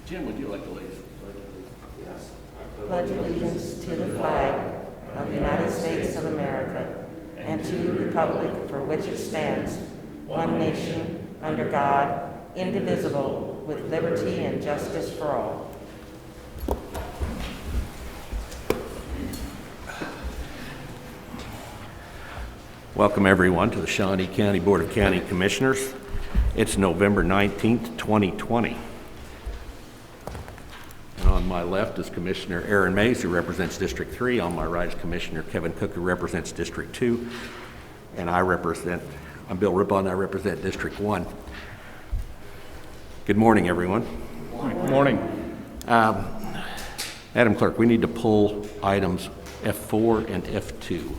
Jim, would you like to lead us? Yes. Pledge allegiance to the flag of the United States of America and to the republic for which it stands, one nation, under God, indivisible, with liberty and justice for all. Welcome everyone to the Shawnee County Board of County Commissioners. It's November 19th, 2020. And on my left is Commissioner Aaron Mays, who represents District 3. On my right is Commissioner Kevin Cook, who represents District 2. And I'm Bill Rippon, I represent District 1. Good morning, everyone. Good morning. Madam Clerk, we need to pull items F4 and F2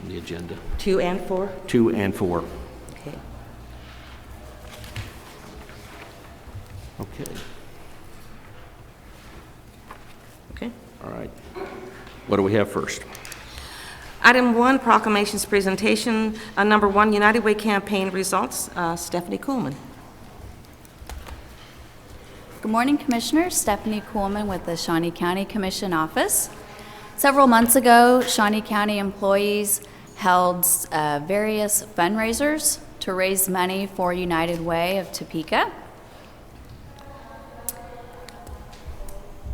on the agenda. 2 and 4? 2 and 4. Okay. Okay. Okay. All right. What do we have first? Item 1, proclamations presentation. Number 1, United Way campaign results. Stephanie Kuhlman. Good morning, Commissioners. Stephanie Kuhlman with the Shawnee County Commission Office. Several months ago, Shawnee County employees held various fundraisers to raise money for United Way of Topeka.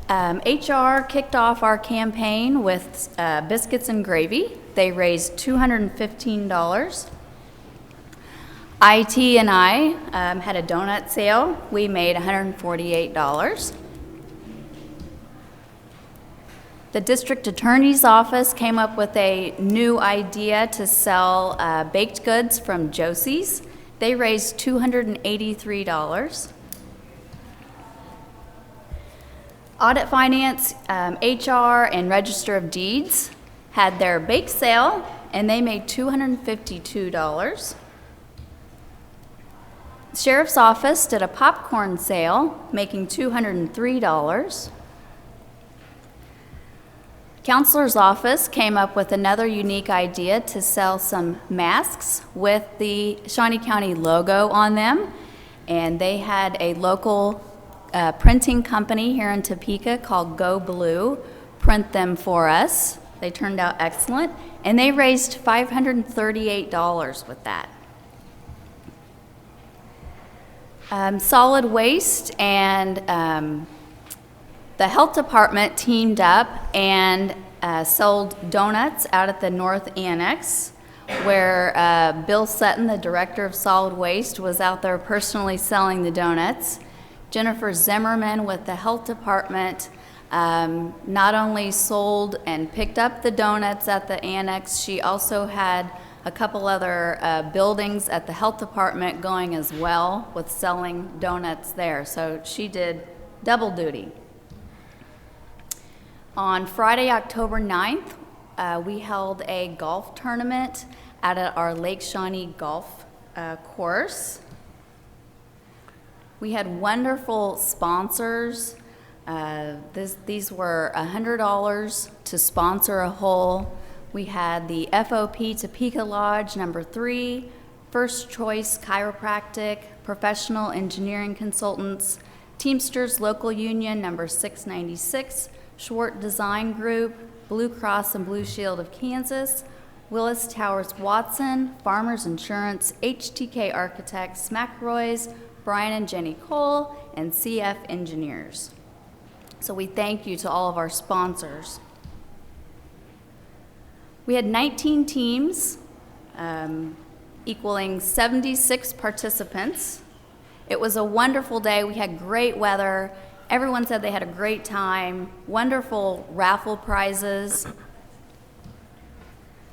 HR kicked off our campaign with biscuits and gravy. They raised $215. IT and I had a donut sale. We made $148. The district attorney's office came up with a new idea to sell baked goods from Josie's. They raised $283. Audit Finance, HR, and Register of Deeds had their bake sale, and they made $252. Sheriff's Office did a popcorn sale, making $203. Counselor's Office came up with another unique idea to sell some masks with the Shawnee County logo on them, and they had a local printing company here in Topeka called Go Blue print them for us. They turned out excellent, and they raised $538 with that. Solid Waste and the Health Department teamed up and sold donuts out at the North Annex, where Bill Sutton, the Director of Solid Waste, was out there personally selling the donuts. Jennifer Zimmerman with the Health Department not only sold and picked up the donuts at the annex, she also had a couple other buildings at the Health Department going as well with selling donuts there. So she did double duty. On Friday, October 9th, we held a golf tournament out at our Lake Shawnee golf course. We had wonderful sponsors. These were $100 to sponsor a hole. We had the FOP Topeka Lodge number 3, First Choice Chiropractic, Professional Engineering Consultants, Teamsters Local Union number 696, Schwart Design Group, Blue Cross and Blue Shield of Kansas, Willis Towers Watson, Farmers Insurance, HTK Architects, McRoy's, Brian and Jenny Cole, and CF Engineers. So we thank you to all of our sponsors. We had 19 teams, equaling 76 participants. It was a wonderful day. We had great weather. Everyone said they had a great time. Wonderful raffle prizes.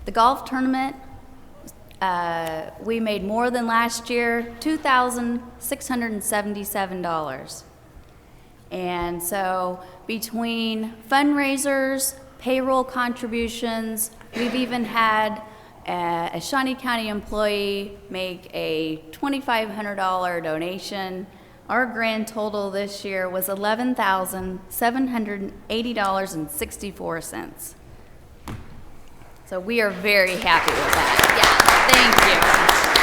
The golf tournament, we made more than last year, $2,677. And so between fundraisers, payroll contributions, we've even had a Shawnee County employee make a $2,500 donation. Our grand total this year was $11,780.64. So we are very happy with that. Yeah, thank you.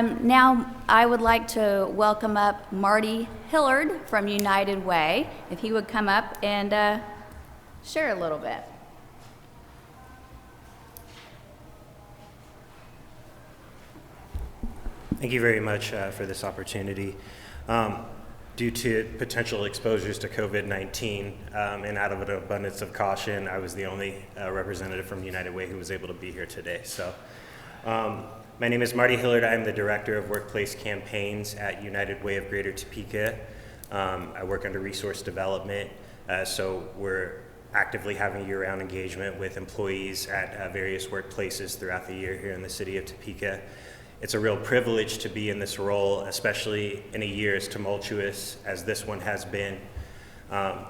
Now, I would like to welcome up Marty Hillard from United Way, if he would come up and share a little bit. Thank you very much for this opportunity. Due to potential exposures to COVID-19 and out of an abundance of caution, I was the only representative from United Way who was able to be here today. So, my name is Marty Hillard. I'm the Director of Workplace Campaigns at United Way of Greater Topeka. I work under resource development, so we're actively having year-round engagement with employees at various workplaces throughout the year here in the city of Topeka. It's a real privilege to be in this role, especially in a year as tumultuous as this one has been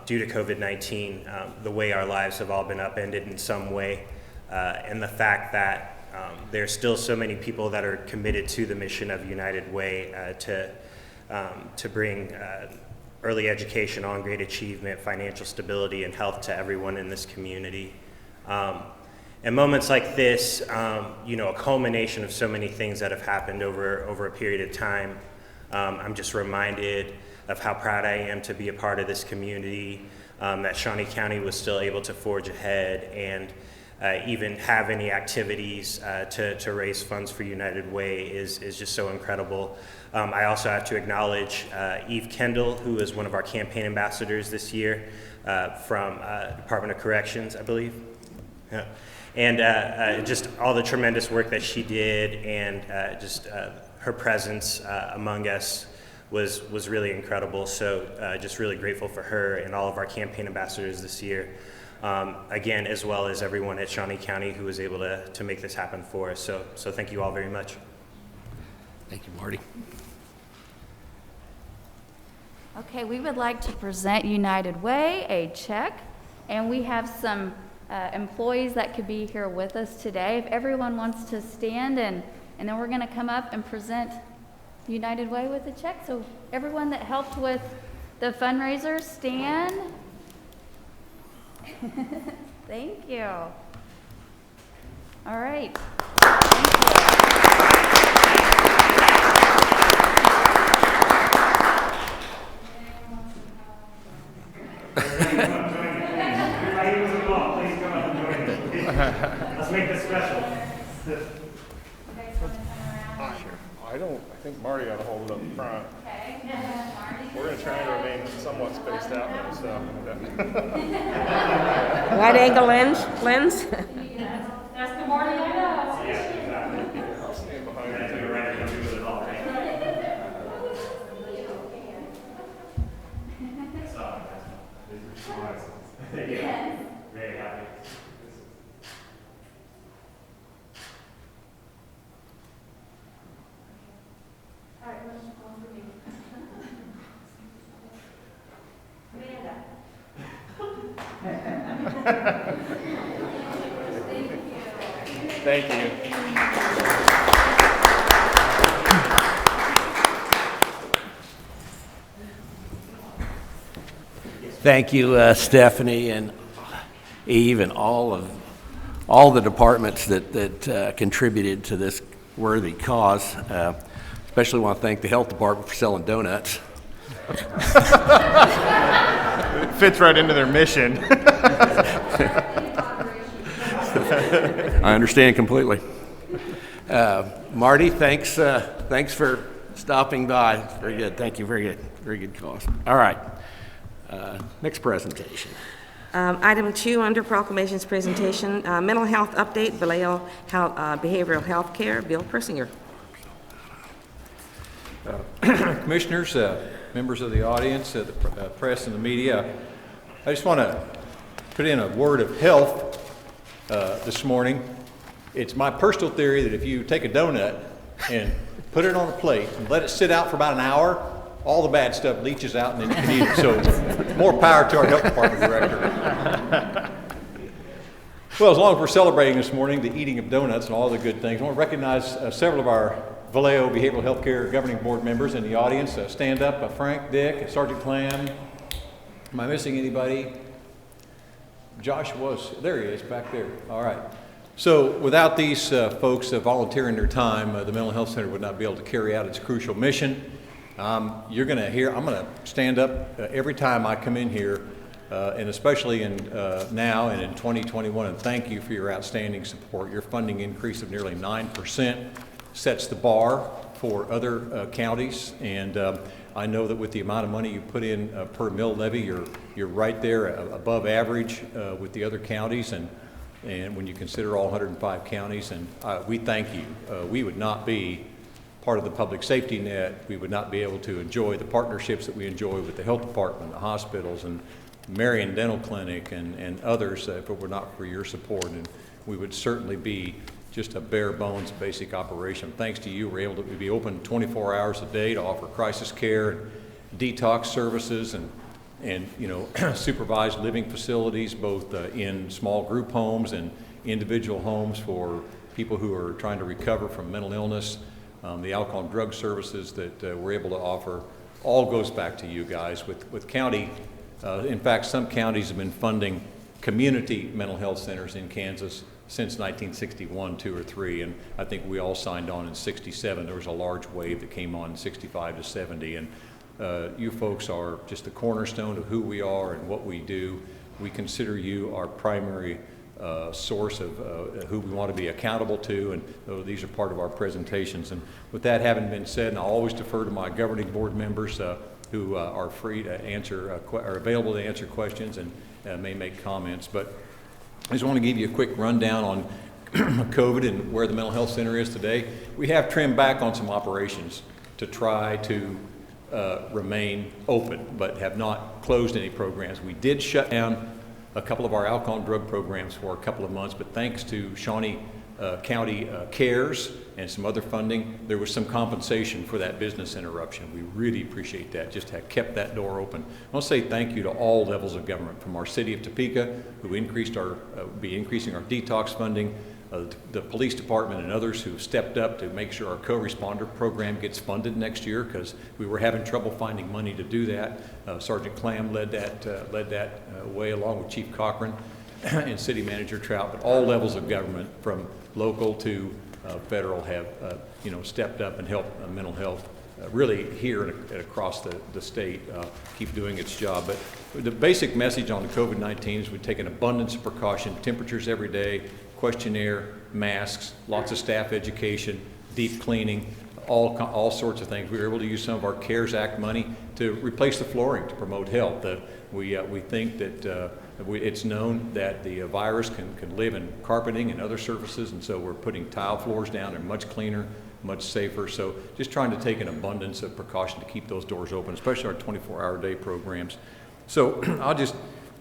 due to COVID-19, the way our lives have all been upended in some way, and the fact that there's still so many people that are committed to the mission of United Way to bring early education, on-grade achievement, financial stability, and health to everyone in this community. And moments like this, a culmination of so many things that have happened over a period of time. I'm just reminded of how proud I am to be a part of this community, that Shawnee County was still able to forge ahead and even have any activities to raise funds for United Way is just so incredible. I also have to acknowledge Kendall, who is one of our campaign ambassadors this year from Department of Corrections, I believe. Yeah. And just all the tremendous work that she did, and just her presence among us was really incredible. So just really grateful for her and all of our campaign ambassadors this year. Again, as well as everyone at Shawnee County who was able to make this happen for us. So thank you all very much. Thank you, Marty. Okay, we would like to present United Way a check, and we have some employees that could be here with us today. If everyone wants to stand, and then we're going to come up and present United Way with a check. So everyone that helped with the fundraiser, stand. Thank you. All right. Let's make this special. I think Marty ought to hold it up front. We're going to try and remain somewhat spaced out though, so. Wide angle lens? That's the morning I know. I'll stand behind you too. Very happy. All right, let's go for me. Amanda. Thank you. Thank you, Stephanie and Eve, and all the departments that contributed to this worthy cause. Especially want to thank the health department for selling donuts. It fits right into their mission. I understand completely. Marty, thanks for stopping by. Very good. Thank you. Very good cause. All right. Next presentation. Item 2 under proclamations presentation, mental health update, behavioral health care, Bill Persinger. Commissioners, members of the audience, the press and the media, I just want to put in a word of health this morning. It's my personal theory that if you take a donut and put it on a plate and let it sit out for about an hour, all the bad stuff leaches out and then you can eat it. So more power to our health department director. Well, as long as we're celebrating this morning the eating of donuts and all the good things, I want to recognize several of our Vallejo Behavioral Health Care Governing Board members in the audience. Stand up, Frank, Dick, Sergeant Clam. Am I missing anybody? Josh was, there he is, back there. All right. So without these folks volunteering their time, the Mental Health Center would not be able to carry out its crucial mission. You're going to hear, I'm going to stand up every time I come in here, and especially in now and in 2021, and thank you for your outstanding support. Your funding increase of nearly 9% sets the bar for other counties, and I know that with the amount of money you put in per mill levy, you're right there above average with the other counties, and when you consider all 105 counties, and we thank you. We would not be part of the public safety net. We would not be able to enjoy the partnerships that we enjoy with the health department, the hospitals, and Marion Dental Clinic, and others if it were not for your support. And we would certainly be just a bare bones basic operation. Thanks to you, we're able to be open 24 hours a day to offer crisis care and detox services and you know, supervised living facilities, both in small group homes and individual homes for people who are trying to recover from mental illness. The alcohol and drug services that we're able to offer all goes back to you guys. With county, in fact, some counties have been funding community mental health centers in Kansas since 1961, 2 or 3, and I think we all signed on in 67. There was a large wave that came on in 65 to 70, and you folks are just the cornerstone of who we are and what we do. We consider you our primary source of who we want to be accountable to, and these are part of our presentations. And with that having been said, and I'll always defer to my governing board members who are free to answer, are available to answer questions and may make comments. But I just want to give you a quick rundown on COVID and where the Mental Health Center is today. We have trimmed back on some operations to try to remain open, but have not closed any programs. We did shut down a couple of our alcohol and drug programs for a couple of months, but thanks to Shawnee County CARES and some other funding, there was some compensation for that business interruption. We really appreciate that, just have kept that door open. I want to say thank you to all levels of government, from our city of Topeka, who increased our, be increasing our detox funding, the police department and others who stepped up to make sure our co-responder program gets funded next year, because we were having trouble finding money to do that. Sergeant Clam led that way, along with Chief Cochran and City Manager Trout. But all levels of government, from local to federal, have stepped up and helped mental health really here and across the state keep doing its job. But the basic message on the COVID-19 is we take an abundance of precaution: temperatures every day, questionnaire, masks, lots of staff education, deep cleaning, all sorts of things. We were able to use some of our CARES Act money to replace the flooring to promote health. We think that it's known that the virus can live in carpeting and other surfaces, and so we're putting tile floors down. They're much cleaner, much safer. So just trying to take an abundance of precaution to keep those doors open, especially our 24-hour day programs. So I'll just,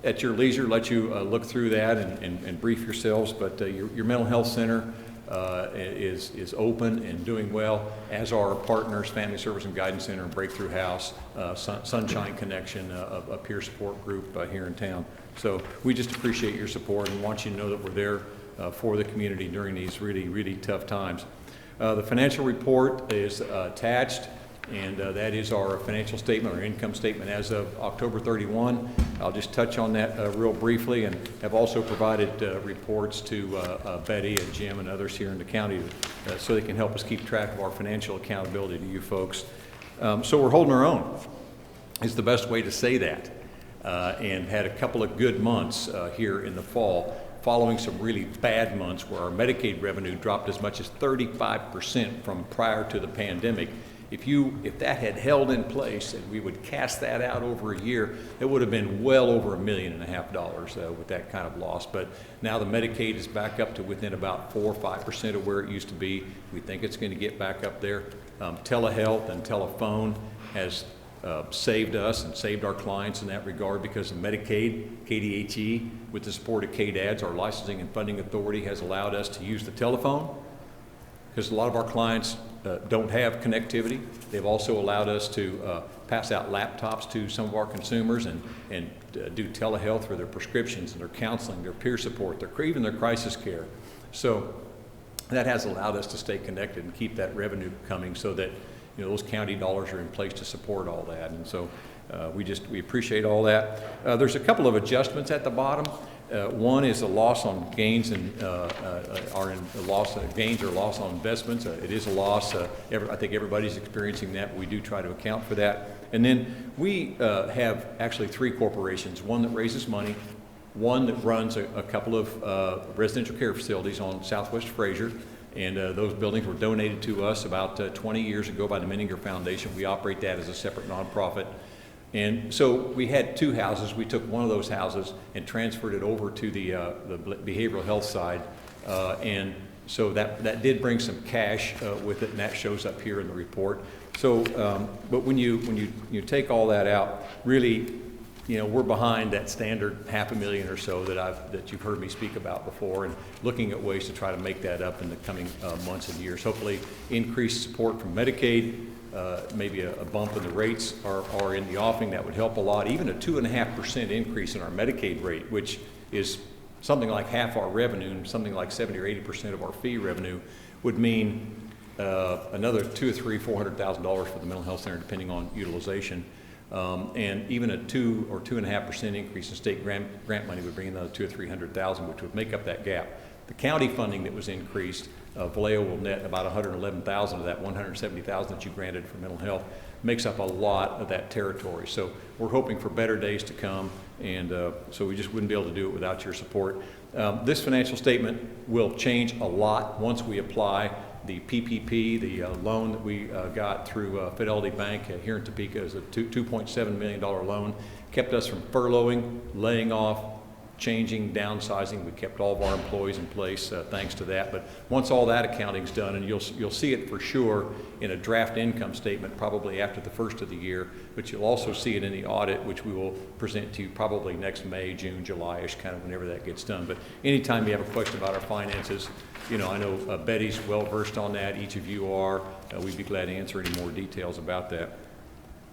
at your leisure, let you look through that and brief yourselves, but your mental health center is open and doing well, as are our partners, Family Service and Guidance Center and Breakthrough House, Sunshine Connection, a peer support group here in town. So we just appreciate your support and want you to know that we're there for the community during these really, really tough times. The financial report is attached, and that is our financial statement, our income statement as of October 31. I'll just touch on that real briefly, and have also provided reports to Betty and Jim and others here in the county so they can help us keep track of our financial accountability to you folks. So we're holding our own is the best way to say that, and had a couple of good months here in the fall, following some really bad months where our Medicaid revenue dropped as much as 35% from prior to the pandemic. If that had held in place and we would cast that out over a year, it would have been well over $1.5 million with that kind of loss. But now the Medicaid is back up to within about 4 or 5% of where it used to be. We think it's going to get back up there. Telehealth and telephone has saved us and saved our clients in that regard, because of Medicaid. KDHE, with the support of KDADS, our licensing and funding authority, has allowed us to use the telephone, because a lot of our clients don't have connectivity. They've also allowed us to pass out laptops to some of our consumers and do telehealth for their prescriptions and their counseling, their peer support, even their crisis care. So that has allowed us to stay connected and keep that revenue coming, so that those county dollars are in place to support all that. And so we appreciate all that. There's a couple of adjustments at the bottom. One is a loss on gains and gains or loss on investments. It is a loss. I think everybody's experiencing that. But we do try to account for that. And then we have actually 3 corporations: one that raises money, one that runs a couple of residential care facilities on Southwest Fraser, and those buildings were donated to us about 20 years ago by the Menninger Foundation. We operate that as a separate nonprofit. And so we had 2 houses. We took one of those houses and transferred it over to the behavioral health side, and so that did bring some cash with it, and that shows up here in the report. So, but when you take all that out, really, we're behind that standard $500,000 or so that you've heard me speak about before, and looking at ways to try to make that up in the coming months and years. Hopefully, increased support from Medicaid. Maybe a bump in the rates are in the offing. That would help a lot. Even a 2.5% increase in our Medicaid rate, which is something like half our revenue and something like 70 or 80% of our fee revenue, would mean another $200,000 or $400,000 for the mental health center, depending on utilization. And even a 2 or 2.5% increase in state grant money would bring another $200,000 or $300,000, which would make up that gap. The county funding that was increased, Vallejo will net about $111,000 of that $170,000 that you granted for mental health, makes up a lot of that territory. So we're hoping for better days to come, and so we just wouldn't be able to do it without your support. This financial statement will change a lot once we apply the PPP, the loan that we got through Fidelity Bank here in Topeka. Is a $2.7 million loan. Kept us from furloughing, laying off, changing, downsizing. We kept all of our employees in place thanks to that. But once all that accounting's done, and you'll see it for sure in a draft income statement probably after the first of the year, but you'll also see it in the audit, which we will present to you probably next May, June, July-ish, kind of whenever that gets done. But anytime you have a question about our finances, I know Betty's well-versed on that. Each of you are. We'd be glad to answer any more details about that.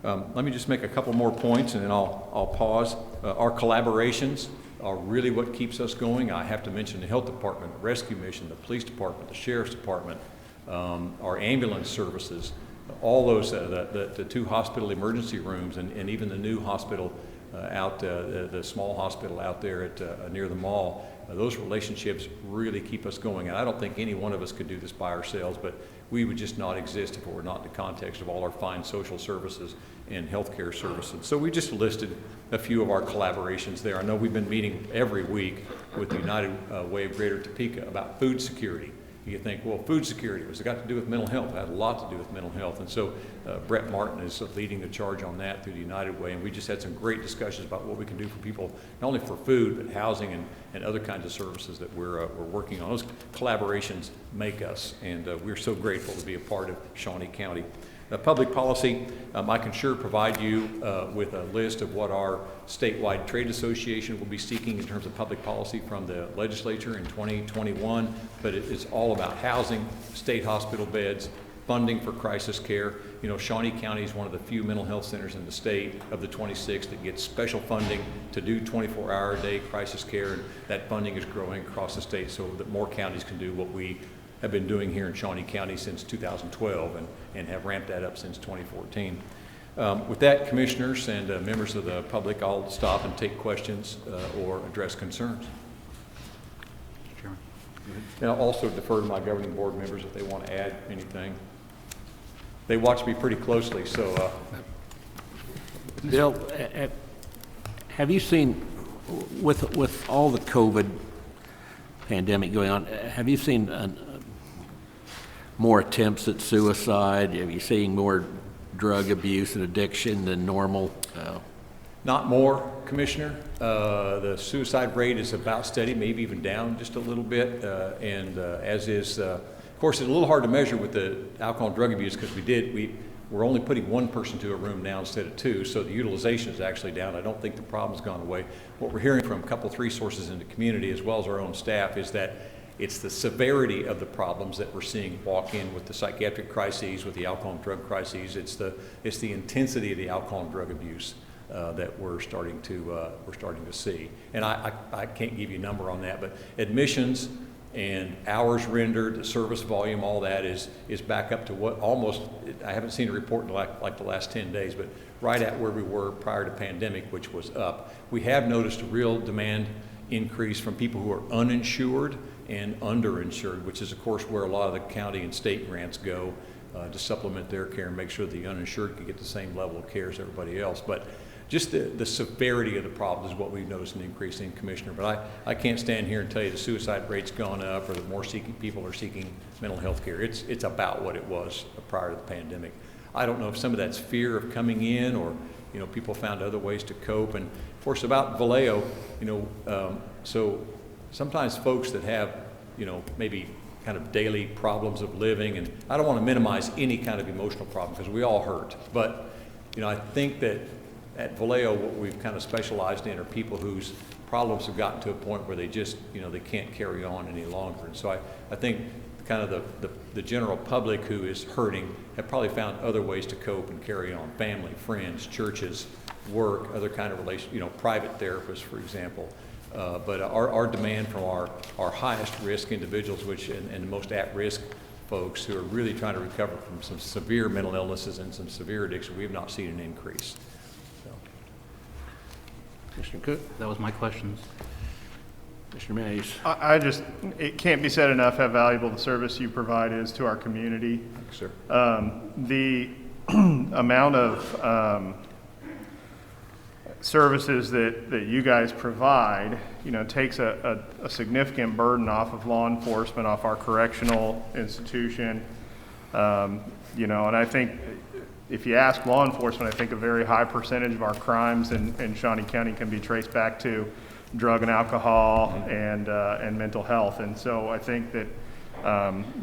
Let me just make a couple more points, and then I'll pause. Our collaborations are really what keeps us going. I have to mention the health department, the rescue mission, the police department, the sheriff's department, our ambulance services, all those, the 2 hospital emergency rooms, and even the new hospital the small hospital out there at near the mall. Those relationships really keep us going. And I don't think any one of us could do this by ourselves, but we would just not exist if it were not in the context of all our fine social services and healthcare services. So we just listed a few of our collaborations there. I know we've been meeting every week with the United Way of Greater Topeka about food security. You think, well, food security, what's it got to do with mental health? It had a lot to do with mental health. And so Brett Martin is leading the charge on that through the United Way. And we just had some great discussions about what we can do for people, not only for food, but housing and other kinds of services that we're working on. Those collaborations make us, and we're so grateful to be a part of Shawnee County. Public policy, I can sure provide you with a list of what our statewide trade association will be seeking in terms of public policy from the legislature in 2021, but it's all about housing, state hospital beds, funding for crisis care. Shawnee County is one of the few mental health centers in the state of the 26 that gets special funding to do 24-hour-a-day crisis care, and that funding is growing across the state so that more counties can do what we have been doing here in Shawnee County since 2012 and have ramped that up since 2014. With that, commissioners and members of the public, I'll stop and take questions or address concerns. Chairman. And I'll also defer to my governing board members if they want to add anything. They watch me pretty closely, so. Bill, have you seen, with all the COVID pandemic going on, have you seen more attempts at suicide? Have you seen more drug abuse and addiction than normal? Not more, Commissioner. The suicide rate is about steady, maybe even down just a little bit, and as is, of course, it's a little hard to measure with the alcohol and drug abuse because we're only putting 1 person to a room now instead of 2, so the utilization is actually down. I don't think the problem's gone away. What we're hearing from a couple, 3 sources in the community as well as our own staff is that it's the severity of the problems that we're seeing walk in with the psychiatric crises, with the alcohol and drug crises. It's the intensity of the alcohol and drug abuse that we're starting to see. And I can't give you a number on that, but admissions and hours rendered, the service volume, all that is back up to what almost, I haven't seen a report in like the last 10 days, but right at where we were prior to pandemic, which was up. We have noticed a real demand increase from people who are uninsured and underinsured, which is of course where a lot of the county and state grants go to supplement their care and make sure the uninsured can get the same level of care as everybody else. But just the severity of the problem is what we've noticed an increase in, Commissioner. But I can't stand here and tell you the suicide rate's gone up or that more people are seeking mental health care. It's about what it was prior to the pandemic. I don't know if some of that's fear of coming in, or people found other ways to cope. And of course about Vallejo, so sometimes folks that have maybe kind of daily problems of living, and I don't want to minimize any kind of emotional problem because we all hurt, but I think that at Vallejo what we've kind of specialized in are people whose problems have gotten to a point where they just they can't carry on any longer. And so I think kind of the general public who is hurting have probably found other ways to cope and carry on: family, friends, churches, work, other kind of relations, private therapists, for example. But our demand from our highest risk individuals, and the most at-risk folks who are really trying to recover from some severe mental illnesses and some severe addiction, we have not seen an increase. So. Commissioner Cook? That was my questions. Commissioner Mays? It can't be said enough how valuable the service you provide is to our community. Thanks, sir. The amount of services that you guys provide, takes a significant burden off of law enforcement, off our correctional institution. And I think if you ask law enforcement, I think a very high percentage of our crimes in Shawnee County can be traced back to drug and alcohol and mental health. And so I think that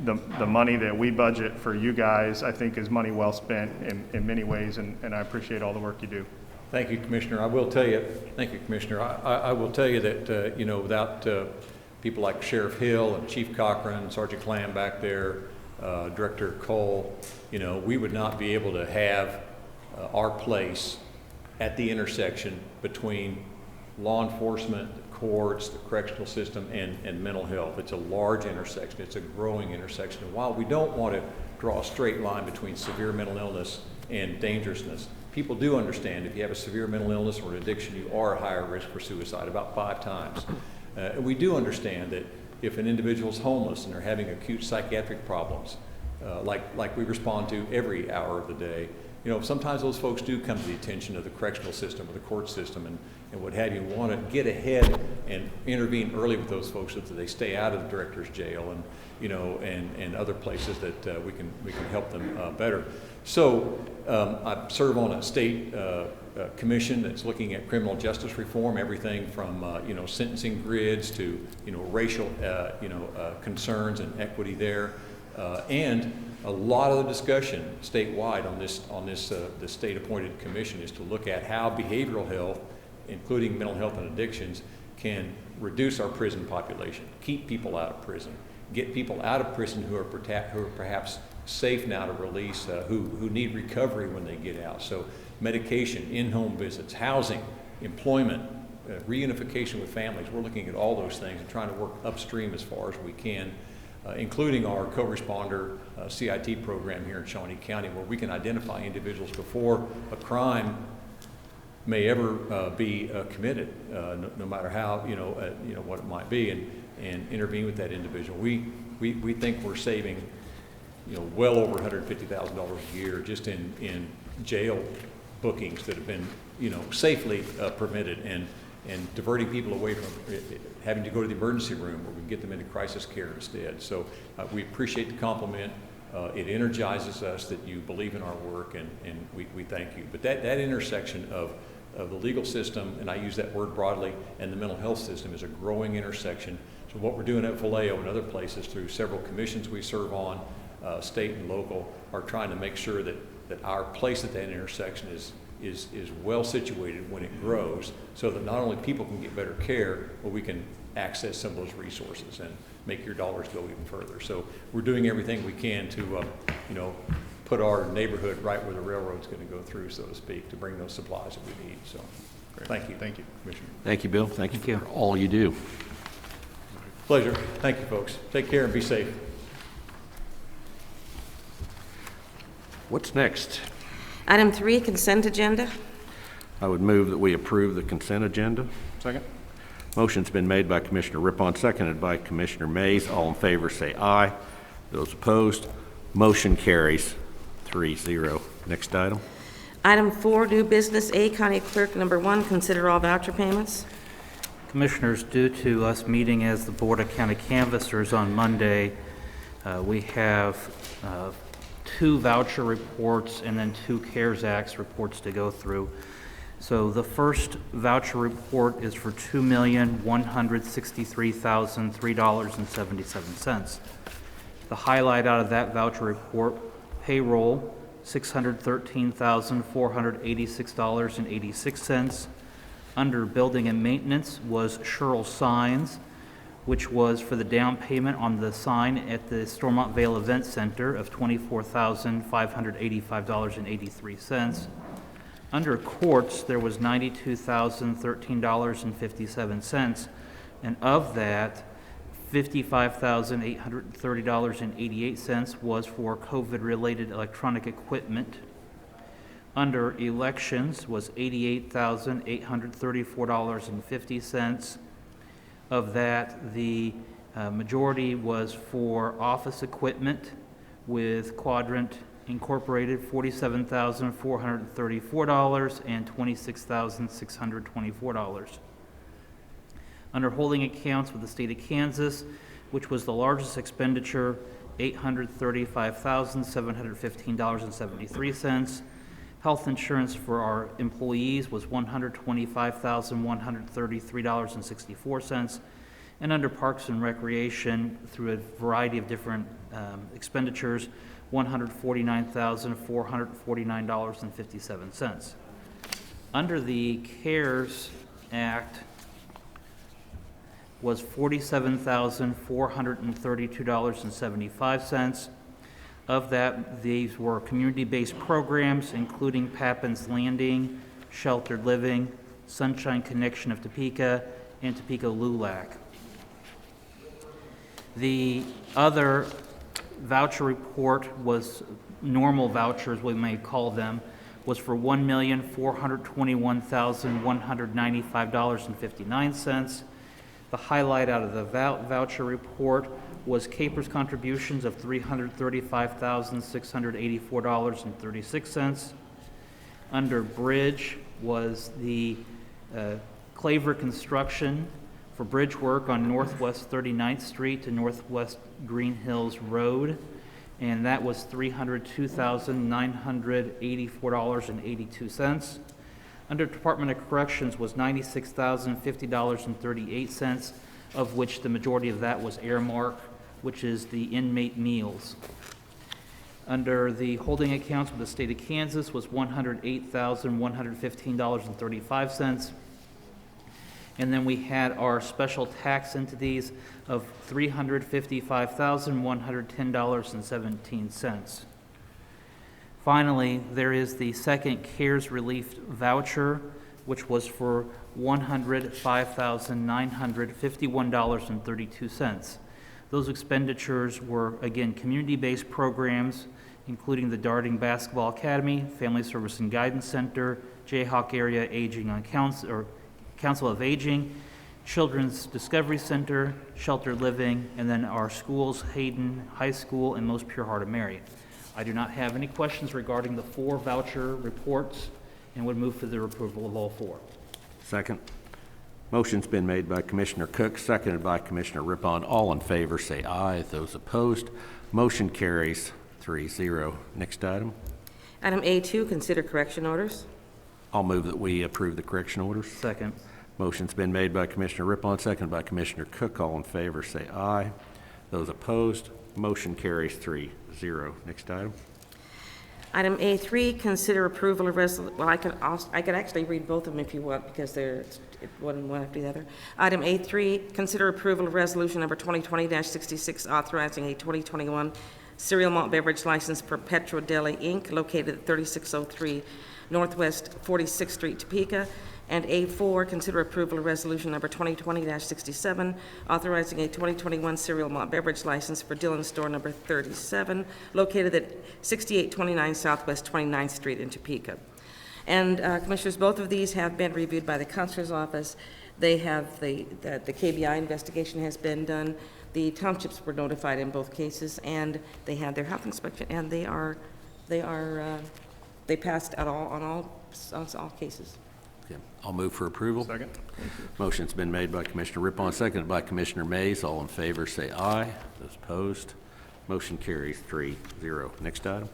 the money that we budget for you guys, I think, is money well spent in many ways, and I appreciate all the work you do. Thank you, Commissioner. I will tell you, thank you, Commissioner. I will tell you that, without people like Sheriff Hill and Chief Cochran, Sergeant Clam back there, Director Cole, we would not be able to have our place at the intersection between law enforcement, the courts, the correctional system, and mental health. It's a large intersection. It's a growing intersection. And while we don't want to draw a straight line between severe mental illness and dangerousness, people do understand if you have a severe mental illness or an addiction, you are a higher risk for suicide, about 5 times. And we do understand that if an individual is homeless and they're having acute psychiatric problems, like we respond to every hour of the day, sometimes those folks do come to the attention of the correctional system or the court system and what have you. Want to get ahead and intervene early with those folks so that they stay out of the director's jail and other places that we can help them better. So I serve on a state commission that's looking at criminal justice reform, everything from sentencing grids to racial concerns and equity there, and a lot of the discussion statewide on this the state-appointed commission is to look at how behavioral health, including mental health and addictions, can reduce our prison population, keep people out of prison, get people out of prison who are perhaps safe now to release, who need recovery when they get out. So medication, in-home visits, housing, employment, reunification with families. We're looking at all those things and trying to work upstream as far as we can, including our co-responder CIT program here in Shawnee County, where we can identify individuals before a crime may ever be committed, no matter how, what it might be, and intervene with that individual. We think we're saving well over $150,000 a year just in jail bookings that have been, safely permitted, and diverting people away from having to go to the emergency room where we can get them into crisis care instead. So we appreciate the compliment. It energizes us that you believe in our work, and we thank you. But that intersection of the legal system, and I use that word broadly, and the mental health system is a growing intersection. So what we're doing at Vallejo and other places through several commissions we serve on, state and local, are trying to make sure that our place at that intersection is well situated when it grows, so that not only people can get better care, but we can access some of those resources and make your dollars go even further. So we're doing everything we can to put our neighborhood right where the railroad's going to go through, so to speak, to bring those supplies that we need. So thank you, Commissioner. Thank you, Bill. Thank you for all you do. Pleasure. Thank you, folks. Take care and be safe. What's next? Item 3, consent agenda. I would move that we approve the consent agenda. Second. Motion's been made by Commissioner Rippon, seconded by Commissioner Mays. All in favor say aye. Those opposed, motion carries 3-0. Next item. Item 4, new business. A, County Clerk, number 1, consider all voucher payments. Commissioners, due to us meeting as the Board of County Canvassers on Monday, we have 2 voucher reports and then 2 CARES Act reports to go through. So the first voucher report is for $2,163,003.77. The highlight out of that voucher report, payroll, $613,486.86. Under building and maintenance was Sherrill Signs, which was for the down payment on the sign at the Stormont Vale Event Center of $24,585.83. Under courts, there was $92,013.57, and of that, $55,830.88 was for COVID-related electronic equipment. Under elections was $88,834.50. Of that, the majority was for office equipment with Quadrant Incorporated, $47,434 and $26,624. Under holding accounts with the state of Kansas, which was the largest expenditure, $835,715.73. Health insurance for our employees was $125,133.64. And under Parks and Recreation, through a variety of different expenditures, $149,449.57. Under the CARES Act was $47,432.75. Of that, these were community-based programs, including Pappin's Landing, Sheltered Living, Sunshine Connection of Topeka, and Topeka LULAC. The other voucher report was normal vouchers, we may call them, was for $1,421,195.59. The highlight out of the voucher report was Capers contributions of $335,684.36. Under bridge was the Claver construction for bridge work on Northwest 39th Street to Northwest Green Hills Road, and that was $302,984.82. Under Department of Corrections was $96,050.38, of which the majority of that was Airmark, which is the inmate meals. Under the holding accounts with the state of Kansas was $108,115.35. And then we had our special tax entities of $355,110.17. Finally, there is the second CARES Relief voucher, which was for $105,951.32. Those expenditures were, again, community-based programs, including the Darting Basketball Academy, Family Service and Guidance Center, Jayhawk Area Aging on Council of Aging, Children's Discovery Center, Sheltered Living, and then our schools, Hayden High School and Most Pure Heart of Mary. I do not have any questions regarding the 4 voucher reports and would move for the approval of all 4. Second. Motion's been made by Commissioner Cook, seconded by Commissioner Rippon. All in favor say aye. Those opposed, motion carries 3-0. Next item. Item A2, consider correction orders. I'll move that we approve the correction orders. Second. Motion's been made by Commissioner Rippon, seconded by Commissioner Cook. All in favor say aye. Those opposed, motion carries 3-0. Next item. Item A3, consider approval of well, I could actually read both of them if you want, because they're one after the other. Item A3, consider approval of resolution number 2020-66, authorizing a 2021 cereal malt beverage license for Petro Deli Inc., located at 3603 Northwest 46th Street, Topeka. And A4, consider approval of resolution number 2020-67, authorizing a 2021 cereal malt beverage license for Dillon Store number 37, located at 6829 Southwest 29th Street in Topeka. And Commissioners, both of these have been reviewed by the Counselor's Office. They have, the KBI investigation has been done. The townships were notified in both cases, and they had their health inspection, and they passed on all cases. Okay, I'll move for approval. Second? Motion's been made by Commissioner Rippon, seconded by Commissioner Mays. All in favor, say aye. Those opposed, motion carries 3-0. Next item.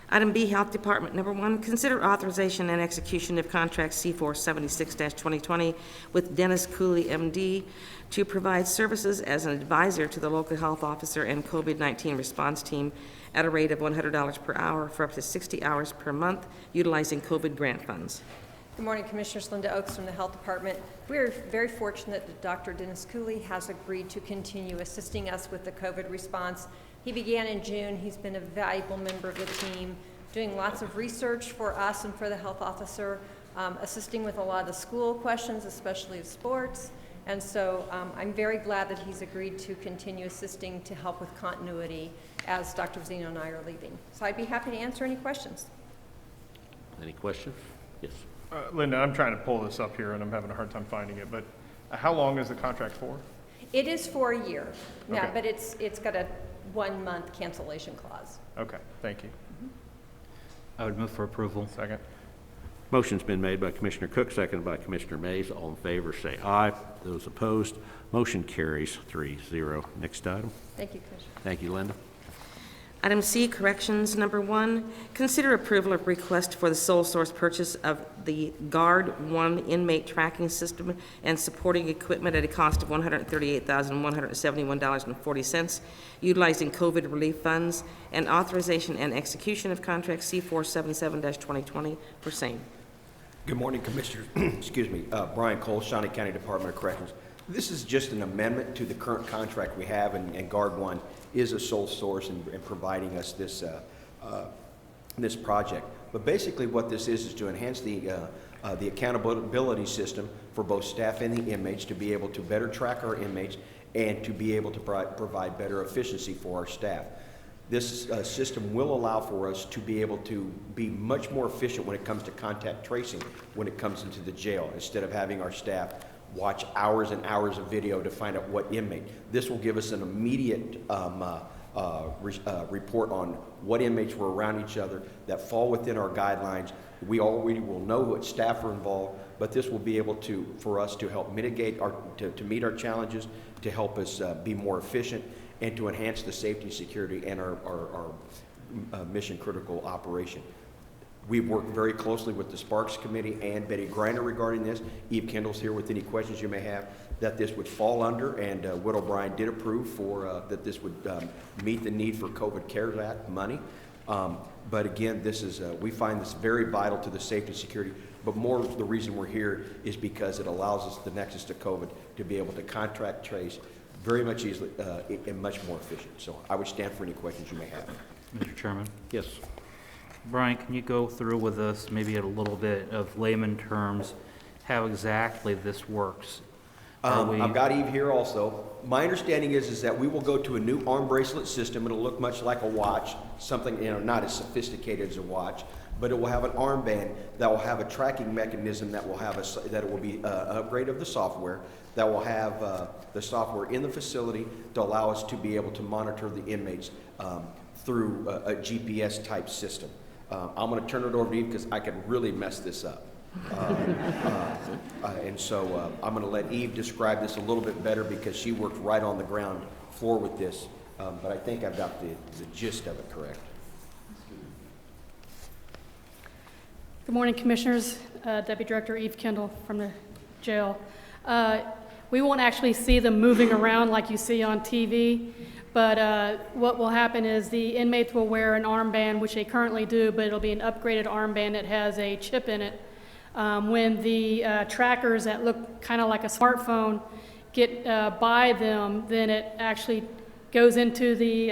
Item B, Health Department. Number 1, consider authorization and execution of contract C476-2020 with Dennis Cooley, MD, to provide services as an advisor to the local health officer and COVID-19 response team at a rate of $100 per hour for up to 60 hours per month, utilizing COVID grant funds. Good morning, Commissioners. Linda Oakes from the Health Department. We are very fortunate that Dr. Dennis Cooley has agreed to continue assisting us with the COVID response. He began in June. He's been a valuable member of the team, doing lots of research for us and for the health officer, assisting with a lot of the school questions, especially sports. And so I'm very glad that he's agreed to continue assisting to help with continuity as Dr. Zeno and I are leaving. So I'd be happy to answer any questions. Any questions? Yes. Linda, I'm trying to pull this up here, and I'm having a hard time finding it, but how long is the contract for? It is for a year, yeah, Okay. but it's got a 1-month cancellation clause. Okay, thank you. I would move for approval. Second? Motion's been made by Commissioner Cook, seconded by Commissioner Mays. All in favor, say aye. Those opposed, motion carries 3-0. Next item. Thank you, Commissioner. Thank you, Linda. Item C, corrections. Number 1, consider approval of request for the sole source purchase of the Guard 1 inmate tracking system and supporting equipment at a cost of $138,171.40, utilizing COVID relief funds, and authorization and execution of contract C477-2020 for same. Good morning, Commissioners. Excuse me. Brian Cole, Shawnee County Department of Corrections. This is just an amendment to the current contract we have, and Guard 1 is a sole source in providing us this, this project. But basically what this is to enhance the accountability system for both staff and the inmates to be able to better track our inmates and to be able to provide better efficiency for our staff. This system will allow for us to be able to be much more efficient when it comes to contact tracing when it comes into the jail, instead of having our staff watch hours and hours of video to find out what inmate. This will give us an immediate report on what inmates were around each other that fall within our guidelines. We already will know what staff are involved, but this will be able to, for us to help mitigate to meet our challenges, to help us be more efficient, and to enhance the safety and security and our mission critical operation. We've worked very closely with the Sparks Committee and Betty Griner regarding this. Eve Kendall's here with any questions you may have that this would fall under, and Whit O'Brien did approve for that this would meet the need for COVID CARES Act money. But again, this is we find this very vital to the safety and security. But more the reason we're here is because it allows us the nexus to COVID to be able to contract trace very much easily and much more efficient. So I would stand for any questions you may have. Mr. Chairman. Yes. Brian, can you go through with us, maybe in a little bit of layman terms, how exactly this works? I've got Eve here also. My understanding is that we will go to a new arm bracelet system. It'll look much like a watch, something, not as sophisticated as a watch, but it will have an armband that will have a tracking mechanism that will have that it will be an upgrade of the software, that will have the software in the facility to allow us to be able to monitor the inmates through a GPS type system. I'm going to turn it over to you because I could really mess this up. And so I'm going to let Eve describe this a little bit better because she worked right on the ground floor with this. But I think I've got the gist of it correct. Good morning, Commissioners. Deputy Director Eve Kendall from the jail. We won't actually see them moving around like you see on TV. But what will happen is the inmates will wear an armband, which they currently do, but it'll be an upgraded armband that has a chip in it. When the trackers that look kind of like a smartphone get by them, then it actually goes into the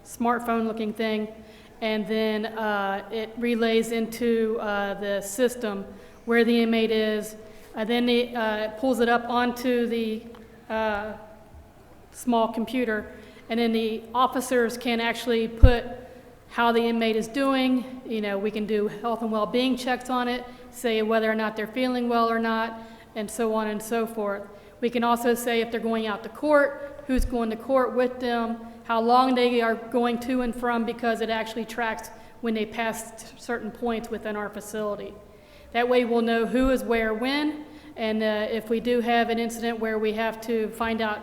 smartphone-looking thing, and then it relays into the system where the inmate is. Then it pulls it up onto the small computer. And then the officers can actually put how the inmate is doing. We can do health and well-being checks on it, say whether or not they're feeling well or not. and so on and so forth. We can also say if they're going out to court, who's going to court with them, how long they are going to and from, because it actually tracks when they pass certain points within our facility. That way we'll know who is where when, and if we do have an incident where we have to find out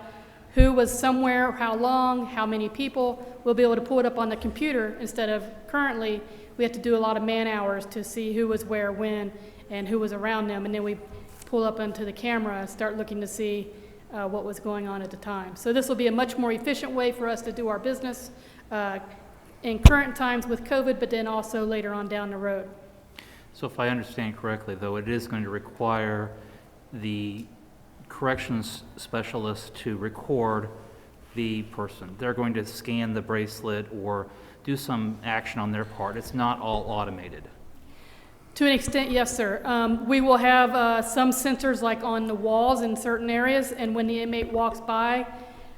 who was somewhere, how long, how many people, we'll be able to pull it up on the computer instead of currently we have to do a lot of man hours to see who was where when and who was around them, and then we pull up onto the camera and start looking to see what was going on at the time. So this will be a much more efficient way for us to do our business in current times with COVID, but then also later on down the road. So if I understand correctly, though, it is going to require the corrections specialist to record the person. They're going to scan the bracelet or do some action on their part. It's not all automated. To an extent, yes, sir. We will have some sensors like on the walls in certain areas, and when the inmate walks by,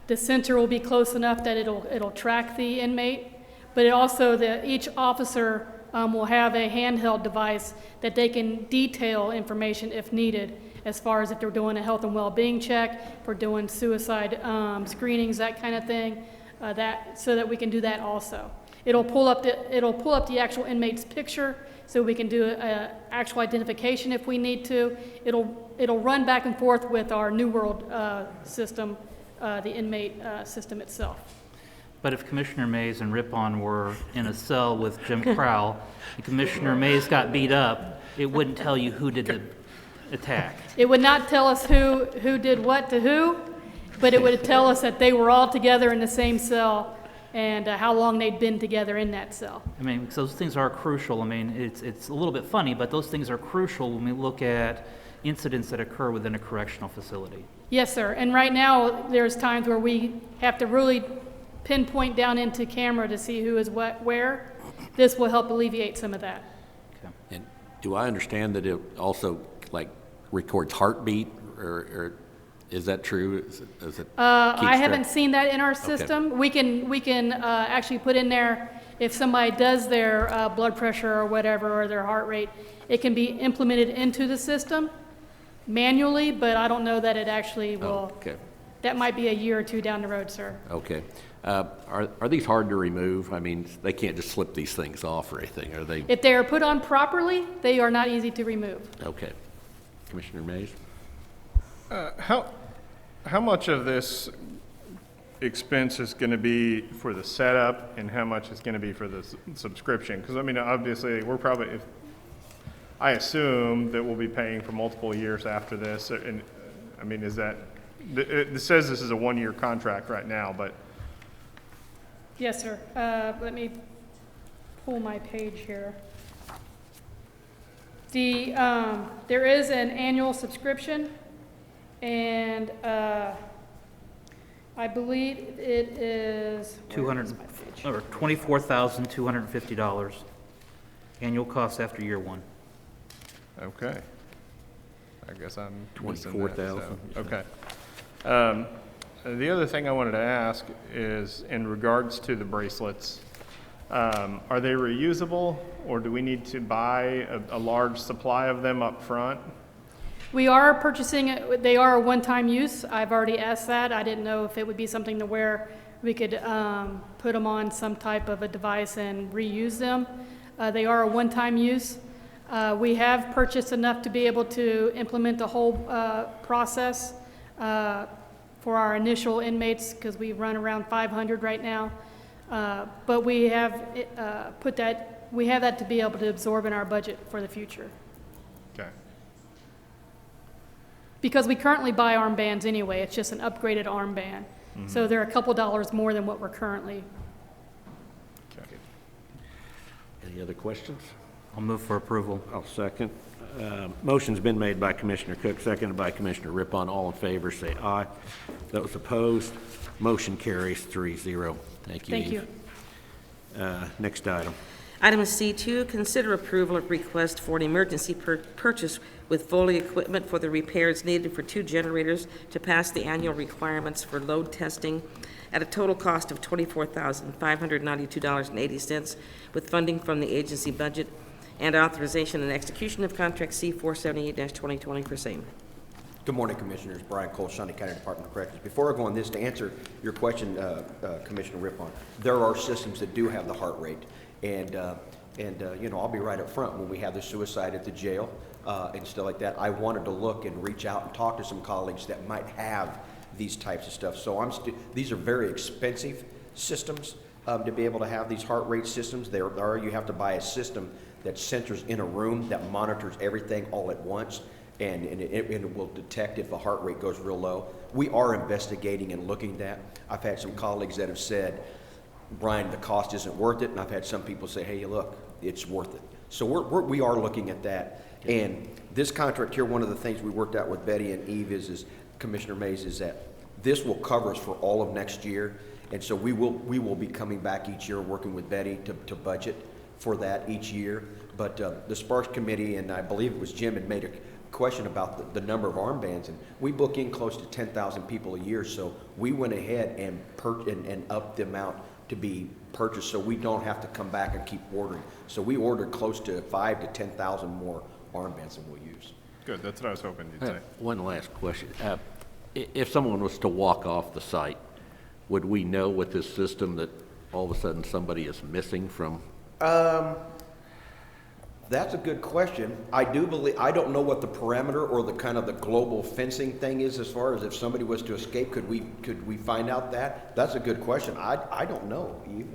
the sensor will be close enough that it'll track the inmate. But it also, each officer will have a handheld device that they can detail information if needed, as far as if they're doing a health and well-being check, if we're doing suicide screenings, that kind of thing, so that we can do that also. It'll pull up the actual inmate's picture, so we can do an actual identification if we need to. It'll run back and forth with our New World system, the inmate system itself. But if Commissioner Mays and Rippon were in a cell with Jim Crowell, and Commissioner Mays got beat up, it wouldn't tell you who did the attack. It would not tell us who did what to who, but it would tell us that they were all together in the same cell and how long they'd been together in that cell. I mean, because those things are crucial. I mean, it's a little bit funny, but those things are crucial when we look at incidents that occur within a correctional facility. Yes, sir. And right now, there's times where we have to really pinpoint down into camera to see who is what, where. This will help alleviate some of that. Okay. And do I understand that it also like records heartbeat, or is that true? Is it I haven't seen that in our system. Okay. We can actually put in there if somebody does their blood pressure or whatever, or their heart rate, it can be implemented into the system manually, but I don't know that it actually will. Oh, okay. That might be a year or two down the road, sir. Okay. Are these hard to remove? I mean, they can't just slip these things off or anything, are they? If they are put on properly, they are not easy to remove. Okay. Commissioner Mays? How much of this expense is going to be for the setup, and how much is going to be for the subscription? Because I mean, obviously, we're probably, I assume that we'll be paying for multiple years after this. And I mean, is that, it says this is a one-year contract right now, but. Yes, sir. Let me pull my page here. There is an annual subscription, and I believe it is $24,250 annual cost after year one. Okay. I guess I'm missing that, 24,000. so, okay. The other thing I wanted to ask is in regards to the bracelets, are they reusable, or do we need to buy a large supply of them up front? We are purchasing it. They are a one-time use. I've already asked that. I didn't know if it would be something to where we could put them on some type of a device and reuse them. They are a one-time use. We have purchased enough to be able to implement the whole process for our initial inmates, because we run around 500 right now. But we have we have that to be able to absorb in our budget for the future. Okay. Because we currently buy armbands anyway, it's just an upgraded armband. Mm-hmm. So they're a couple dollars more than what we're currently. Okay. Any other questions? I'll move for approval. I'll second. Motion's been made by Commissioner Cook, seconded by Commissioner Rippon. All in favor, say aye. Those opposed, motion carries 3-0. Thank you, Thank Eve. you. Next item. Item C2, consider approval of request for an emergency purchase with Foley equipment for the repairs needed for 2 generators to pass the annual requirements for load testing at a total cost of $24,592.80 with funding from the agency budget and authorization and execution of contract C478-2020 for same. Good morning, Commissioners. Brian Cole, Shawnee County Department of Corrections. Before I go on this, to answer your question, Commissioner Rippon, there are systems that do have the heart rate. And you know, I'll be right up front when we have the suicide at the jail and stuff like that. I wanted to look and reach out and talk to some colleagues that might have these types of stuff. So these are very expensive systems to be able to have these heart rate systems. You have to buy a system that centers in a room that monitors everything all at once, and it will detect if the heart rate goes real low. We are investigating and looking at that. I've had some colleagues that have said, Brian, the cost isn't worth it, and I've had some people say, hey, look, it's worth it. So we are looking at that. And this contract here, one of the things we worked out with Betty and Eve is Commissioner Mays, is that this will cover us for all of next year. And so we will be coming back each year working with Betty to budget for that each year. But the Sparks Committee, and I believe it was Jim, had made a question about the number of armbands, and we book in close to 10,000 people a year. So we went ahead and upped the amount to be purchased, so we don't have to come back and keep ordering. So we ordered close to 5,000 to 10,000 more armbands than we'll use. Good, that's what I was hoping you'd say. One last question. If someone was to walk off the site, would we know with this system that all of a sudden somebody is missing from? That's a good question. I don't know what the parameter or the kind of the global fencing thing is as far as if somebody was to escape, could we find out that? That's a good question. I don't know, Eve.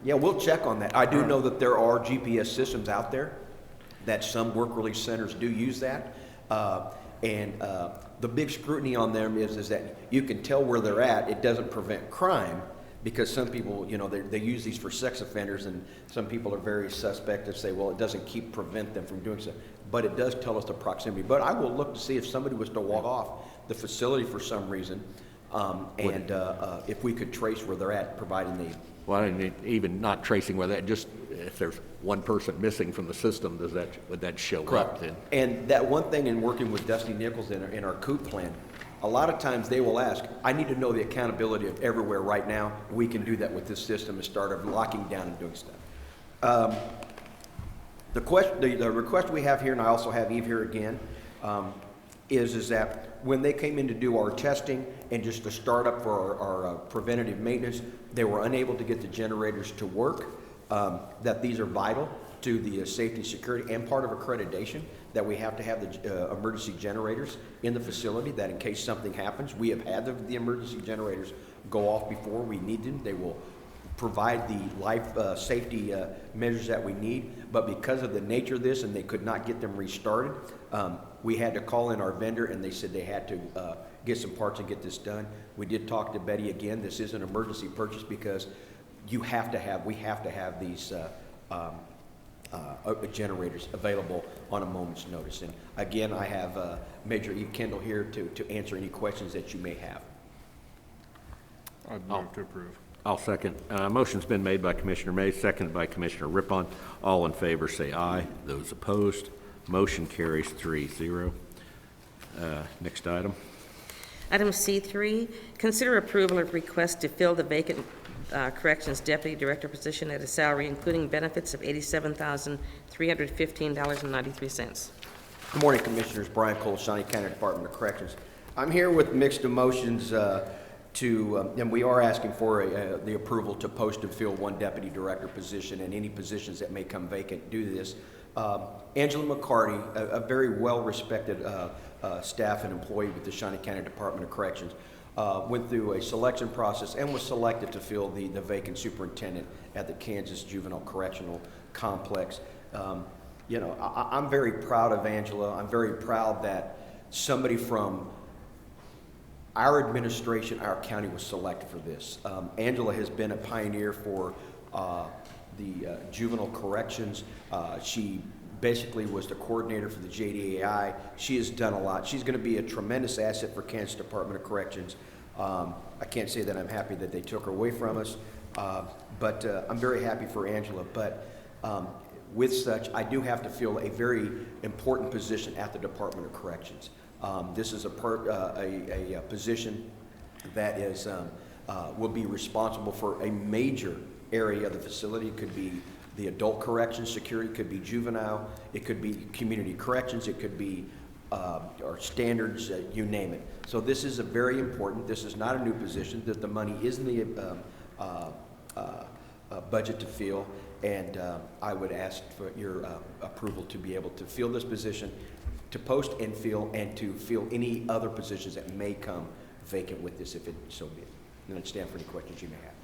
Yeah, we'll check on that. I do know that there are GPS systems out there, that some work release centers do use that. The big scrutiny on them is that you can tell where they're at. It doesn't prevent crime, because some people, you know, they use these for sex offenders, and some people are very suspect and say, well, it doesn't prevent them from doing so. But it does tell us the proximity. But I will look to see if somebody was to walk off the facility for some reason, if we could trace where they're at, providing the... Well, I mean, even not tracing where that, just if there's one person missing from the system, would that show up then? And that one thing in working with Dusty Nichols in our COOP plan, a lot of times they will ask, I need to know the accountability of everywhere right now. We can do that with this system and start locking down and doing stuff. The request we have here, and I also have Eve here again, is that when they came in to do our testing and just to start up for our preventative maintenance, they were unable to get the generators to work, that these are vital to the safety, security, and part of accreditation, that we have to have the emergency generators in the facility, that in case something happens, we have had the emergency generators go off before we need them. They will provide the life safety measures that we need, but because of the nature of this and they could not get them restarted, we had to call in our vendor, and they said they had to get some parts and get this done. We did talk to Betty again. This is an emergency purchase because we have to have these generators available on a moment's notice. And again, I have Major Eve Kendall here to answer any questions that you may have. I'd move to approve. I'll second. Motion's been made by Commissioner Mays, seconded by Commissioner Rippon. All in favor say aye. Those opposed, motion carries 3-0. Next item. Item C3, consider approval of request to fill the vacant Corrections Deputy Director position at a salary including benefits of $87,315.93. Good morning, Commissioners. Brian Cole, Shawnee County Department of Corrections. I'm here with mixed emotions and we are asking for the approval to post and fill one Deputy Director position and any positions that may come vacant due to this. Angela McCarty, a very well-respected staff and employee with the Shawnee County Department of Corrections, went through a selection process and was selected to fill the vacant superintendent at the Kansas Juvenile Correctional Complex. You know, I'm very proud of Angela. I'm very proud that somebody from our administration, our county, was selected for this. Angela has been a pioneer for the juvenile corrections. She basically was the coordinator for the JDAI. She has done a lot. She's going to be a tremendous asset for Kansas Department of Corrections. I can't say that I'm happy that they took her away from us, but I'm very happy for Angela. But with such, I do have to fill a very important position at the Department of Corrections. This is a position that is will be responsible for a major area of the facility. It could be the adult corrections security, it could be juvenile, it could be community corrections, it could be or standards, you name it. So this is a very important, this is not a new position, that the money is in the budget to fill, and I would ask for your approval to be able to fill this position, to post and to fill any other positions that may come vacant with this, if it so be it. And then stand for any questions you may have.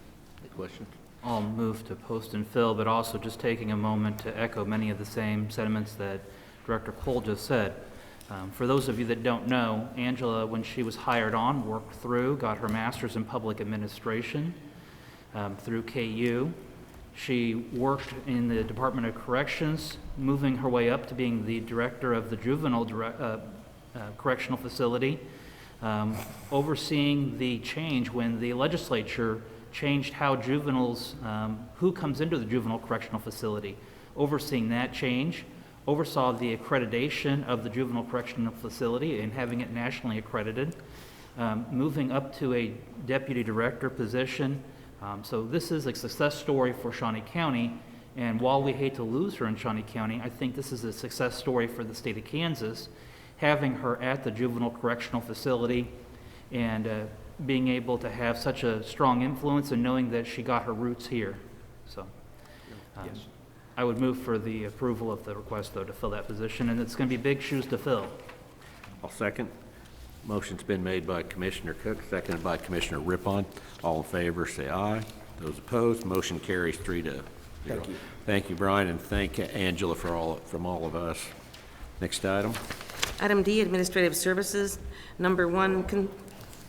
Any questions? I'll move to post and fill, but also just taking a moment to echo many of the same sentiments that Director Cole just said. For those of you that don't know, Angela, when she was hired on, worked through, got her master's in public administration through KU. She worked in the Department of Corrections, moving her way up to being the director of the juvenile correctional facility, overseeing the change when the legislature changed how juveniles, who comes into the juvenile correctional facility, overseeing that change, oversaw the accreditation of the juvenile correctional facility and having it nationally accredited, moving up to a deputy director position. So this is a success story for Shawnee County, and while we hate to lose her in Shawnee County, I think this is a success story for the state of Kansas, having her at the juvenile correctional facility and being able to have such a strong influence and knowing that she got her roots here. So Yes. I would move for the approval of the request, though, to fill that position, and it's going to be big shoes to fill. I'll second. Motion's been made by Commissioner Cook, seconded by Commissioner Rippon. All in favor, say aye. Those opposed, motion carries 3-0. Thank you. Thank you, Brian, and thank Angela from all of us. Next item. Item D, Administrative Services. Number 1,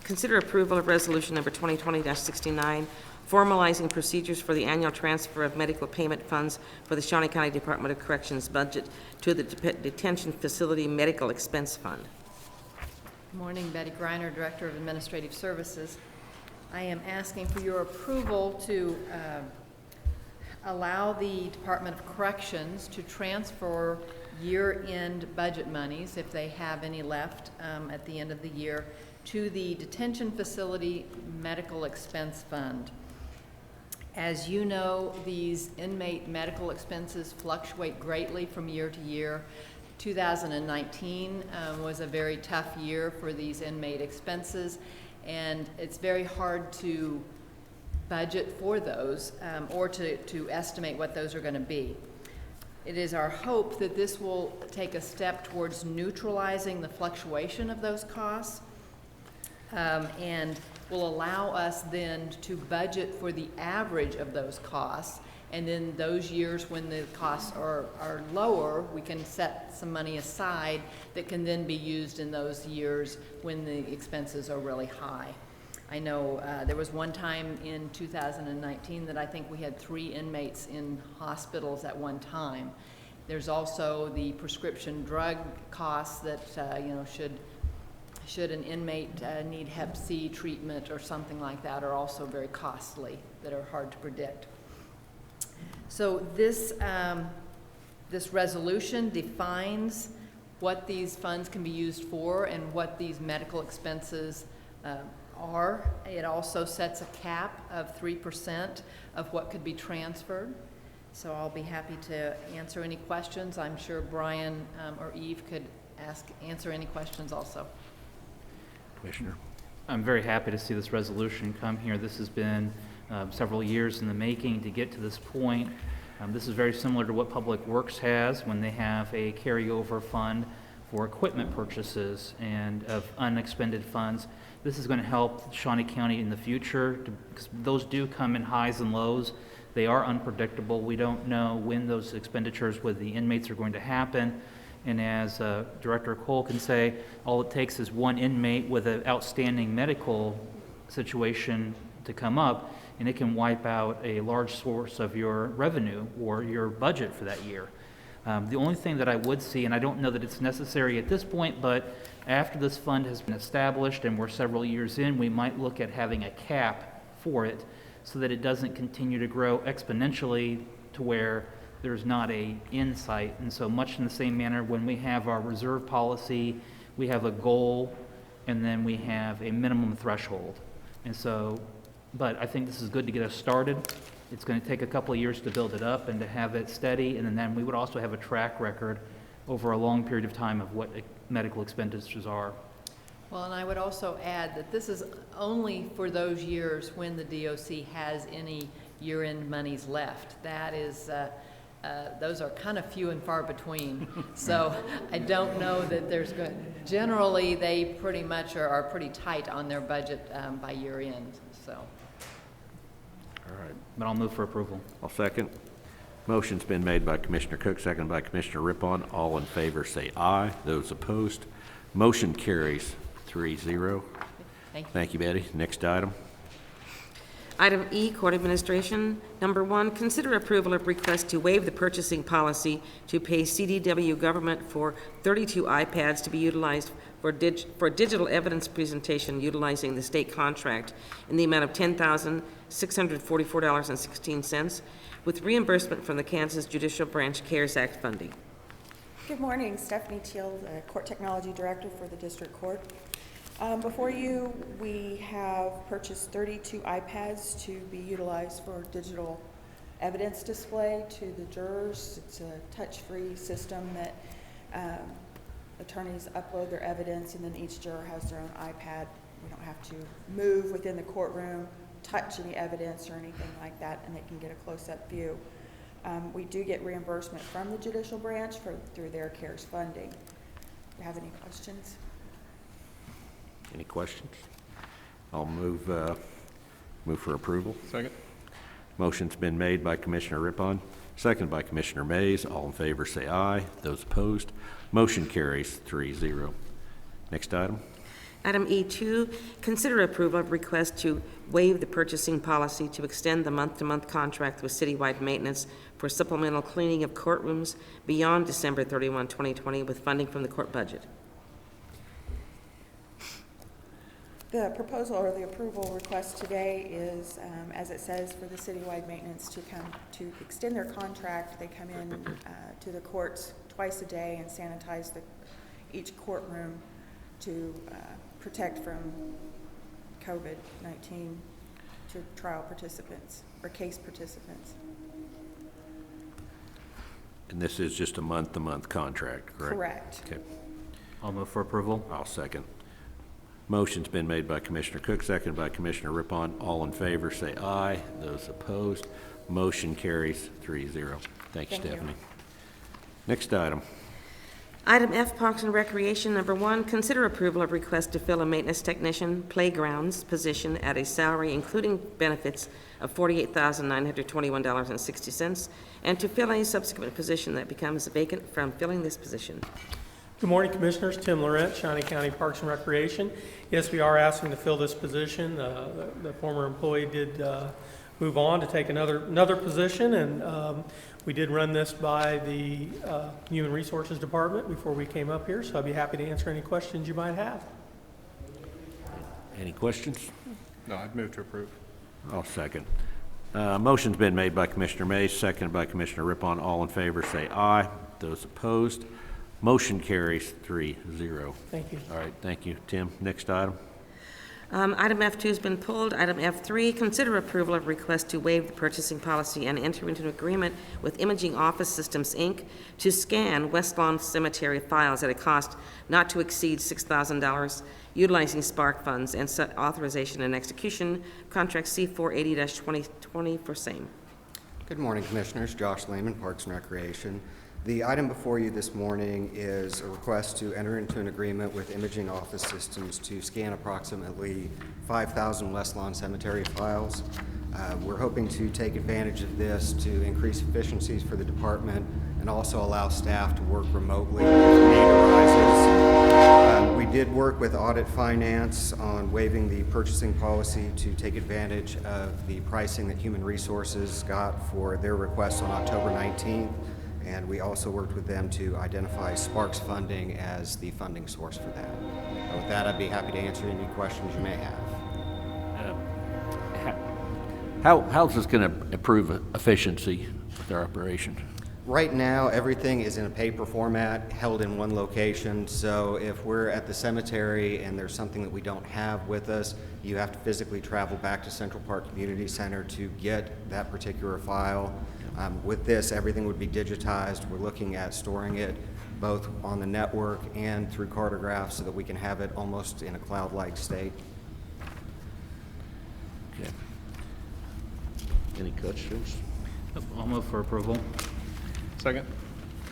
consider approval of resolution number 2020-69, formalizing procedures for the annual transfer of medical payment funds for the Shawnee County Department of Corrections budget to the Detention Facility Medical Expense Fund. Good morning, Betty Greiner, Director of Administrative Services. I am asking for your approval to allow the Department of Corrections to transfer year-end budget monies, if they have any left at the end of the year, to the Detention Facility Medical Expense Fund. As you know, these inmate medical expenses fluctuate greatly from year to year. 2019 was a very tough year for these inmate expenses, and it's very hard to budget for those or to estimate what those are going to be. It is our hope that this will take a step towards neutralizing the fluctuation of those costs and will allow us then to budget for the average of those costs. And then those years when the costs are lower, we can set some money aside that can then be used in those years when the expenses are really high. I know there was one time in 2019 that I think we had 3 inmates in hospitals at one time. There's also the prescription drug costs that, should an inmate need Hep C treatment or something like that, are also very costly, that are hard to predict. So this resolution defines what these funds can be used for and what these medical expenses are. It also sets a cap of 3% of what could be transferred. So I'll be happy to answer any questions. I'm sure Brian or Eve could answer any questions also. Commissioner. I'm very happy to see this resolution come here. This has been several years in the making to get to this point. This is very similar to what Public Works has when they have a carryover fund for equipment purchases and of unexpended funds. This is going to help Shawnee County in the future because those do come in highs and lows. They are unpredictable. We don't know when those expenditures with the inmates are going to happen. And as Director Cole can say, all it takes is one inmate with an outstanding medical situation to come up, and it can wipe out a large source of your revenue or your budget for that year. The only thing that I would see, and I don't know that it's necessary at this point, but after this fund has been established and we're several years in, we might look at having a cap for it so that it doesn't continue to grow exponentially to where there's not a insight. And so much in the same manner, when we have our reserve policy, we have a goal and then we have a minimum threshold. And so, but I think this is good to get us started. It's going to take a couple of years to build it up and to have it steady, and then we would also have a track record over a long period of time of what medical expenditures are. Well, and I would also add that this is only for those years when the DOC has any year-end monies left. That is, those are kind of few and far between. So I don't know that there's going, generally they pretty much are pretty tight on their budget by year end, so. All right. But I'll move for approval. I'll second. Motion's been made by Commissioner Cook, seconded by Commissioner Rippon. All in favor say aye. Those opposed, motion carries 3-0. Thank you. Thank you, Betty. Next item. Item E, Court Administration. Number 1, consider approval of request to waive the purchasing policy to pay CDW government for 32 iPads to be utilized for digital evidence presentation utilizing the state contract in the amount of $10,644.16 with reimbursement from the Kansas Judicial Branch CARES Act funding. Good morning, Stephanie Teal, the Court Technology Director for the District Court. Before you, we have purchased 32 iPads to be utilized for digital evidence display to the jurors. It's a touch-free system that attorneys upload their evidence, and then each juror has their own iPad. We don't have to move within the courtroom, touch any evidence or anything like that, and they can get a close-up view. We do get reimbursement from the judicial branch through their CARES funding. Do you have any questions? Any questions? I'll move for approval. Second. Motion's been made by Commissioner Rippon, seconded by Commissioner Mays. All in favor say aye. Those opposed, motion carries 3-0. Next item. Item E2, consider approval of request to waive the purchasing policy to extend the month-to-month contract with citywide maintenance for supplemental cleaning of courtrooms beyond December 31, 2020 with funding from the court budget. The proposal or the approval request today is, as it says, for the citywide maintenance to come to extend their contract. They come in to the courts twice a day and sanitize each courtroom to protect from COVID-19 to trial participants or case participants. And this is just a month-to-month contract, correct? Correct. Okay. I'll move for approval. I'll second. Motion's been made by Commissioner Cook, seconded by Commissioner Rippon. All in favor say aye. Those opposed, motion carries 3-0. Thank you, Stephanie. Next item. Item F, Parks and Recreation. Number 1, consider approval of request to fill a maintenance technician playgrounds position at a salary including benefits of $48,921.60 and to fill any subsequent position that becomes vacant from filling this position. Good morning, Commissioners. Tim Laurent, Shawnee County Parks and Recreation. Yes, we are asking to fill this position. The former employee did move on to take another position, and we did run this by the Human Resources Department before we came up here, so I'd be happy to answer any questions you might have. Any questions? No, I'd move to approve. I'll second. Motion's been made by Commissioner Mays, seconded by Commissioner Rippon. All in favor say aye. Those opposed, motion carries 3-0. Thank you. All right, thank you, Tim. Next item. Item F2 has been pulled. Item F3, consider approval of request to waive the purchasing policy and enter into an agreement with Imaging Office Systems, Inc. to scan West Lawn Cemetery files at a cost not to exceed $6,000, utilizing Spark funds, and set authorization and execution. Contract C480-2020 for same. Good morning, Commissioners. Josh Lehman, Parks and Recreation. The item before you this morning is a request to enter into an agreement with Imaging Office Systems to scan approximately 5,000 West Lawn Cemetery files. We're hoping to take advantage of this to increase efficiencies for the department and also allow staff to work remotely if need arises. We did work with Audit Finance on waiving the purchasing policy to take advantage of the pricing that Human Resources got for their request on October 19th. And we also worked with them to identify Sparks funding as the funding source for that. With that, I'd be happy to answer any questions you may have. How's this going to improve efficiency with our operation? Right now, everything is in a paper format, held in one location. So if we're at the cemetery and there's something that we don't have with us, you have to physically travel back to Central Park Community Center to get that particular file. With this, everything would be digitized. We're looking at storing it both on the network and through cartographs so that we can have it almost in a cloud-like state. Okay. Any questions? I'll move for approval. Second.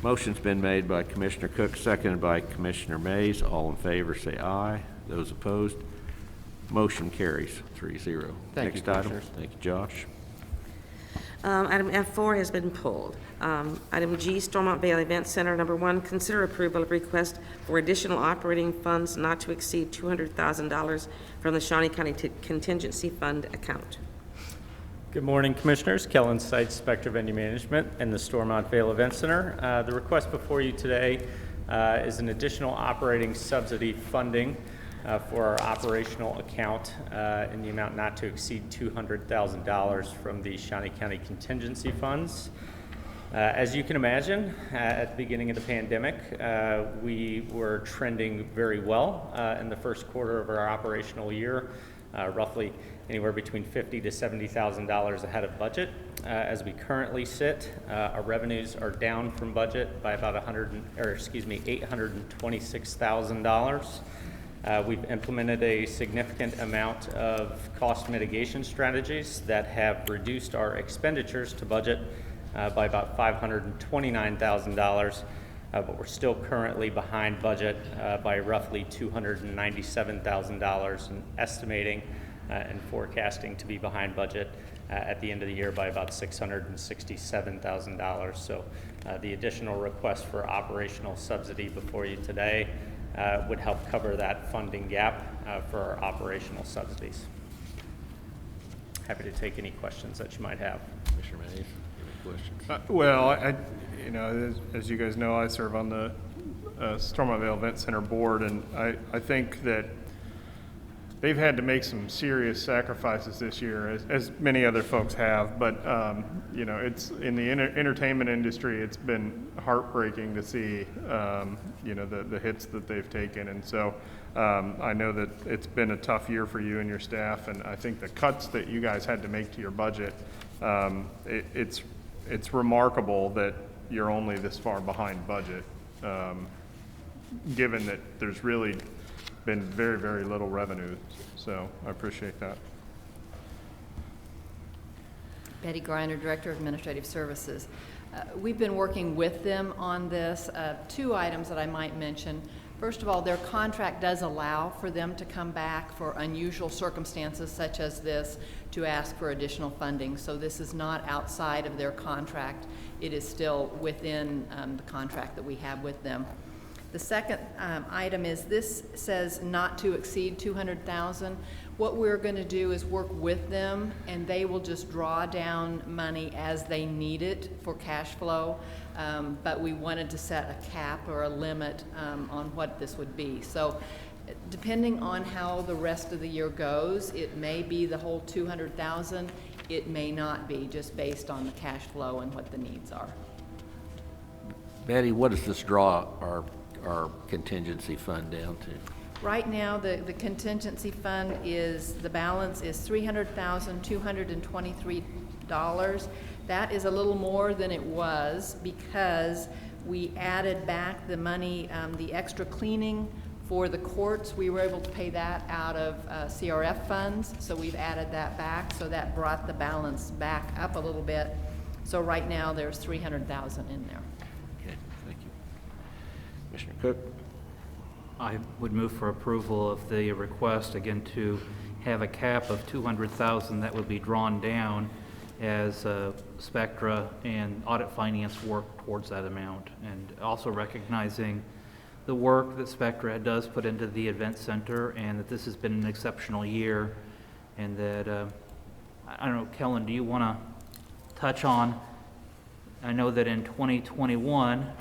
Motion's been made by Commissioner Cook, seconded by Commissioner Mays. All in favor, say aye. Those opposed, motion carries 3-0. Thank you, Next item. Commissioners. Thank you, Josh. Item F4 has been pulled. Item G, Stormont Vale Event Center, number 1, consider approval of request for additional operating funds not to exceed $200,000 from the Shawnee County Contingency Fund account. Good morning, Commissioners. Kellen Seitz, Spectre Venue Management, and the Stormont Vale Event Center. The request before you today is an additional operating subsidy funding for our operational account in the amount not to exceed $200,000 from the Shawnee County Contingency Funds. As you can imagine, at the beginning of the pandemic, we were trending very well in the first quarter of our operational year, roughly anywhere between $50,000 to $70,000 ahead of budget. As we currently sit, our revenues are down from budget by about $826,000. We've implemented a significant amount of cost mitigation strategies that have reduced our expenditures to budget by about $529,000, but we're still currently behind budget by roughly $297,000, and estimating and forecasting to be behind budget at the end of the year by about $667,000. So the additional request for operational subsidy before you today would help cover that funding gap for our operational subsidies. Happy to take any questions that you might have. Commissioner Mays, any questions? Well, you know, as you guys know, I serve on the Stormont Vale Event Center board, and I think that they've had to make some serious sacrifices this year, as many other folks have. But you know, it's in the entertainment industry. It's been heartbreaking to see you know, the hits that they've taken, and so I know that it's been a tough year for you and your staff. And I think the cuts that you guys had to make to your budget, it's remarkable that you're only this far behind budget, given that there's really been very, very little revenue. So I appreciate that. Betty Griner, Director of Administrative Services. We've been working with them on this. 2 items that I might mention. First of all, their contract does allow for them to come back for unusual circumstances such as this to ask for additional funding. So this is not outside of their contract. It is still within the contract that we have with them. The second item is, this says not to exceed $200,000. What we're going to do is work with them, and they will just draw down money as they need it for cash flow. But we wanted to set a cap or a limit on what this would be. So depending on how the rest of the year goes, it may be the whole $200,000. It may not be, just based on the cash flow and what the needs are. Betty, what does this draw our contingency fund down to? Right now, the contingency fund is, the balance is $300,223. That is a little more than it was because we added back the money, the extra cleaning for the courts. We were able to pay that out of CRF funds, so we've added that back. So that brought the balance back up a little bit. So right now, there's $300,000 in there. Okay, thank you. Commissioner Cook? I would move for approval of the request, again, to have a cap of $200,000 that would be drawn down as Spectra and Audit Finance work towards that amount, and also recognizing the work that Spectra does put into the event center, and that this has been an exceptional year, and that, I don't know, Kellen, do you want to touch on, I know that in 2021,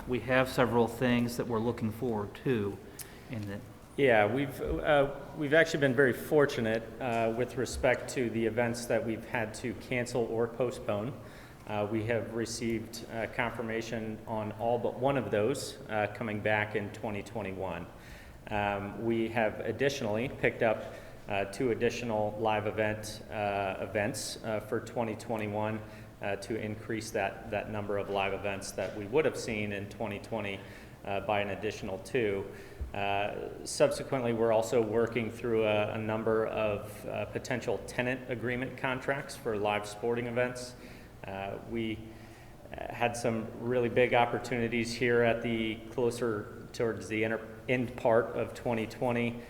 we have several things that we're looking forward to, and that. Yeah, we've actually been very fortunate with respect to the events that we've had to cancel or postpone. We have received confirmation on all but one of those coming back in 2021. We have additionally picked up 2 additional live events for 2021 to increase that number of live events that we would have seen in 2020 by an additional 2. Subsequently, we're also working through a number of potential tenant agreement contracts for live sporting events. We had some really big opportunities here at the closer towards the end part of 2020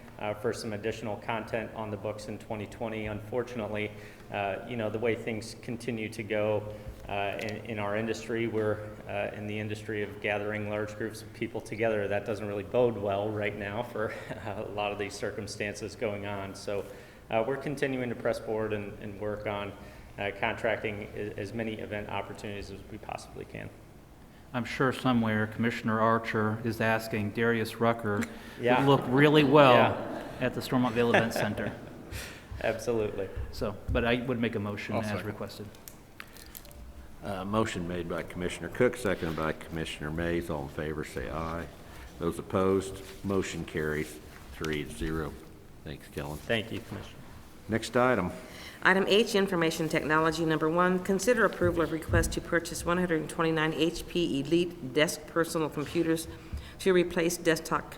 for some additional content on the books in 2020. Unfortunately, the way things continue to go in our industry, we're in the industry of gathering large groups of people together. That doesn't really bode well right now for a lot of these circumstances going on. So we're continuing to press forward and work on contracting as many event opportunities as we possibly can. I'm sure somewhere Commissioner Archer is asking Darius Rucker Yeah. to look really well Yeah. at the Stormontville Event Center. Absolutely. So, but I would make a motion I'll as second. requested. Motion made by Commissioner Cook, seconded by Commissioner Mays. All in favor, say aye. Those opposed, motion carries 3-0. Thanks, Kellen. Thank you, Commissioner. Next item. Item H, Information Technology. Number 1, consider approval of request to purchase 129 HP Elite Desk Personal Computers to replace desktop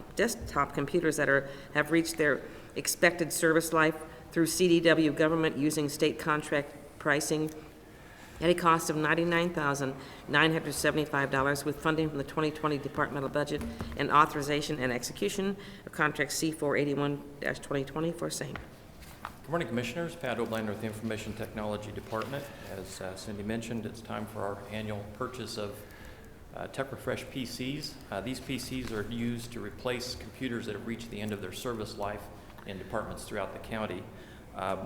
computers that have reached their expected service life through CDW government using state contract pricing at a cost of $99,975 with funding from the 2020 departmental budget and authorization and execution of contract C481-2020 for same. Good morning, Commissioners. Pat Oblander with the Information Technology Department. As Cindy mentioned, it's time for our annual purchase of Tech Refresh PCs. These PCs are used to replace computers that have reached the end of their service life in departments throughout the county. The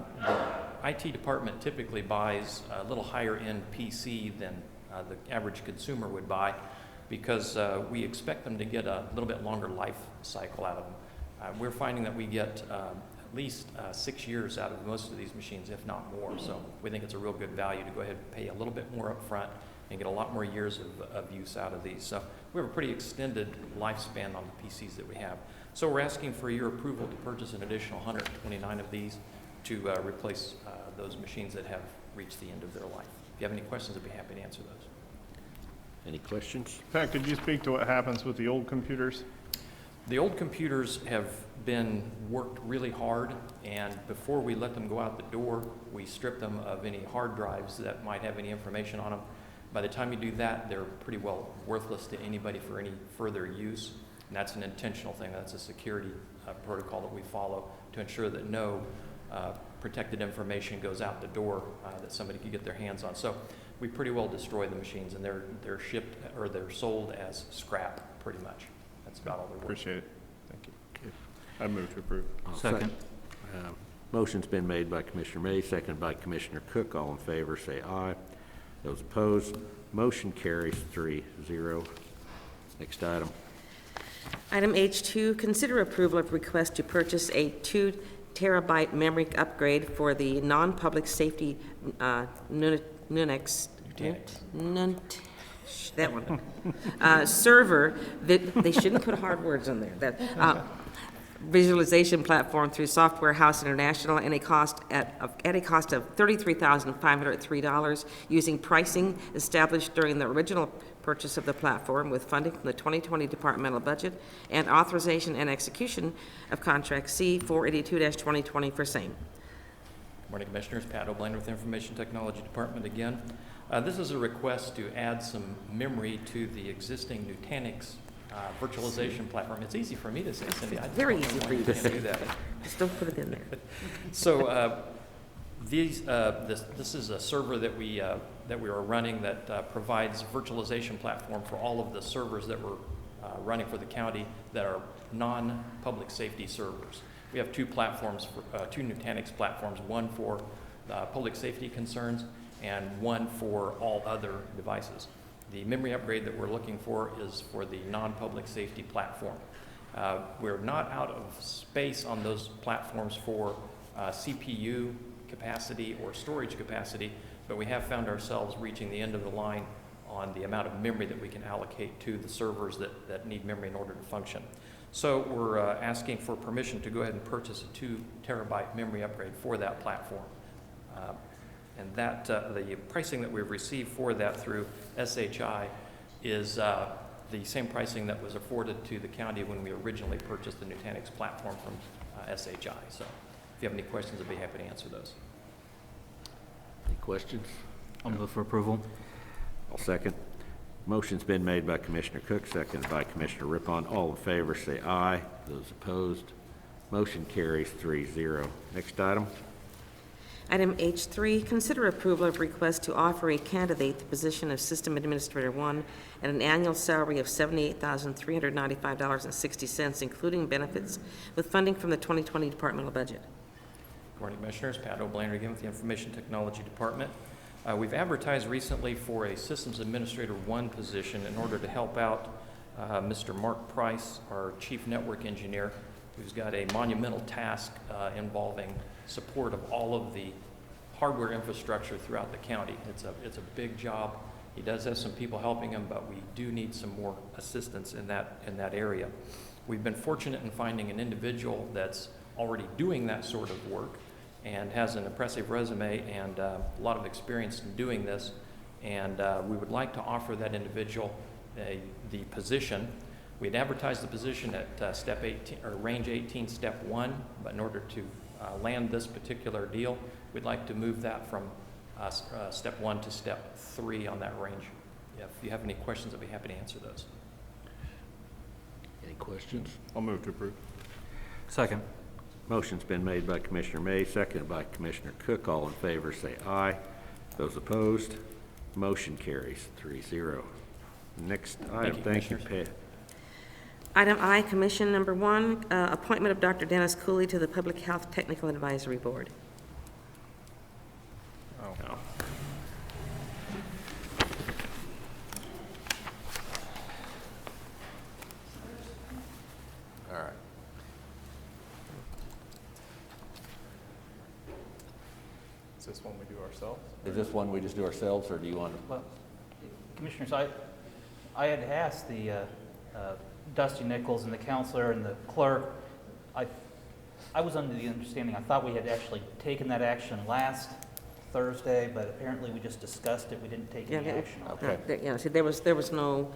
IT department typically buys a little higher-end PC than the average consumer would buy because we expect them to get a little bit longer life cycle out of them. We're finding that we get at least 6 years out of most of these machines, if not more. So we think it's a real good value to go ahead and pay a little bit more up front and get a lot more years of use out of these. So we have a pretty extended lifespan on the PCs that we have. So we're asking for your approval to purchase an additional 129 of these to replace those machines that have reached the end of their life. If you have any questions, I'd be happy to answer those. Any questions? Pat, could you speak to what happens with the old computers? The old computers have been worked really hard, and before we let them go out the door, we strip them of any hard drives that might have any information on them. By the time you do that, they're pretty well worthless to anybody for any further use, and that's an intentional thing. That's a security protocol that we follow to ensure that no protected information goes out the door that somebody could get their hands on. So we pretty well destroy the machines, and they're shipped or they're sold as scrap, pretty much. That's about all they're worth. Appreciate it. Thank you. I move to approve. Second. Motion's been made by Commissioner May, seconded by Commissioner Cook. All in favor, say aye. Those opposed, motion carries 3-0. Next item. Item H2, consider approval of request to purchase a 2 terabyte memory upgrade for the non-public safety server. They shouldn't put hard words on there. That visualization platform through Software House International at a cost of $33,503 using pricing established during the original purchase of the platform with funding from the 2020 departmental budget and authorization and execution of contract C482-2020 for same. Good morning, Commissioners. Pat Oblander with the Information Technology Department again. This is a request to add some memory to the existing Nutanix virtualization platform. It's easy for me to say, Cindy. Very easy for you to say. Do that. Just don't put it in there. So this is a server that we are running that provides virtualization platform for all of the servers that we're running for the county that are non-public safety servers. We have two platforms, two Nutanix platforms, one for public safety concerns and one for all other devices. The memory upgrade that we're looking for is for the non-public safety platform. We're not out of space on those platforms for CPU capacity or storage capacity, but we have found ourselves reaching the end of the line on the amount of memory that we can allocate to the servers that need memory in order to function. So we're asking for permission to go ahead and purchase a 2 terabyte memory upgrade for that platform. And that the pricing that we've received for that through SHI is the same pricing that was afforded to the county when we originally purchased the Nutanix platform from SHI. So if you have any questions, I'd be happy to answer those. Any questions? I'll move for approval. I'll second. Motion's been made by Commissioner Cook, seconded by Commissioner Rippon. All in favor, say aye. Those opposed, motion carries 3-0. Next item. Item H3, consider approval of request to offer a candidate the position of System Administrator 1 at an annual salary of $78,395.60, including benefits, with funding from the 2020 departmental budget. Good morning, Commissioners. Pat O'Blainer again with the Information Technology Department. We've advertised recently for a Systems Administrator 1 position in order to help out Mr. Mark Price, our Chief Network Engineer, who's got a monumental task involving support of all of the hardware infrastructure throughout the county. It's a big job. He does have some people helping him, but we do need some more assistance in that area. We've been fortunate in finding an individual that's already doing that sort of work and has an impressive resume and a lot of experience in doing this. And we would like to offer that individual the position. We'd advertised the position at step 18 or range 18, step 1, but in order to land this particular deal, we'd like to move that from step 1 to step 3 on that range. If you have any questions, I'd be happy to answer those. Any questions? I'll move to approve. Second. Motion's been made by Commissioner May, seconded by Commissioner Cook. All in favor, say aye. Those opposed, motion carries 3-0. Next item. Thank you, Pat. Item I, Commission Number 1, appointment of Dr. Dennis Cooley to the Public Health Technical Advisory Board. Oh. All right. Is this one we do ourselves? Is this one we just do ourselves, or do you want to? Well, Commissioners, I had asked the Dusty Nichols and the counselor and the clerk. I was under the understanding, I thought we had actually taken that action last Thursday, but apparently we just discussed it. We didn't take any action on it. Okay. Yeah, see, there was no,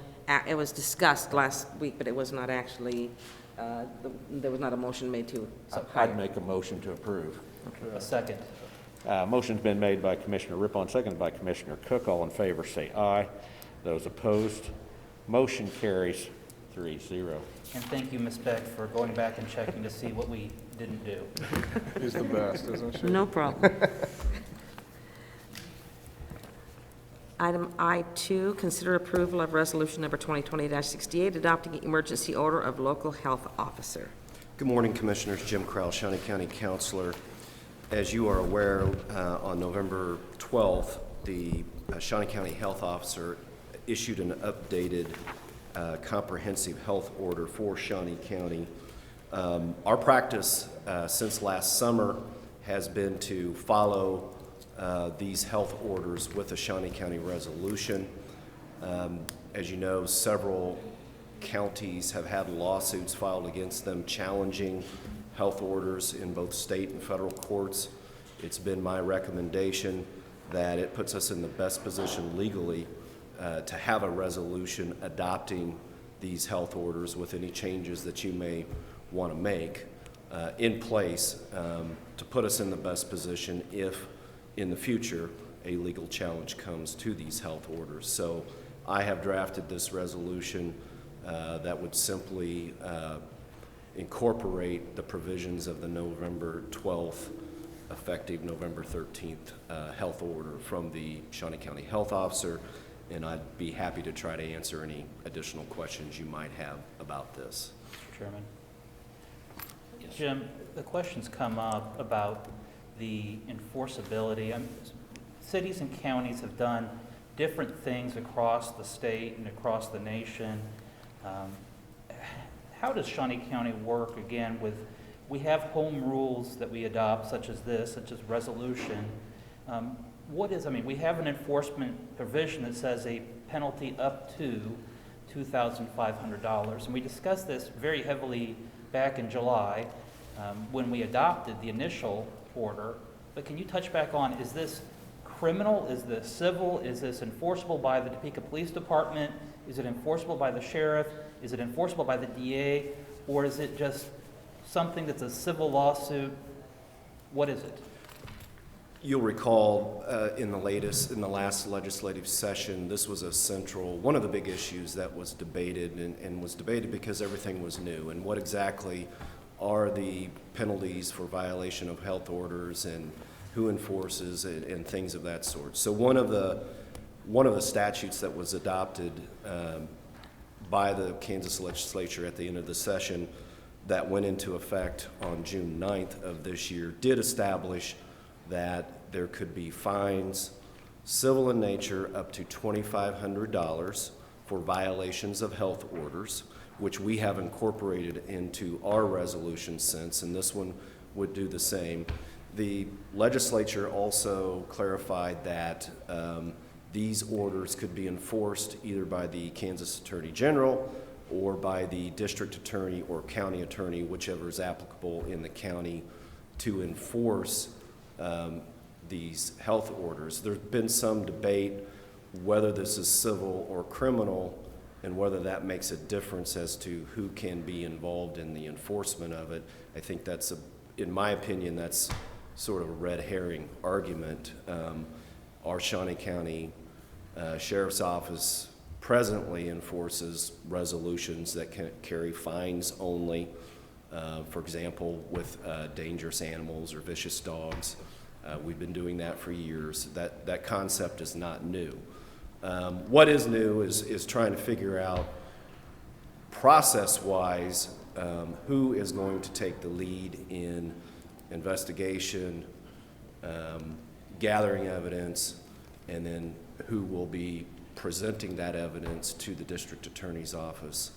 it was discussed last week, but it was not actually, there was not a motion made to. I'd make a motion to approve. A second. Motion's been made by Commissioner Rippon, seconded by Commissioner Cook. All in favor, say aye. Those opposed, motion carries 3-0. And thank you, Ms. Beck, for going back and checking to see what we didn't do. She's the best, isn't she? No problem. Item I2, consider approval of resolution number 2020-68, adopting an emergency order of local health officer. Good morning, Commissioners. Jim Crowell, Shawnee County Counselor. As you are aware, on November 12th, the Shawnee County Health Officer issued an updated comprehensive health order for Shawnee County. Our practice since last summer has been to follow these health orders with a Shawnee County resolution. As you know, several counties have had lawsuits filed against them challenging health orders in both state and federal courts. It's been my recommendation that it puts us in the best position legally to have a resolution adopting these health orders with any changes that you may want to make in place to put us in the best position if in the future a legal challenge comes to these health orders. So I have drafted this resolution that would simply incorporate the provisions of the November 12th effective November 13th health order from the Shawnee County Health Officer, and I'd be happy to try to answer any additional questions you might have about this. Mr. Chairman. Yes. Jim, the questions come up about the enforceability. Cities and counties have done different things across the state and across the nation. How does Shawnee County work, again, with, we have home rules that we adopt, such as this, such as resolution. We have an enforcement provision that says a penalty up to $2,500. And we discussed this very heavily back in July when we adopted the initial order. But can you touch back on, is this criminal? Is this civil? Is this enforceable by the Topeka Police Department? Is it enforceable by the sheriff? Is it enforceable by the DA? Or is it just something that's a civil lawsuit? What is it? You'll recall in the last legislative session, this was one of the big issues that was debated, and was debated because everything was new. And what exactly are the penalties for violation of health orders, and who enforces it, and things of that sort. So one of the statutes that was adopted by the Kansas legislature at the end of the session that went into effect on June 9th of this year did establish that there could be fines, civil in nature, up to $2,500 for violations of health orders, which we have incorporated into our resolution since, and this one would do the same. The legislature also clarified that these orders could be enforced either by the Kansas Attorney General or by the district attorney or county attorney, whichever is applicable in the county, to enforce these health orders. There's been some debate whether this is civil or criminal, and whether that makes a difference as to who can be involved in the enforcement of it. I think that's, in my opinion, that's sort of a red herring argument. Our Shawnee County Sheriff's Office presently enforces resolutions that can carry fines only. For example, with dangerous animals or vicious dogs. We've been doing that for years. That concept is not new. What is new is trying to figure out process-wise who is going to take the lead in investigation, gathering evidence, and then who will be presenting that evidence to the district attorney's office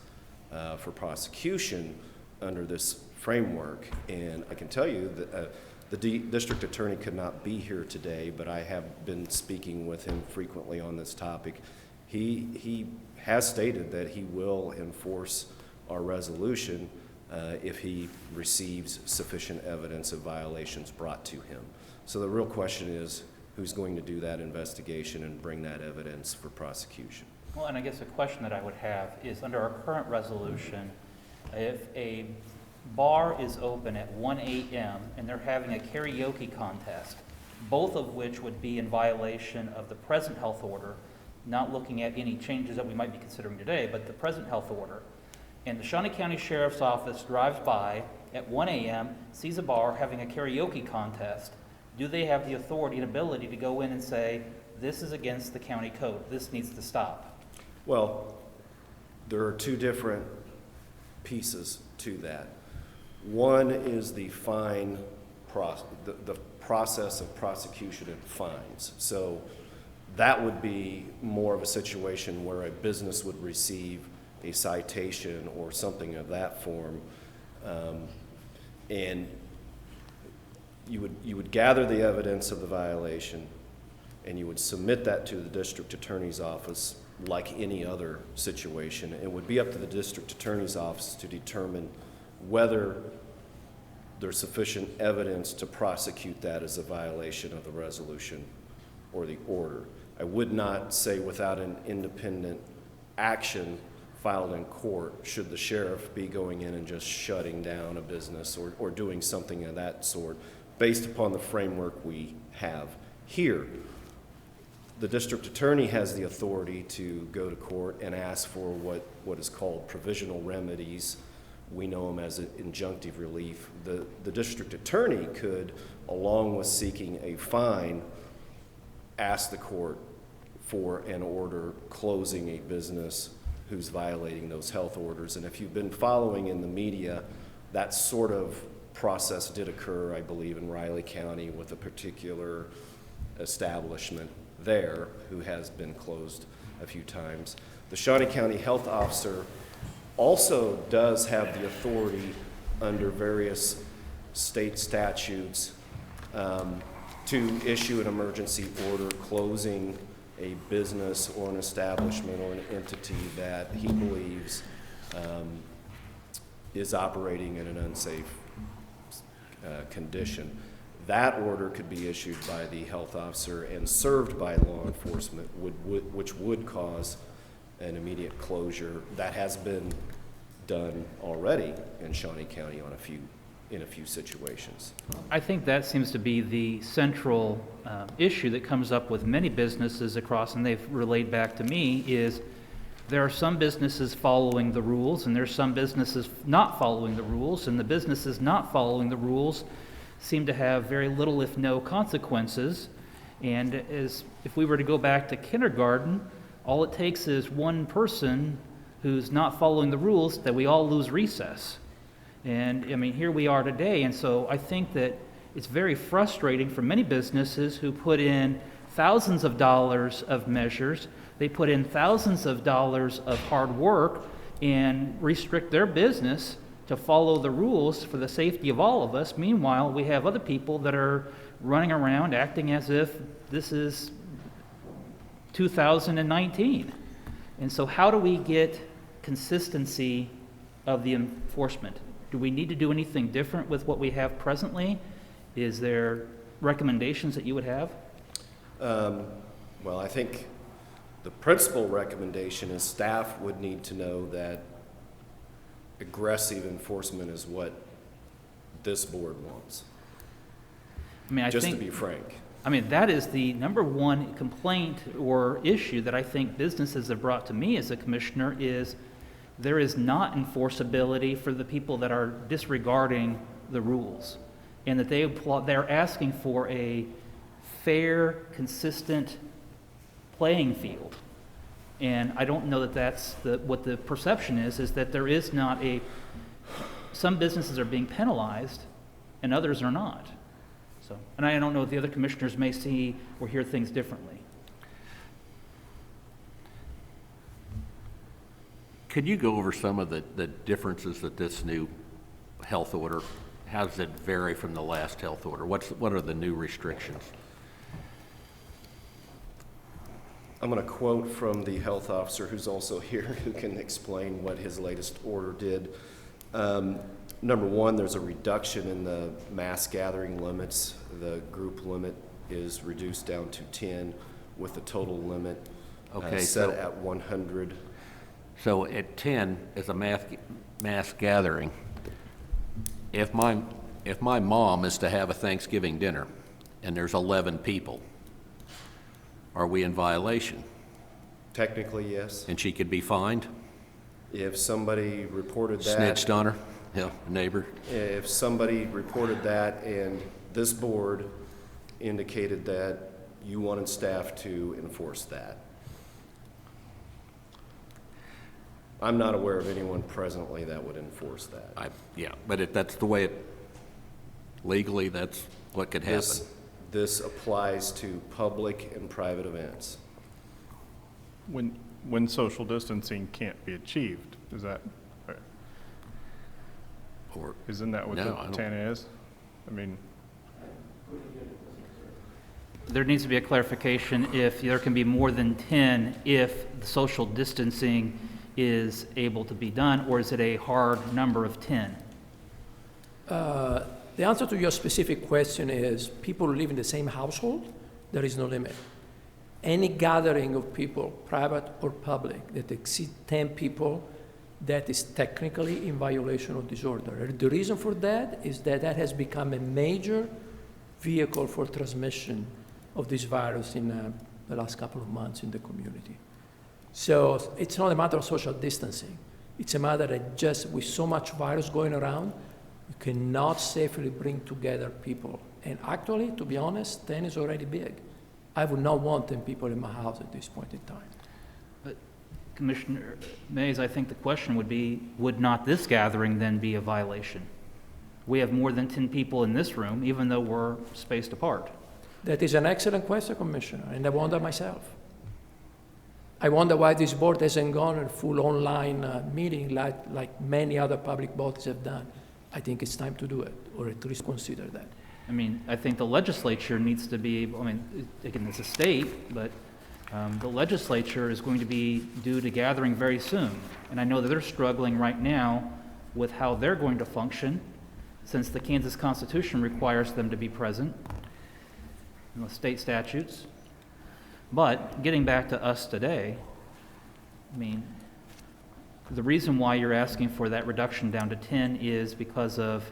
for prosecution under this framework. And I can tell you that the district attorney could not be here today, but I have been speaking with him frequently on this topic. He has stated that he will enforce our resolution if he receives sufficient evidence of violations brought to him. So the real question is, who's going to do that investigation and bring that evidence for prosecution? Well, and I guess the question that I would have is, under our current resolution, if a bar is open at 1 a.m. and they're having a karaoke contest, both of which would be in violation of the present health order, not looking at any changes that we might be considering today, but the present health order, and the Shawnee County Sheriff's Office drives by at 1 a.m., sees a bar having a karaoke contest, do they have the authority and ability to go in and say, this is against the county code, this needs to stop? Well, there are two different pieces to that. One is the fine the process of prosecution and fines. So that would be more of a situation where a business would receive a citation or something of that form, and you would gather the evidence of the violation, and you would submit that to the district attorney's office like any other situation. It would be up to the district attorney's office to determine whether there's sufficient evidence to prosecute that as a violation of the resolution or the order. I would not say without an independent action filed in court should the sheriff be going in and just shutting down a business or doing something of that sort based upon the framework we have here. The district attorney has the authority to go to court and ask for what is called provisional remedies. We know them as injunctive relief. The district attorney could, along with seeking a fine, ask the court for an order closing a business who's violating those health orders. And if you've been following in the media, that sort of process did occur, I believe, in Riley County with a particular establishment there who has been closed a few times. The Shawnee County Health Officer also does have the authority under various state statutes to issue an emergency order closing a business or an establishment or an entity that he believes is operating in an unsafe condition. That order could be issued by the health officer and served by law enforcement, which would cause an immediate closure. That has been done already in Shawnee County in a few situations. I think that seems to be the central issue that comes up with many businesses across, and they've relayed back to me, is there are some businesses following the rules, and there's some businesses not following the rules, and the businesses not following the rules seem to have very little, if no, consequences. And if we were to go back to kindergarten, all it takes is one person who's not following the rules that we all lose recess. And I mean, here we are today, and so I think that it's very frustrating for many businesses who put in thousands of dollars of measures, they put in thousands of dollars of hard work and restrict their business to follow the rules for the safety of all of us. Meanwhile, we have other people that are running around acting as if this is 2019. And so how do we get consistency of the enforcement? Do we need to do anything different with what we have presently? Is there recommendations that you would have? Well, I think the principal recommendation is staff would need to know that aggressive enforcement is what this board wants. I mean, Just to be frank. I mean, that is the number one complaint or issue that I think businesses have brought to me as a commissioner is there is not enforceability for the people that are disregarding the rules, and that they're asking for a fair, consistent playing field. And I don't know that that's what the perception is that there is not some businesses are being penalized and others are not. So, and I don't know if the other commissioners may see or hear things differently. Could you go over some of the differences that this new health order, how does it vary from the last health order? What are the new restrictions? I'm going to quote from the health officer who's also here who can explain what his latest order did. Number one, there's a reduction in the mass gathering limits. The group limit is reduced down to 10 with the total limit set at 100. So at 10 is a mass gathering. If my mom is to have a Thanksgiving dinner and there's 11 people, are we in violation? Technically, yes. And she could be fined? If somebody reported that. Snitched on her? Yeah, neighbor. If somebody reported that and this board indicated that you wanted staff to enforce that. I'm not aware of anyone presently that would enforce that. Yeah, but that's the way legally, that's what could happen. This applies to public and private events. When social distancing can't be achieved, is that, isn't that what the 10 is? I mean, There needs to be a clarification if there can be more than 10 if the social distancing is able to be done, or is it a hard number of 10? The answer to your specific question is people who live in the same household, there is no limit. Any gathering of people, private or public, that exceed 10 people, that is technically in violation of this order. The reason for that is that has become a major vehicle for transmission of this virus in the last couple of months in the community. So it's not a matter of social distancing. It's a matter that just with so much virus going around, you cannot safely bring together people. And actually, to be honest, 10 is already big. I would not want 10 people in my house at this point in time. But Commissioner Mays, I think the question would be, would not this gathering then be a violation? We have more than 10 people in this room, even though we're spaced apart. That is an excellent question, Commissioner, and I wonder myself. I wonder why this board hasn't gone a full online meeting like many other public bodies have done. I think it's time to do it, or at least consider that. I mean, I think the legislature needs to be able, I mean, again, it's a state, but the legislature is going to be due to gathering very soon. And I know that they're struggling right now with how they're going to function, since the Kansas Constitution requires them to be present in the state statutes. But getting back to us today, I mean, the reason why you're asking for that reduction down to 10 is because of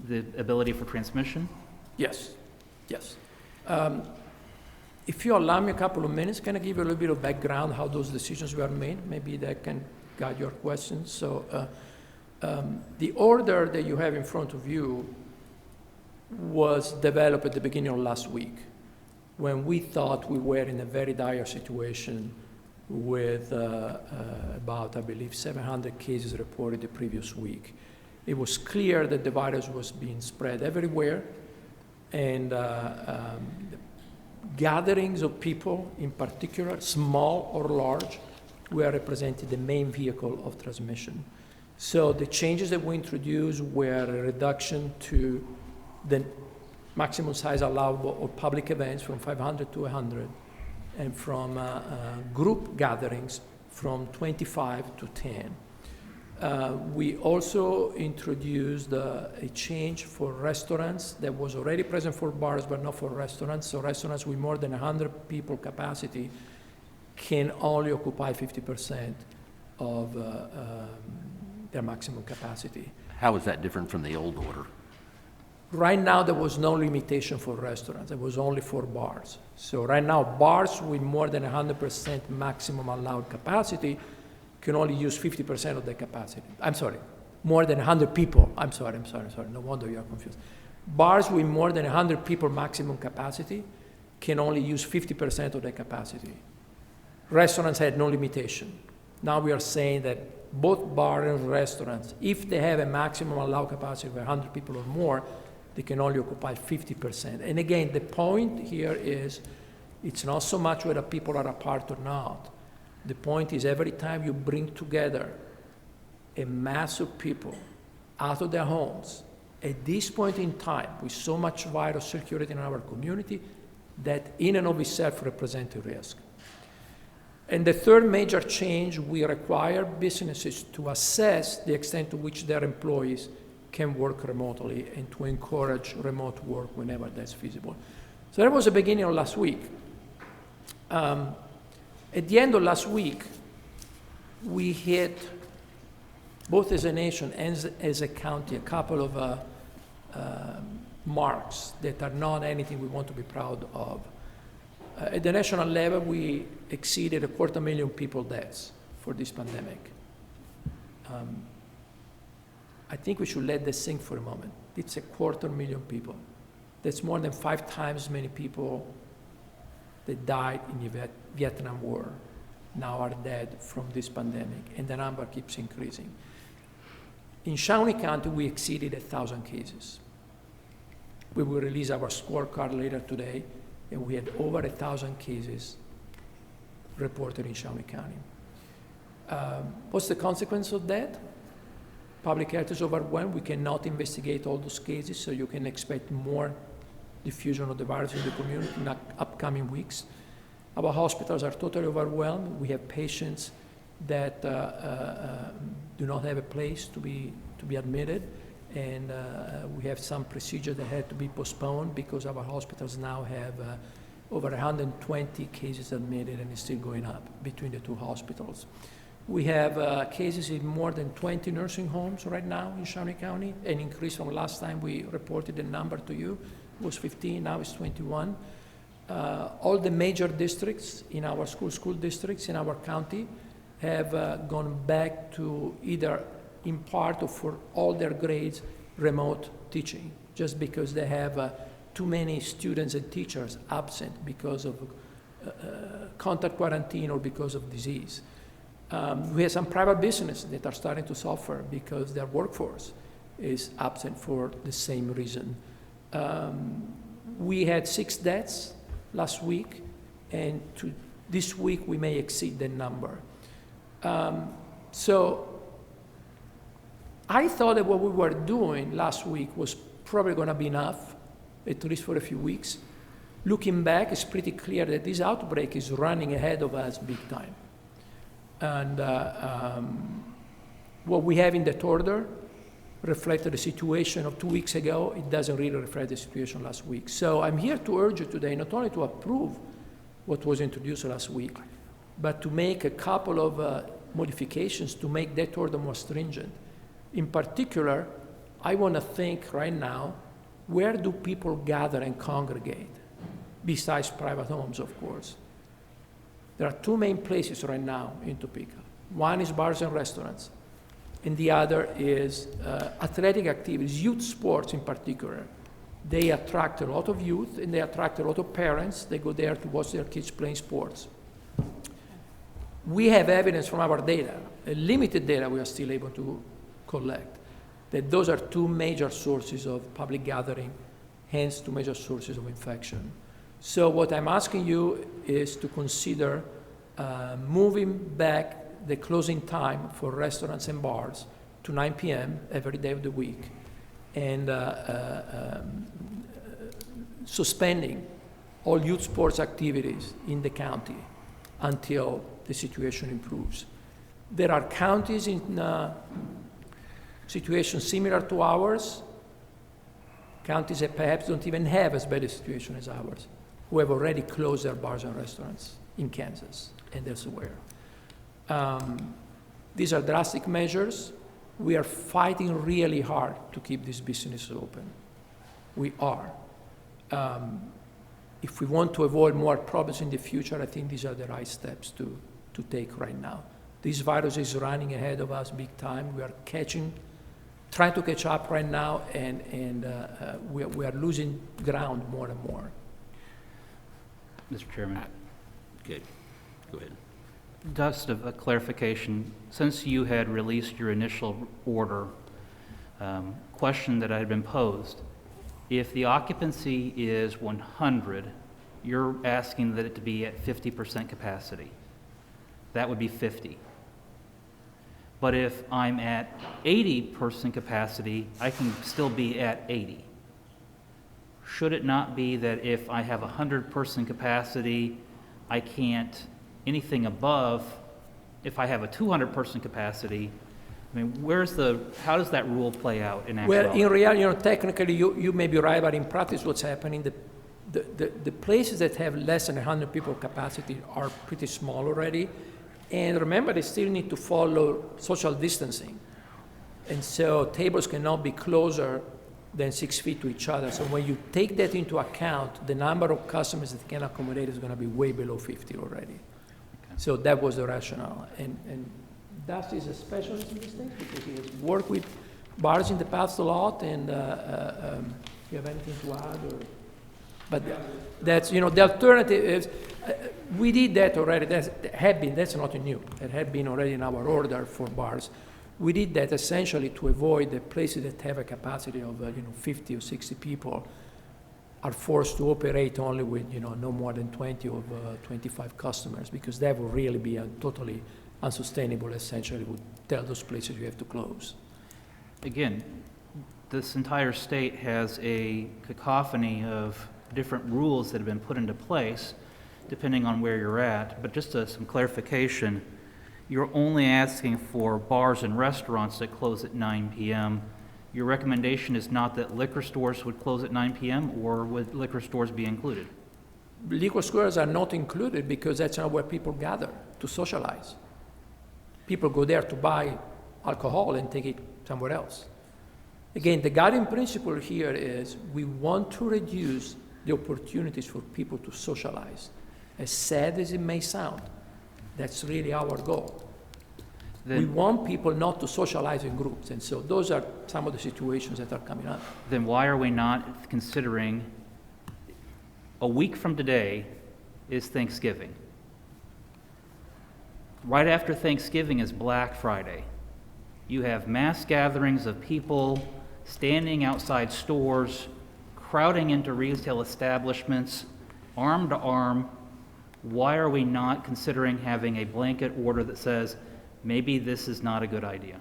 the ability for transmission? Yes, yes. If you allow me a couple of minutes, can I give you a little bit of background how those decisions were made? Maybe that can guide your questions. So the order that you have in front of you was developed at the beginning of last week when we thought we were in a very dire situation with about, I believe, 700 cases reported the previous week. It was clear that the virus was being spread everywhere, and gatherings of people, in particular, small or large, were represented the main vehicle of transmission. So the changes that we introduced were a reduction to the maximum size allowable of public events from 500 to 100, and from group gatherings from 25 to 10. We also introduced a change for restaurants that was already present for bars, but not for restaurants. So restaurants with more than 100 people capacity can only occupy 50% of their maximum capacity. How is that different from the old order? Right now, there was no limitation for restaurants. It was only for bars. So right now, bars with more than 100% maximum allowed capacity can only use 50% of their capacity. I'm sorry, more than 100 people. I'm sorry. No wonder you are confused. Bars with more than 100 people maximum capacity can only use 50% of their capacity. Restaurants had no limitation. Now we are saying that both bars and restaurants, if they have a maximum allowed capacity of 100 people or more, they can only occupy 50%. And again, the point here is, it's not so much whether people are apart or not. The point is, every time you bring together a mass of people out of their homes, at this point in time, with so much virus circulating in our community, that in and of itself represents a risk. And the third major change, we require businesses to assess the extent to which their employees can work remotely and to encourage remote work whenever that's feasible. So that was the beginning of last week. At the end of last week, we hit, both as a nation and as a county, a couple of marks that are not anything we want to be proud of. At the national level, we exceeded 250,000 people deaths for this pandemic. I think we should let this sink for a moment. It's 250,000 people. That's more than 5 times as many people that died in the Vietnam War now are dead from this pandemic, and the number keeps increasing. In Shawnee County, we exceeded 1,000 cases. We will release our scorecard later today, and we had over 1,000 cases reported in Shawnee County. What's the consequence of that? Public health is overwhelmed. We cannot investigate all those cases, so you can expect more diffusion of the virus in the community in the upcoming weeks. Our hospitals are totally overwhelmed. We have patients that do not have a place to be admitted, and we have some procedures that had to be postponed because our hospitals now have over 120 cases admitted, and it's still going up between the two hospitals. We have cases in more than 20 nursing homes right now in Shawnee County, an increase from last time we reported the number to you. It was 15, now it's 21. All the major districts in our school districts in our county have gone back to either in part or for all their grades remote teaching, just because they have too many students and teachers absent because of contact quarantine or because of disease. We have some private businesses that are starting to suffer because their workforce is absent for the same reason. We had 6 deaths last week, and this week we may exceed the number. So I thought that what we were doing last week was probably going to be enough, at least for a few weeks. Looking back, it's pretty clear that this outbreak is running ahead of us big time. And what we have in that order reflected the situation of 2 weeks ago. It doesn't really reflect the situation last week. So I'm here to urge you today not only to approve what was introduced last week, but to make a couple of modifications to make that order more stringent. In particular, I want to think right now, where do people gather and congregate, besides private homes, of course? There are two main places right now in Topeka. One is bars and restaurants, and the other is athletic activities, youth sports in particular. They attract a lot of youth, and they attract a lot of parents. They go there to watch their kids playing sports. We have evidence from our data, limited data we are still able to collect, that those are two major sources of public gathering, hence two major sources of infection. So what I'm asking you is to consider moving back the closing time for restaurants and bars to 9 p.m. every day of the week, and suspending all youth sports activities in the county until the situation improves. There are counties in situations similar to ours, counties that perhaps don't even have as bad a situation as ours, who have already closed their bars and restaurants in Kansas and elsewhere. These are drastic measures. We are fighting really hard to keep these businesses open. We are. If we want to avoid more problems in the future, I think these are the right steps to take right now. This virus is running ahead of us big time. We are trying to catch up right now, and we are losing ground more and more. Mr. Chairman. Okay, go ahead. Just a clarification, since you had released your initial order, question that had been posed, if the occupancy is 100, you're asking that it to be at 50% capacity. That would be 50. But if I'm at 80% capacity, I can still be at 80. Should it not be that if I have 100% capacity, I can't, anything above, if I have a 200% capacity, I mean, how does that rule play out in actuality? Well, in reality, technically, you may be right, but in practice, what's happening, the places that have less than 100 people capacity are pretty small already. And remember, they still need to follow social distancing. And so tables cannot be closer than 6 feet to each other. So when you take that into account, the number of customers that can accommodate is going to be way below 50 already. Okay. So that was the rationale. And Dusty is a specialist in these things because he has worked with bars in the past a lot. And you have anything to add? But that's, the alternative is, we did that already. That's not new. It had been already in our order for bars. We did that essentially to avoid the places that have a capacity of 50 or 60 people are forced to operate only with no more than 20 or 25 customers, because that would really be totally unsustainable. Essentially, would tell those places you have to close. Again, this entire state has a cacophony of different rules that have been put into place depending on where you're at. But just some clarification, you're only asking for bars and restaurants that close at 9 p.m. Your recommendation is not that liquor stores would close at 9 p.m., or would liquor stores be included? Liquor stores are not included because that's not where people gather to socialize. People go there to buy alcohol and take it somewhere else. Again, the guiding principle here is we want to reduce the opportunities for people to socialize. As sad as it may sound, that's really our goal. We want people not to socialize in groups, and so those are some of the situations that are coming up. Then why are we not considering a week from today is Thanksgiving? Right after Thanksgiving is Black Friday. You have mass gatherings of people standing outside stores, crowding into retail establishments, arm to arm. Why are we not considering having a blanket order that says, maybe this is not a good idea?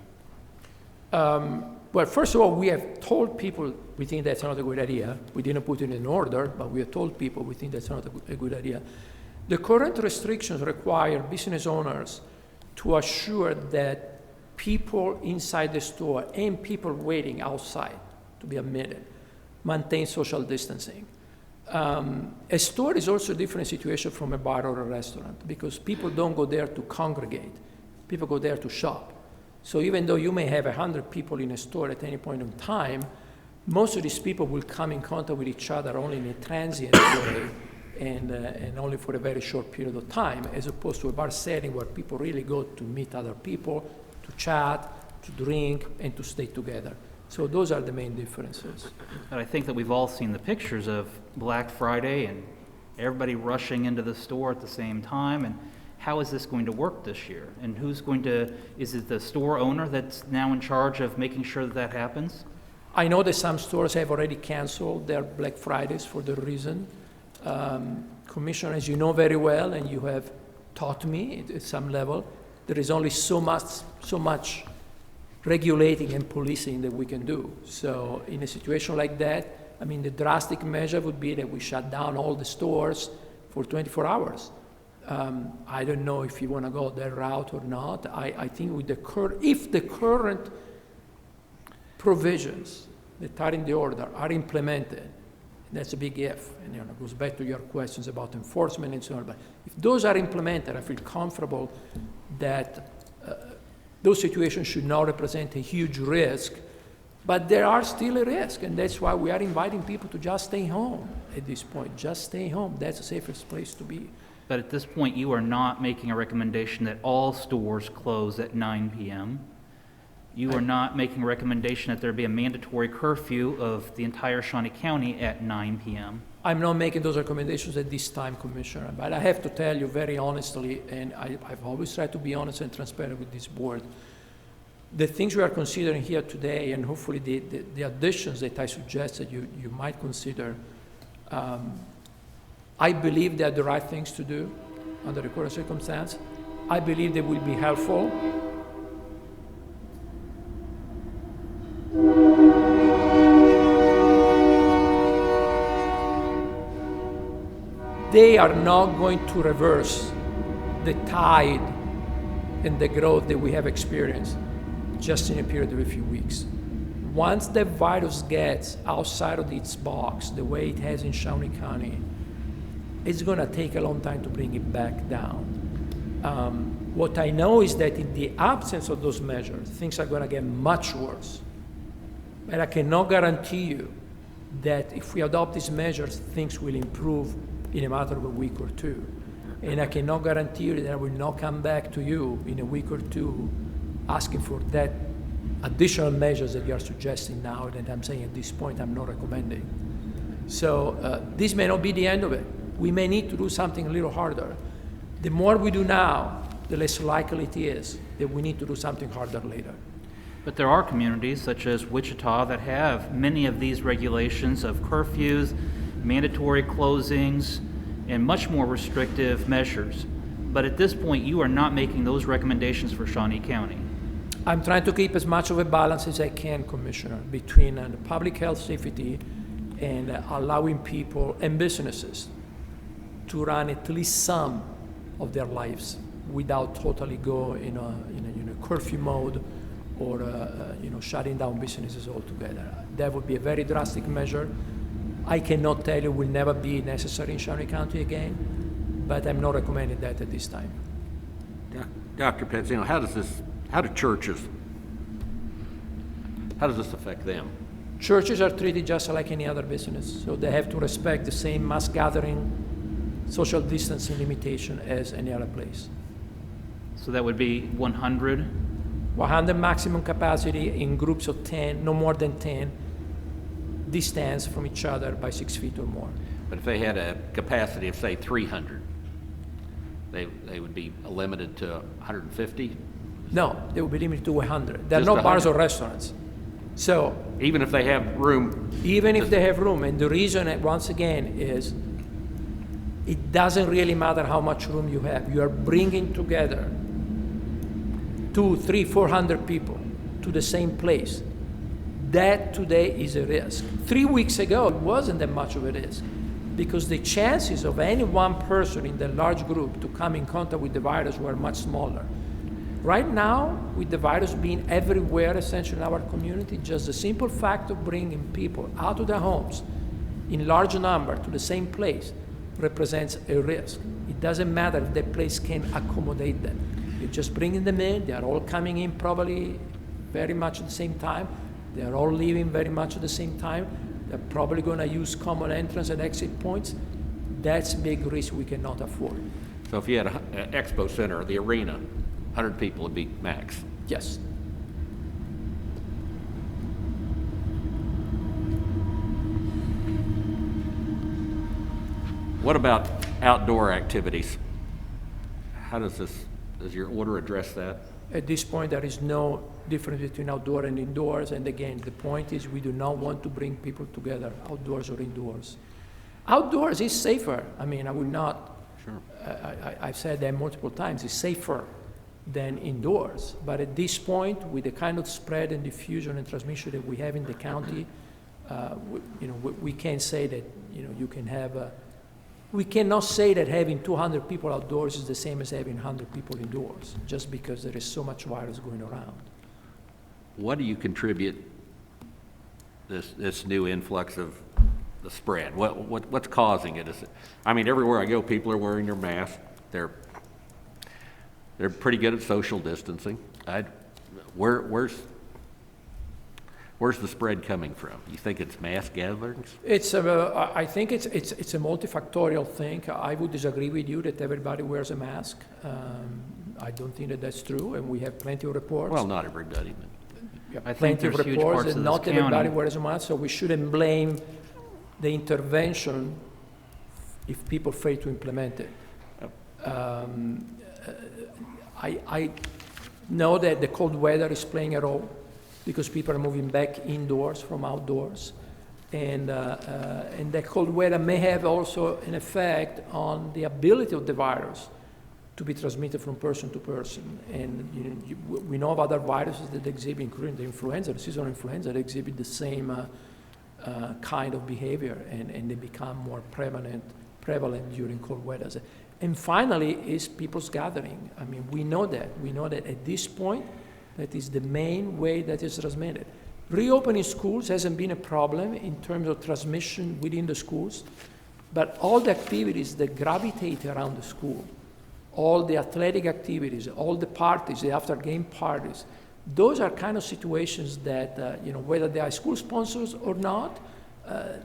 Well, first of all, we have told people we think that's not a good idea. We didn't put it in order, but we have told people we think that's not a good idea. The current restrictions require business owners to assure that people inside the store and people waiting outside to be admitted maintain social distancing. A store is also a different situation from a bar or a restaurant because people don't go there to congregate. People go there to shop. So even though you may have 100 people in a store at any point in time, most of these people will come in contact with each other only in a transient way and only for a very short period of time, as opposed to a bar setting where people really go to meet other people, to chat, to drink, and to stay together. So those are the main differences. And I think that we've all seen the pictures of Black Friday and everybody rushing into the store at the same time. And how is this going to work this year? And is it the store owner that's now in charge of making sure that that happens? I know that some stores have already canceled their Black Fridays for the reason. Commissioner, as you know very well, and you have taught me at some level, there is only so much regulating and policing that we can do. So in a situation like that, I mean, the drastic measure would be that we shut down all the stores for 24 hours. I don't know if you want to go that route or not. I think with if the current provisions that are in the order are implemented, that's a big if, and it goes back to your questions about enforcement and so on. But if those are implemented, I feel comfortable that those situations should not represent a huge risk, but there are still a risk, and that's why we are inviting people to just stay home at this point. Just stay home. That's the safest place to be. But at this point, you are not making a recommendation that all stores close at 9 p.m. You are not making a recommendation that there be a mandatory curfew of the entire Shawnee County at 9 p.m. I'm not making those recommendations at this time, Commissioner, but I have to tell you very honestly, and I've always tried to be honest and transparent with this board, the things we are considering here today, and hopefully the additions that I suggested you might consider, I believe they are the right things to do under the current circumstance. I believe they will be helpful. They are not going to reverse the tide and the growth that we have experienced just in a period of a few weeks. Once the virus gets outside of its box, the way it has in Shawnee County, it's going to take a long time to bring it back down. What I know is that in the absence of those measures, things are going to get much worse. But I cannot guarantee you that if we adopt these measures, things will improve in a matter of a week or two. And I cannot guarantee you that I will not come back to you in a week or two asking for that additional measures that you are suggesting now, that I'm saying at this point I'm not recommending. So this may not be the end of it. We may need to do something a little harder. The more we do now, the less likely it is that we need to do something harder later. But there are communities such as Wichita that have many of these regulations of curfews, mandatory closings, and much more restrictive measures. But at this point, you are not making those recommendations for Shawnee County. I'm trying to keep as much of a balance as I can, Commissioner, between the public health safety and allowing people and businesses to run at least some of their lives without totally go in a curfew mode or shutting down businesses altogether. That would be a very drastic measure. I cannot tell you will never be necessary in Shawnee County again, but I'm not recommending that at this time. Dr. Pezzino, how does this affect them? Churches are treated just like any other business, so they have to respect the same mass gathering, social distancing limitation as any other place. So that would be 100? 100 maximum capacity in groups of 10, no more than 10, distance from each other by 6 feet or more. But if they had a capacity of, say, 300, they would be limited to 150? No, they would be limited to 100. There are no bars or restaurants. So even if they have room? Even if they have room. And the reason, once again, is it doesn't really matter how much room you have. You are bringing together 200, 300, 400 people to the same place. That today is a risk. 3 weeks ago, it wasn't that much of a risk because the chances of any one person in the large group to come in contact with the virus were much smaller. Right now, with the virus being everywhere, essentially in our community, just the simple fact of bringing people out of their homes in large number to the same place represents a risk. It doesn't matter if that place can accommodate them. You're just bringing them in, they're all coming in probably very much at the same time, they're all leaving very much at the same time, they're probably going to use common entrance and exit points. That's a big risk we cannot afford. So if you had an expo center or the arena, 100 people would be max. Yes. What about outdoor activities? How does your order address that? At this point, there is no difference between outdoor and indoors. And again, the point is we do not want to bring people together, outdoors or indoors. Outdoors is safer. I mean, I will not, sure. I've said that multiple times, it's safer than indoors. But at this point, with the kind of spread and diffusion and transmission that we have in the county, we can't say that, you can have we cannot say that having 200 people outdoors is the same as having 100 people indoors, just because there is so much virus going around. What do you contribute this new influx of the spread? What's causing it? I mean, everywhere I go, people are wearing their masks. They're pretty good at social distancing. Where's the spread coming from? You think it's mass gatherings? I think it's a multifactorial thing. I would disagree with you that everybody wears a mask. I don't think that that's true, and we have plenty of reports. Well, not everybody, but I think plenty of reports that not everybody wears a mask, so we shouldn't blame the intervention if people fail to implement it. I know that the cold weather is playing a role, because people are moving back indoors from outdoors. And that cold weather may have also an effect on the ability of the virus to be transmitted from person to person. And we know of other viruses that exhibit, including the influenza, the seasonal influenza, that exhibit the same kind of behavior, and they become more prevalent during cold weather. And finally is people's gathering. I mean, we know that at this point, that is the main way that is transmitted. Reopening schools hasn't been a problem in terms of transmission within the schools, but all the activities that gravitate around the school, all the athletic activities, all the parties, the after-game parties, those are kind of situations that, whether they are school sponsors or not,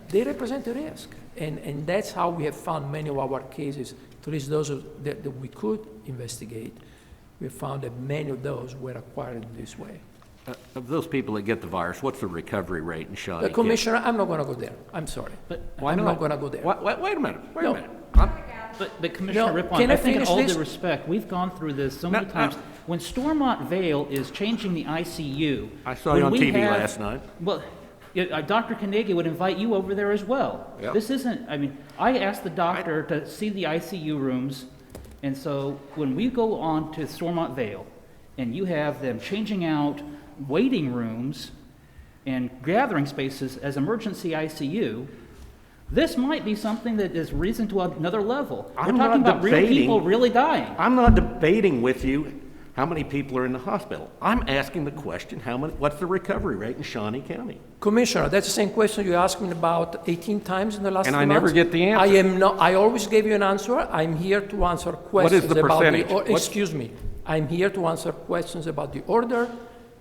they represent a risk. And that's how we have found many of our cases, at least those that we could investigate. We found that many of those were acquired in this way. Of those people that get the virus, what's the recovery rate in Shawnee? Commissioner, I'm not going to go there. I'm sorry. Why I'm not going to go there. Wait a minute. Wait a minute. But Commissioner Rippon, I think in all due respect, we've gone through this so many times. When Stormont Vale is changing the ICU. I saw you on TV last night. Well, Dr. Carnegie would invite you over there as well. Yep. This isn't, I asked the doctor to see the ICU rooms. And so when we go on to Stormont Vale and you have them changing out waiting rooms and gathering spaces as emergency ICU, this might be something that is risen to another level. We're talking about real people really dying. I'm not debating with you how many people are in the hospital. I'm asking the question, what's the recovery rate in Shawnee County? Commissioner, that's the same question you asked me about 18 times in the last 2 months. And I never get the answer. I always gave you an answer. I'm here to answer questions about excuse me. I'm here to answer questions about the order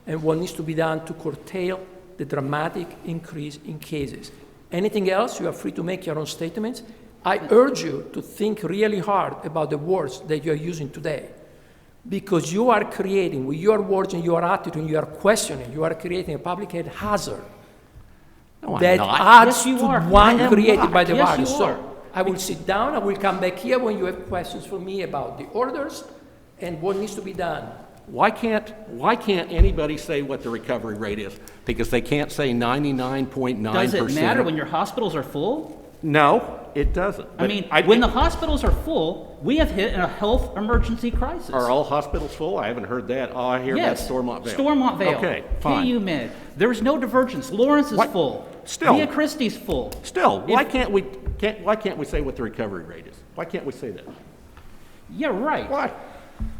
and what needs to be done to curtail the dramatic increase in cases. Anything else, you are free to make your own statements. I urge you to think really hard about the words that you are using today. Because you are creating, with your words and your attitude and your questioning, you are creating a public health hazard that adds to one created by the virus. So I will sit down, I will come back here when you have questions for me about the orders and what needs to be done. Why can't anybody say what the recovery rate is? Because they can't say 99.9%. Does it matter when your hospitals are full? No, it doesn't. When the hospitals are full, we have hit a health emergency crisis. Are all hospitals full? I haven't heard that. All I hear about Stormont Vale. Stormont Vale. Okay, fine. KU Med. There's no divergence. Lawrence is full. Still. Via Christi's full. Still, why can't we say what the recovery rate is? Why can't we say that? Yeah, right. Why?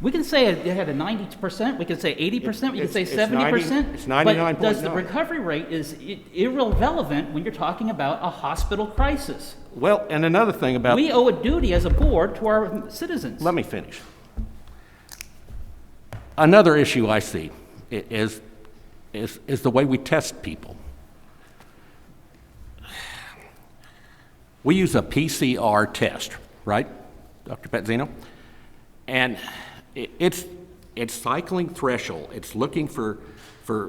We can say it had a 90%, we can say 80%, we can say It's 70%. it's But does the 99.9. recovery rate is irrelevant when you're talking about a hospital crisis. Well, and another thing about... We owe a duty as a board to our citizens. Let me finish. Another issue I see is the way we test people. We use a PCR test, right, Dr. Petzino? And it's cycling threshold. It's looking for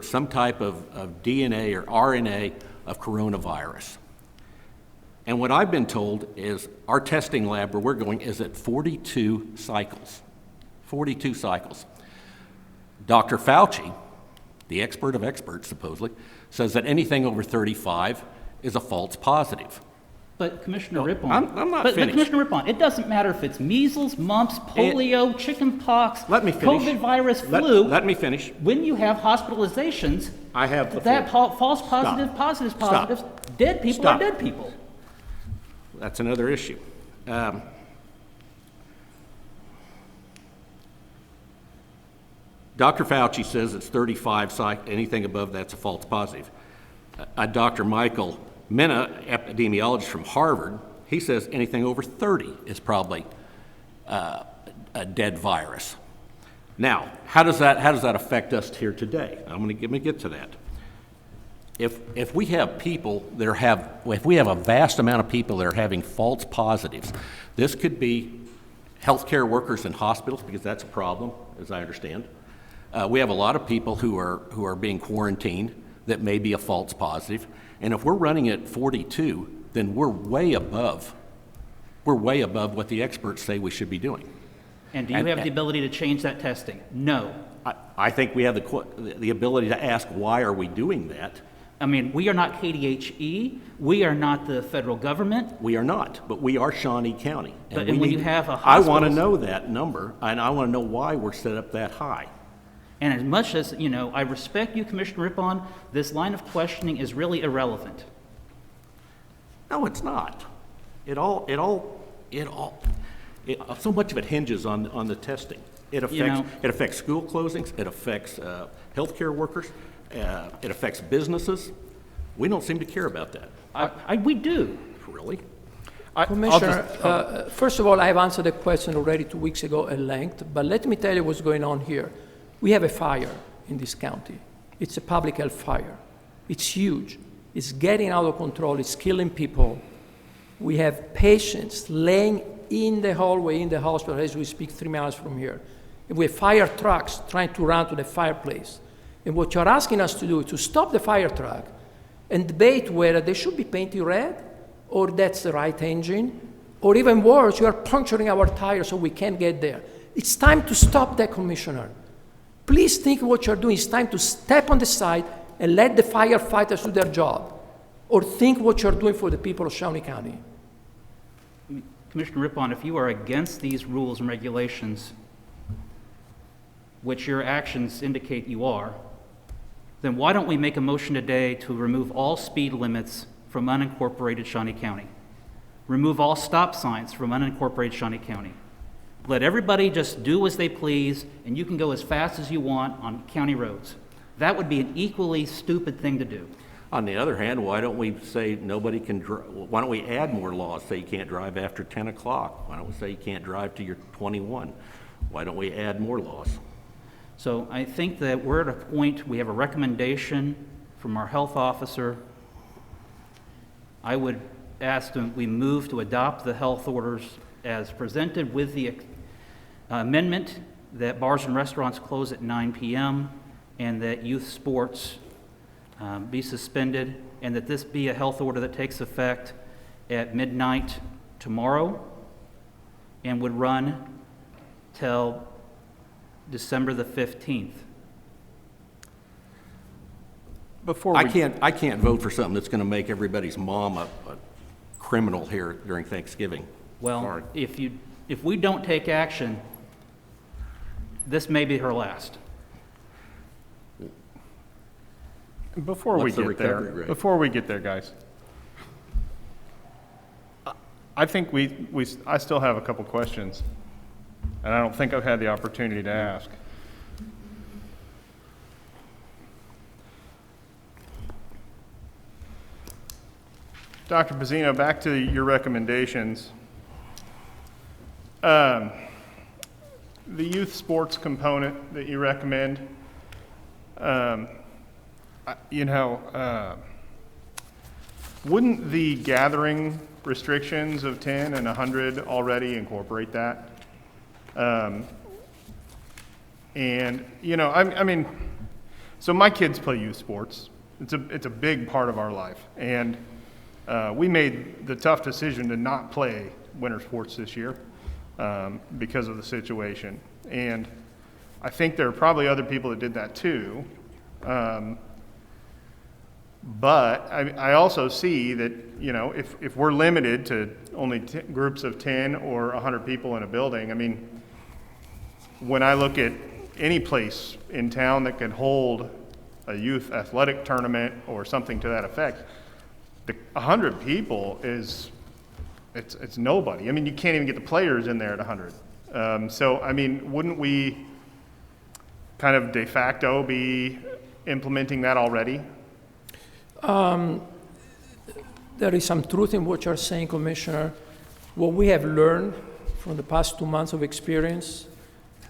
some type of DNA or RNA of coronavirus. And what I've been told is our testing lab where we're going is at 42 cycles. 42 cycles. Dr. Fauci, the expert of experts supposedly, says that anything over 35 is a false positive. But Commissioner Rippon, I'm not but finished. Commissioner Rippon, it doesn't matter if it's measles, mumps, polio, chicken pox, Let me finish. COVID virus, flu. Let me finish. When you have hospitalizations, I have the that floor. false positive, Stop. positives, Stop. positives, dead people Stop. are dead people. That's another issue. Dr. Fauci says it's 35, anything above that's a false positive. Dr. Michael Minna, epidemiologist from Harvard, he says anything over 30 is probably a dead virus. Now, how does that affect us here today? I'm going to get to that. If we have people that if we have a vast amount of people that are having false positives, this could be healthcare workers in hospitals, because that's a problem, as I understand. We have a lot of people who are being quarantined that may be a false positive, and if we're running at 42, then we're way above what the experts say we should be doing. And do you have the ability to change that testing? No. I think we have the ability to ask, why are we doing that? I mean, we are not KDHE. We are not the federal government. We are not, but we are Shawnee County. But when you have a I want to hospitals- know that number, and I want to know why we're set up that high. And as much as, I respect you, Commissioner Rippon, this line of questioning is really irrelevant. No, it's not. So much of it hinges on the testing. It affects school closings. It affects healthcare workers. It affects businesses. We don't seem to care about that. We do. Really? Commissioner, first of all, I have answered the question already 2 weeks ago at length, but let me tell you what's going on here. We have a fire in this county. It's a public health fire. It's huge. It's getting out of control. It's killing people. We have patients laying in the hallway in the hospital as we speak 3 miles from here. And we have fire trucks trying to run to the fireplace. And what you're asking us to do is to stop the fire truck and debate whether they should be painted red or that's the right engine, or even worse, you are puncturing our tires so we can't get there. It's time to stop that, Commissioner. Please think what you're doing. It's time to step on the side and let the firefighters do their job, or think what you're doing for the people of Shawnee County. Commissioner Rippon, if you are against these rules and regulations, which your actions indicate you are, then why don't we make a motion today to remove all speed limits from unincorporated Shawnee County? Remove all stop signs from unincorporated Shawnee County. Let everybody just do as they please, and you can go as fast as you want on county roads. That would be an equally stupid thing to do. On the other hand, why don't we say why don't we add more laws? Say you can't drive after 10 o'clock. Why don't we say you can't drive till you're 21? Why don't we add more laws? So I think that we're at a point, we have a recommendation from our health officer. I would ask that we move to adopt the health orders as presented with the amendment that bars and restaurants close at 9 p.m. and that youth sports be suspended, and that this be a health order that takes effect at midnight tomorrow and would run till December the 15th. I can't vote for something that's going to make everybody's mom a criminal here during Thanksgiving. Well, Sorry. if we don't take action, this may be her last. Before we get there, guys, I think I still have a couple questions. And I don't think I've had the opportunity to ask. Dr. Pizzino, back to your recommendations. The youth sports component that you recommend, wouldn't the gathering restrictions of 10 and 100 already incorporate that? So my kids play youth sports. It's a big part of our life. And we made the tough decision to not play winter sports this year because of the situation. And I think there are probably other people that did that too. But I also see that, if we're limited to only groups of 10 or 100 people in a building, when I look at any place in town that can hold a youth athletic tournament or something to that effect, 100 people it's nobody. You can't even get the players in there at 100. Wouldn't we kind of de facto be implementing that already? There is some truth in what you're saying, Commissioner. What we have learned from the past 2 months of experience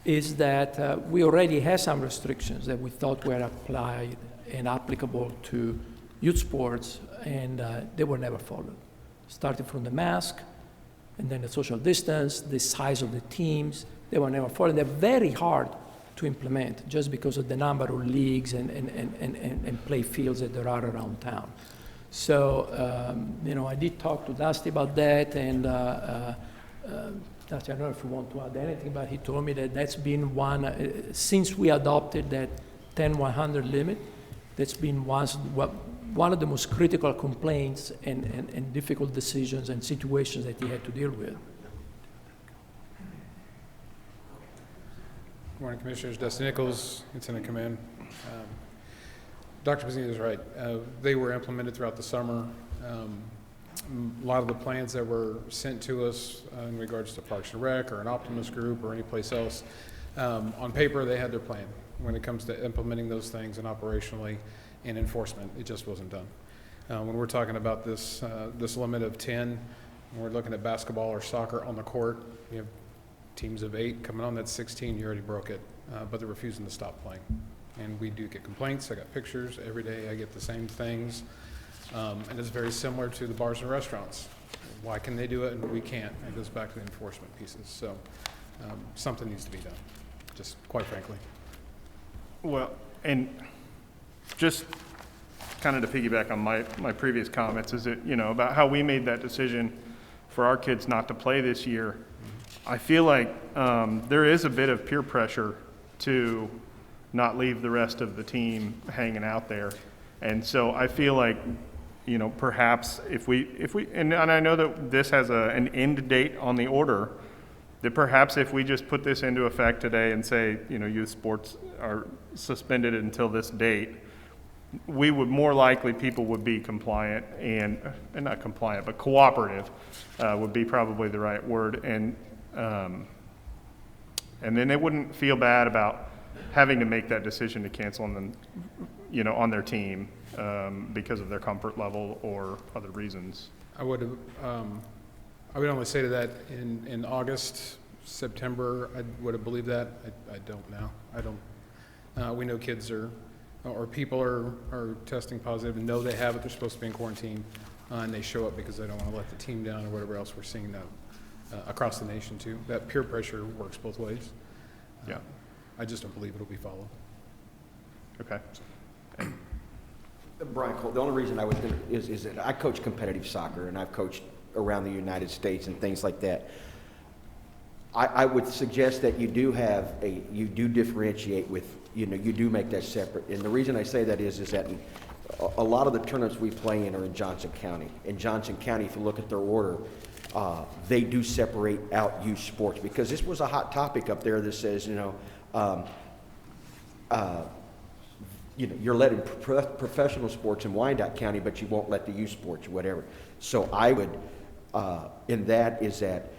is that we already had some restrictions that we thought were applied and applicable to youth sports, and they were never followed. Starting from the mask, and then the social distance, the size of the teams, they were never followed. They're very hard to implement just because of the number of leagues and play fields that there are around town. So, I did talk to Dusty about that, and Dusty, I don't know if you want to add anything, but he told me that that's been one, since we adopted that 10-100 limit, that's been one of the most critical complaints and difficult decisions and situations that he had to deal with. Good morning, Commissioners. Dustin Nichols, Incident Command. Dr. Pizzino is right. They were implemented throughout the summer. A lot of the plans that were sent to us in regards to Parks and Rec or an Optimus Group or any place else, on paper they had their plan. When it comes to implementing those things and operationally and enforcement, it just wasn't done. When we're talking about this limit of 10, when we're looking at basketball or soccer on the court, you have teams of 8 coming on, that's 16, you already broke it, but they're refusing to stop playing. And we do get complaints. I got pictures every day. I get the same things. And it's very similar to the bars and restaurants. Why can they do it and we can't? It goes back to the enforcement pieces. So something needs to be done, just quite frankly. Well, and just kind of to piggyback on my previous comments, is it, about how we made that decision for our kids not to play this year. I feel like there is a bit of peer pressure to not leave the rest of the team hanging out there. And so I feel like, perhaps if we and I know that this has an end date on the order, that perhaps if we just put this into effect today and say, youth sports are suspended until this date, we would more likely, people would be compliant and not compliant, but cooperative would be probably the right word. And then they wouldn't feel bad about having to make that decision to cancel on them, on their team because of their comfort level or other reasons. I would only say to that in August, September, I would have believed that. I don't now. I don't. We know kids or people are testing positive and know they have it. They're supposed to be in quarantine, and they show up because they don't want to let the team down or whatever else. We're seeing that across the nation too. That peer pressure works both ways. Yeah. I just don't believe it'll be followed. Okay. Brian Cole, the only reason I was going to is that I coach competitive soccer and I've coached around the United States and things like that. I would suggest that you do differentiate with, you do make that separate. And the reason I say that is that a lot of the tournaments we play in are in Johnson County. In Johnson County, if you look at their order, they do separate out youth sports, because this was a hot topic up there that says, you're letting professional sports in Wyandotte County, but you won't let the youth sports or whatever. So I would, in that is that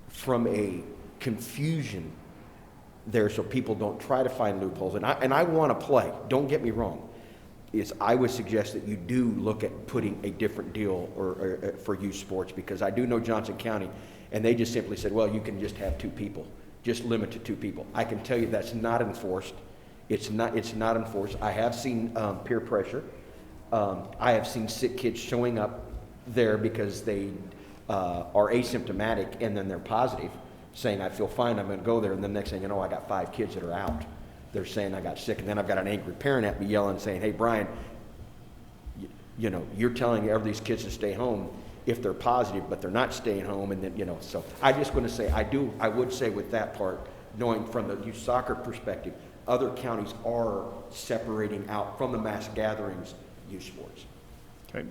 from a confusion there so people don't try to find loopholes. And I want to play, don't get me wrong. I would suggest that you do look at putting a different deal or for youth sports, because I do know Johnson County, and they just simply said, well, you can just have 2 people, just limit to 2 people. I can tell you that's not enforced. It's not enforced. I have seen peer pressure. I have seen sick kids showing up there because they are asymptomatic and then they're positive, saying, I feel fine, I'm going to go there, and then next thing you know, I got 5 kids that are out. They're saying I got sick, and then I've got an angry parent at me yelling, saying, hey, Brian, you know, you're telling all these kids to stay home if they're positive, but they're not staying home, and then, you know, so I just want to say, I would say with that part, knowing from the youth soccer perspective, other counties are separating out from the mass gatherings youth sports. Okay.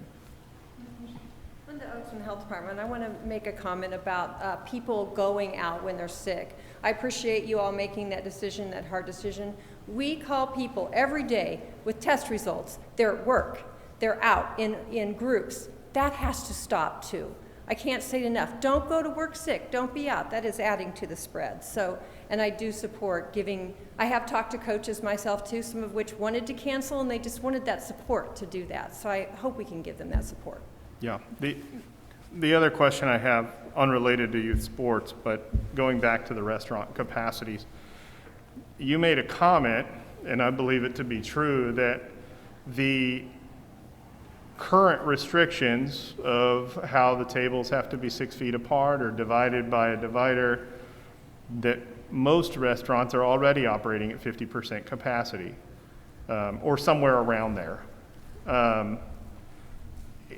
Linda Oaks from the Health Department. I want to make a comment about people going out when they're sick. I appreciate you all making that decision, that hard decision. We call people every day with test results. They're at work. They're out in groups. That has to stop too. I can't say it enough. Don't go to work sick. Don't be out. That is adding to the spread. So, and I do support giving, I have talked to coaches myself too, some of which wanted to cancel, and they just wanted that support to do that. So I hope we can give them that support. Yeah. The other question I have, unrelated to youth sports, but going back to the restaurant capacities, you made a comment, and I believe it to be true, that the current restrictions of how the tables have to be 6 feet apart or divided by a divider, that most restaurants are already operating at 50% capacity, or somewhere around there.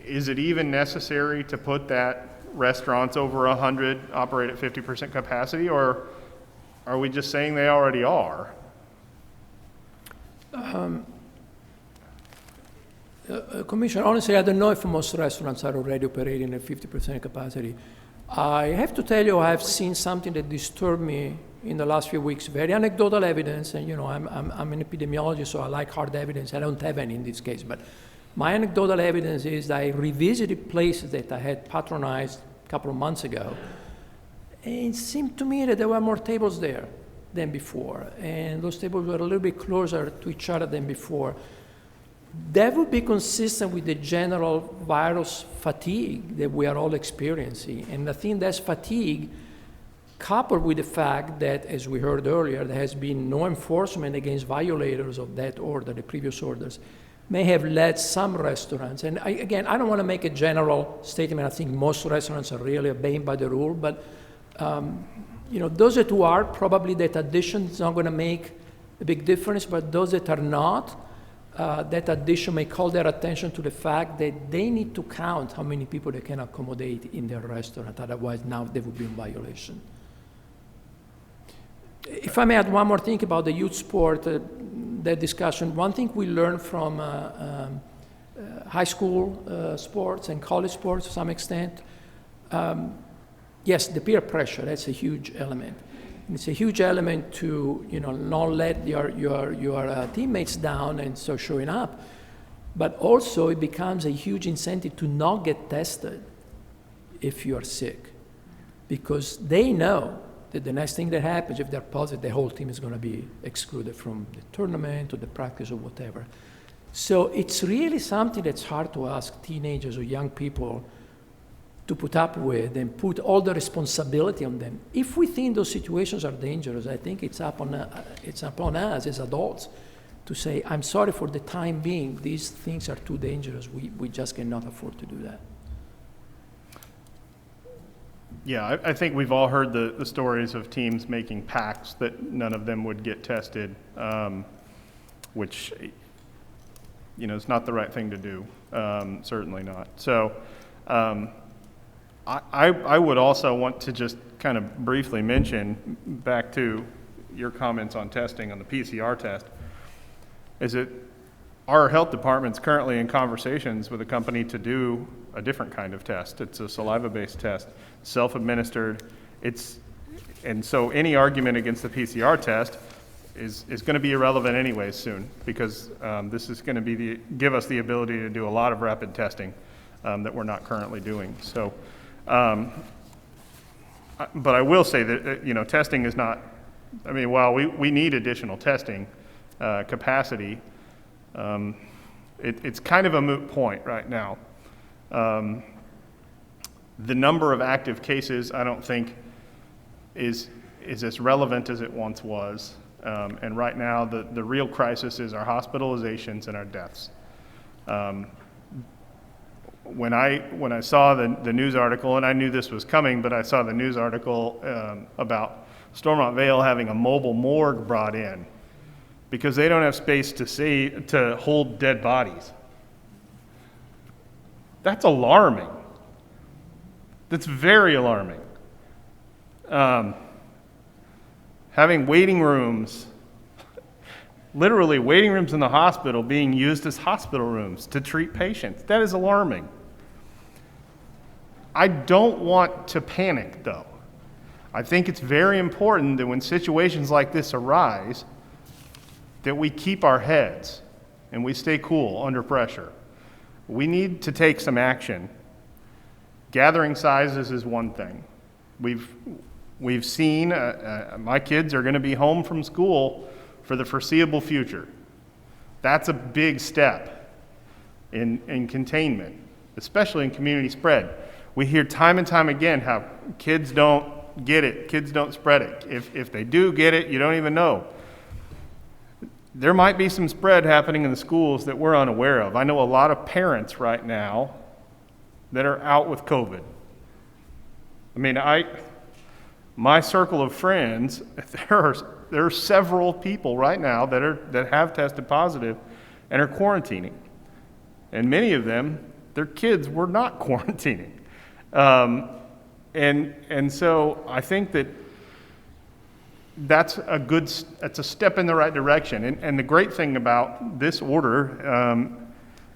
Is it even necessary to put that restaurants over 100 operate at 50% capacity, or are we just saying they already are? Commissioner, honestly, I don't know if most restaurants are already operating at 50% capacity. I have to tell you, I have seen something that disturbed me in the last few weeks. Very anecdotal evidence, and you know, I'm an epidemiologist, so I like hard evidence. I don't have any in this case, but my anecdotal evidence is that I revisited places that I had patronized a couple of months ago, and it seemed to me that there were more tables there than before, and those tables were a little bit closer to each other than before. That would be consistent with the general virus fatigue that we are all experiencing, and I think that's fatigue coupled with the fact that, as we heard earlier, there has been no enforcement against violators of that order, the previous orders, may have led some restaurants, and I don't want to make a general statement. I think most restaurants are really obeying by the rule, but you know, those that who are, probably that addition is not going to make a big difference, but those that are not, that addition may call their attention to the fact that they need to count how many people they can accommodate in their restaurant, otherwise now they would be in violation. If I may add one more thing about the youth sport, that discussion, one thing we learned from high school sports and college sports to some extent, yes, the peer pressure, that's a huge element. And it's a huge element to, you know, not let your teammates down and so showing up, but also it becomes a huge incentive to not get tested if you're sick, because they know that the next thing that happens, if they're positive, the whole team is going to be excluded from the tournament or the practice or whatever. So it's really something that's hard to ask teenagers or young people to put up with and put all the responsibility on them. If we think those situations are dangerous, I think it's upon us as adults to say, I'm sorry, for the time being, these things are too dangerous. We just cannot afford to do that. Yeah, I think we've all heard the stories of teams making pacts that none of them would get tested, which, you know, is not the right thing to do, certainly not. So I would also want to just kind of briefly mention, back to your comments on testing, on the PCR test, is that our health department's currently in conversations with a company to do a different kind of test. It's a saliva-based test, self-administered. And so any argument against the PCR test is going to be irrelevant anyways soon, because this is going to give us the ability to do a lot of rapid testing that we're not currently doing. So I'm But I will say that, testing is not, while we need additional testing capacity, it's kind of a moot point right now. The number of active cases, I don't think, is as relevant as it once was. And right now, the real crisis is our hospitalizations and our deaths. When I saw the news article, and I knew this was coming, but I saw the news article about Stormont Vale having a mobile morgue brought in because they don't have space to hold dead bodies. That's alarming. That's very alarming. Having waiting rooms, literally waiting rooms in the hospital being used as hospital rooms to treat patients. That is alarming. I don't want to panic, though. I think it's very important that when situations like this arise, that we keep our heads and we stay cool under pressure. We need to take some action. Gathering sizes is one thing. We've seen, my kids are going to be home from school for the foreseeable future. That's a big step in containment, especially in community spread. We hear time and time again how kids don't get it, kids don't spread it. If they do get it, you don't even know. There might be some spread happening in the schools that we're unaware of. I know a lot of parents right now that are out with COVID. My circle of friends, there are several people right now that have tested positive and are quarantining. And many of them, their kids were not quarantining. And so I think that's a step in the right direction. And the great thing about this order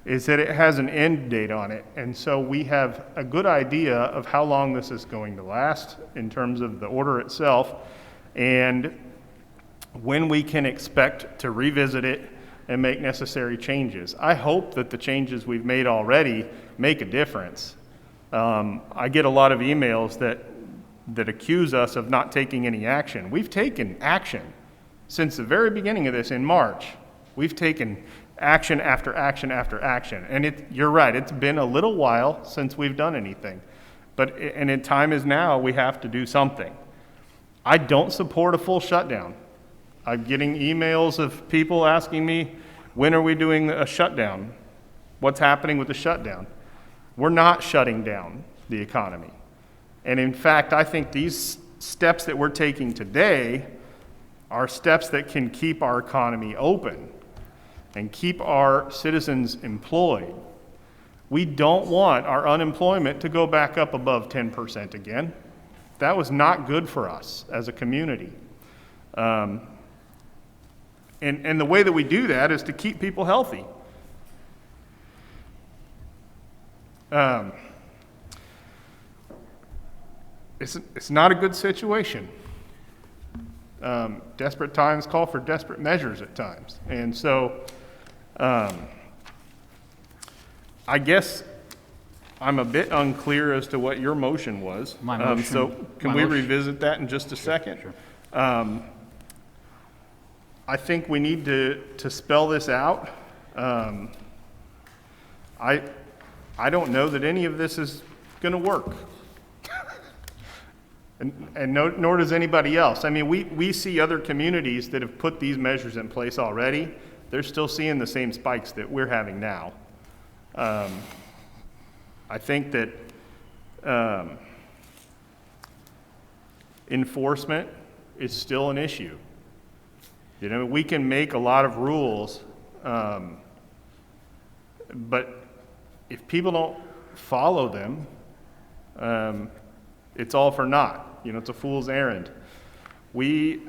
is that it has an end date on it. And so we have a good idea of how long this is going to last in terms of the order itself and when we can expect to revisit it and make necessary changes. I hope that the changes we've made already make a difference. I get a lot of emails that accuse us of not taking any action. We've taken action since the very beginning of this in March. We've taken action after action after action. And you're right, it's been a little while since we've done anything. And time is now, we have to do something. I don't support a full shutdown. I'm getting emails of people asking me, when are we doing a shutdown? What's happening with the shutdown? We're not shutting down the economy. And in fact, I think these steps that we're taking today are steps that can keep our economy open and keep our citizens employed. We don't want our unemployment to go back up above 10% again. That was not good for us as a community. And the way that we do that is to keep people healthy. It's not a good situation. Desperate times call for desperate measures at times. And so I guess I'm a bit unclear as to what your motion was. My motion. So can we revisit that in just a second? Sure. I think we need to spell this out. I don't know that any of this is going to work. And nor does anybody else. We see other communities that have put these measures in place already. They're still seeing the same spikes that we're having now. I think that enforcement is still an issue. We can make a lot of rules, but if people don't follow them, it's all for naught. It's a fool's errand. We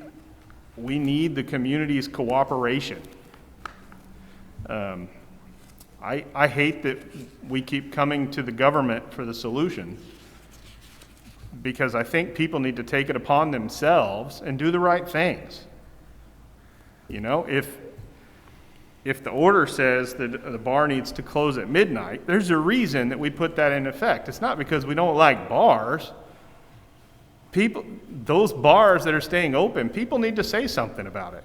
need the community's cooperation. I hate that we keep coming to the government for the solution because I think people need to take it upon themselves and do the right things. If the order says that the bar needs to close at midnight, there's a reason that we put that in effect. It's not because we don't like bars. people, those bars that are staying open, people need to say something about it.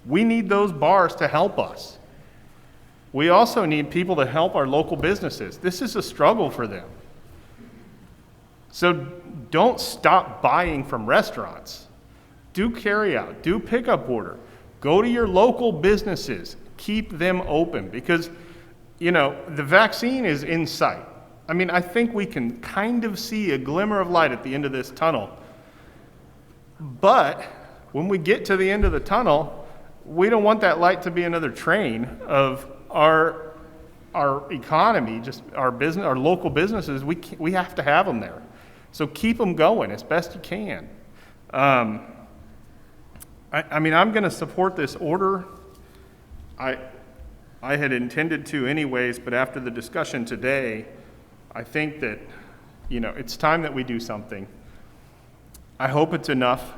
We need those bars to help us. We also need people to help our local businesses. This is a struggle for them. So don't stop buying from restaurants. Do carry out, do pickup order. Go to your local businesses, keep them open because, you know, the vaccine is in sight. I mean, I think we can kind of see a glimmer of light at the end of this tunnel. But when we get to the end of the tunnel, we don't want that light to be another train of our economy, just our business, our local businesses. We have to have them there. So keep them going as best you can. I mean, I'm going to support this order. I had intended to anyways, but after the discussion today, I think that, you know, it's time that we do something. I hope it's enough.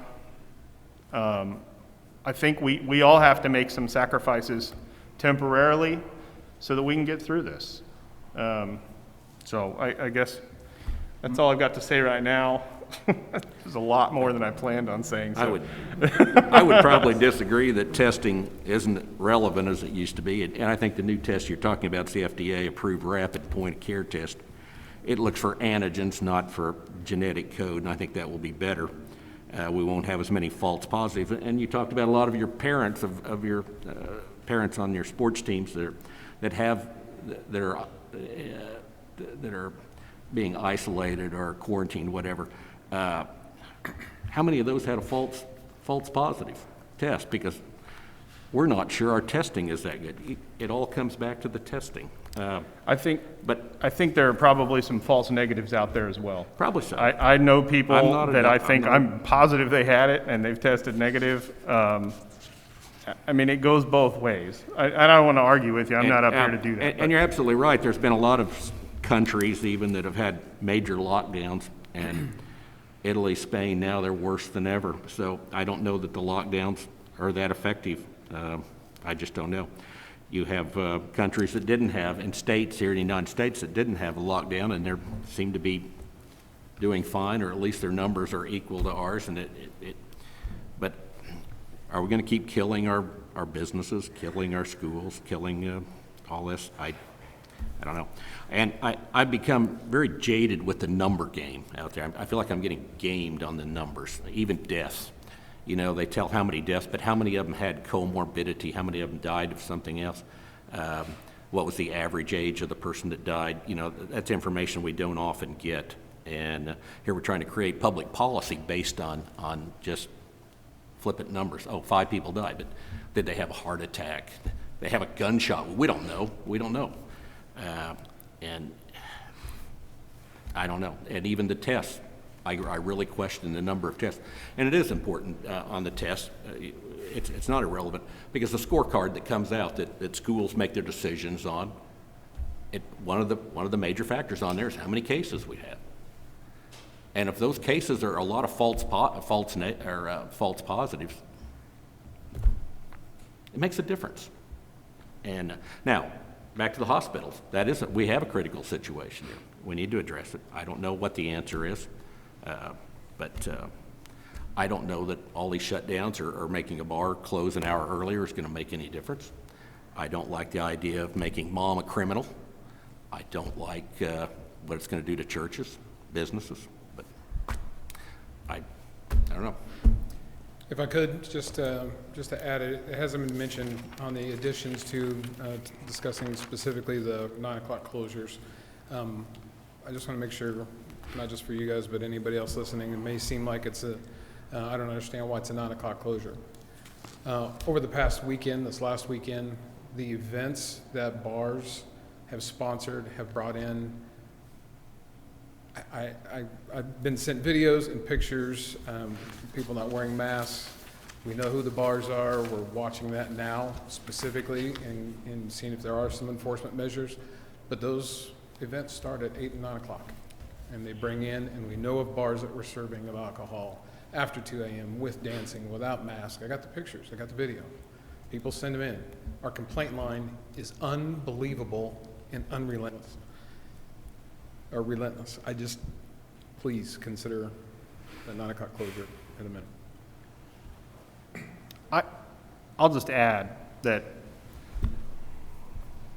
I think we all have to make some sacrifices temporarily so that we can get through this. So I guess that's all I've got to say right now. There's a lot more than I planned on saying. So. I would probably disagree that testing isn't relevant as it used to be. And I think the new test you're talking about is the FDA-approved rapid point-of-care test. It looks for antigens, not for genetic code, and I think that will be better. We won't have as many false positives. And you talked about a lot of your parents, of your parents on your sports teams that are being isolated or quarantined, whatever. How many of those had a false positive test? Because we're not sure our testing is that good. It all comes back to the testing. I think there are probably some false negatives out there as well. Probably so. I know people that I'm positive they had it and they've tested negative. I mean, it goes both ways. I don't want to argue with you. I'm not up here to do that. And you're absolutely right. There's been a lot of countries even that have had major lockdowns, and Italy, Spain, now they're worse than ever. So I don't know that the lockdowns are that effective. I just don't know. You have countries that didn't have, and states here in the United States that didn't have a lockdown, and they seem to be doing fine, or at least their numbers are equal to ours. And but are we going to keep killing our businesses, killing our schools, killing all this? I don't know. And I've become very jaded with the number game out there. I feel like I'm getting gamed on the numbers, even deaths. You know, they tell how many deaths, but how many of them had comorbidity? How many of them died of something else? What was the average age of the person that died? You know, that's information we don't often get. And here we're trying to create public policy based on just flippant numbers. Oh, 5 people died, but did they have a heart attack? They have a gunshot? We don't know. We don't know. And I don't know. And even the tests, I really question the number of tests. And it is important on the test. It's not irrelevant because the scorecard that comes out that schools make their decisions on, one of the major factors on there is how many cases we have. And if those cases are a lot of false positives, it makes a difference. And now, back to the hospitals. We have a critical situation here. We need to address it. I don't know what the answer is, but I don't know that all these shutdowns or making a bar close an hour earlier is going to make any difference. I don't like the idea of making mom a criminal. I don't like what it's going to do to churches, businesses, but I don't know. If I could, just to add, it hasn't been mentioned on the additions to discussing specifically the 9 o'clock closures. I just want to make sure, not just for you guys, but anybody else listening, it may seem like it's I don't understand why it's a 9 o'clock closure. Over the past weekend, this last weekend, the events that bars have sponsored have brought in, I've been sent videos and pictures, people not wearing masks. We know who the bars are. We're watching that now specifically and seeing if there are some enforcement measures. But those events start at 8 and 9 o'clock. And they bring in, and we know of bars that were serving of alcohol after 2 a.m. with dancing, without masks. I got the pictures. I got the video. People send them in. Our complaint line is unbelievable and unrelentless. are relentless. Please consider the 9 o'clock closure in a minute. I'll just add that,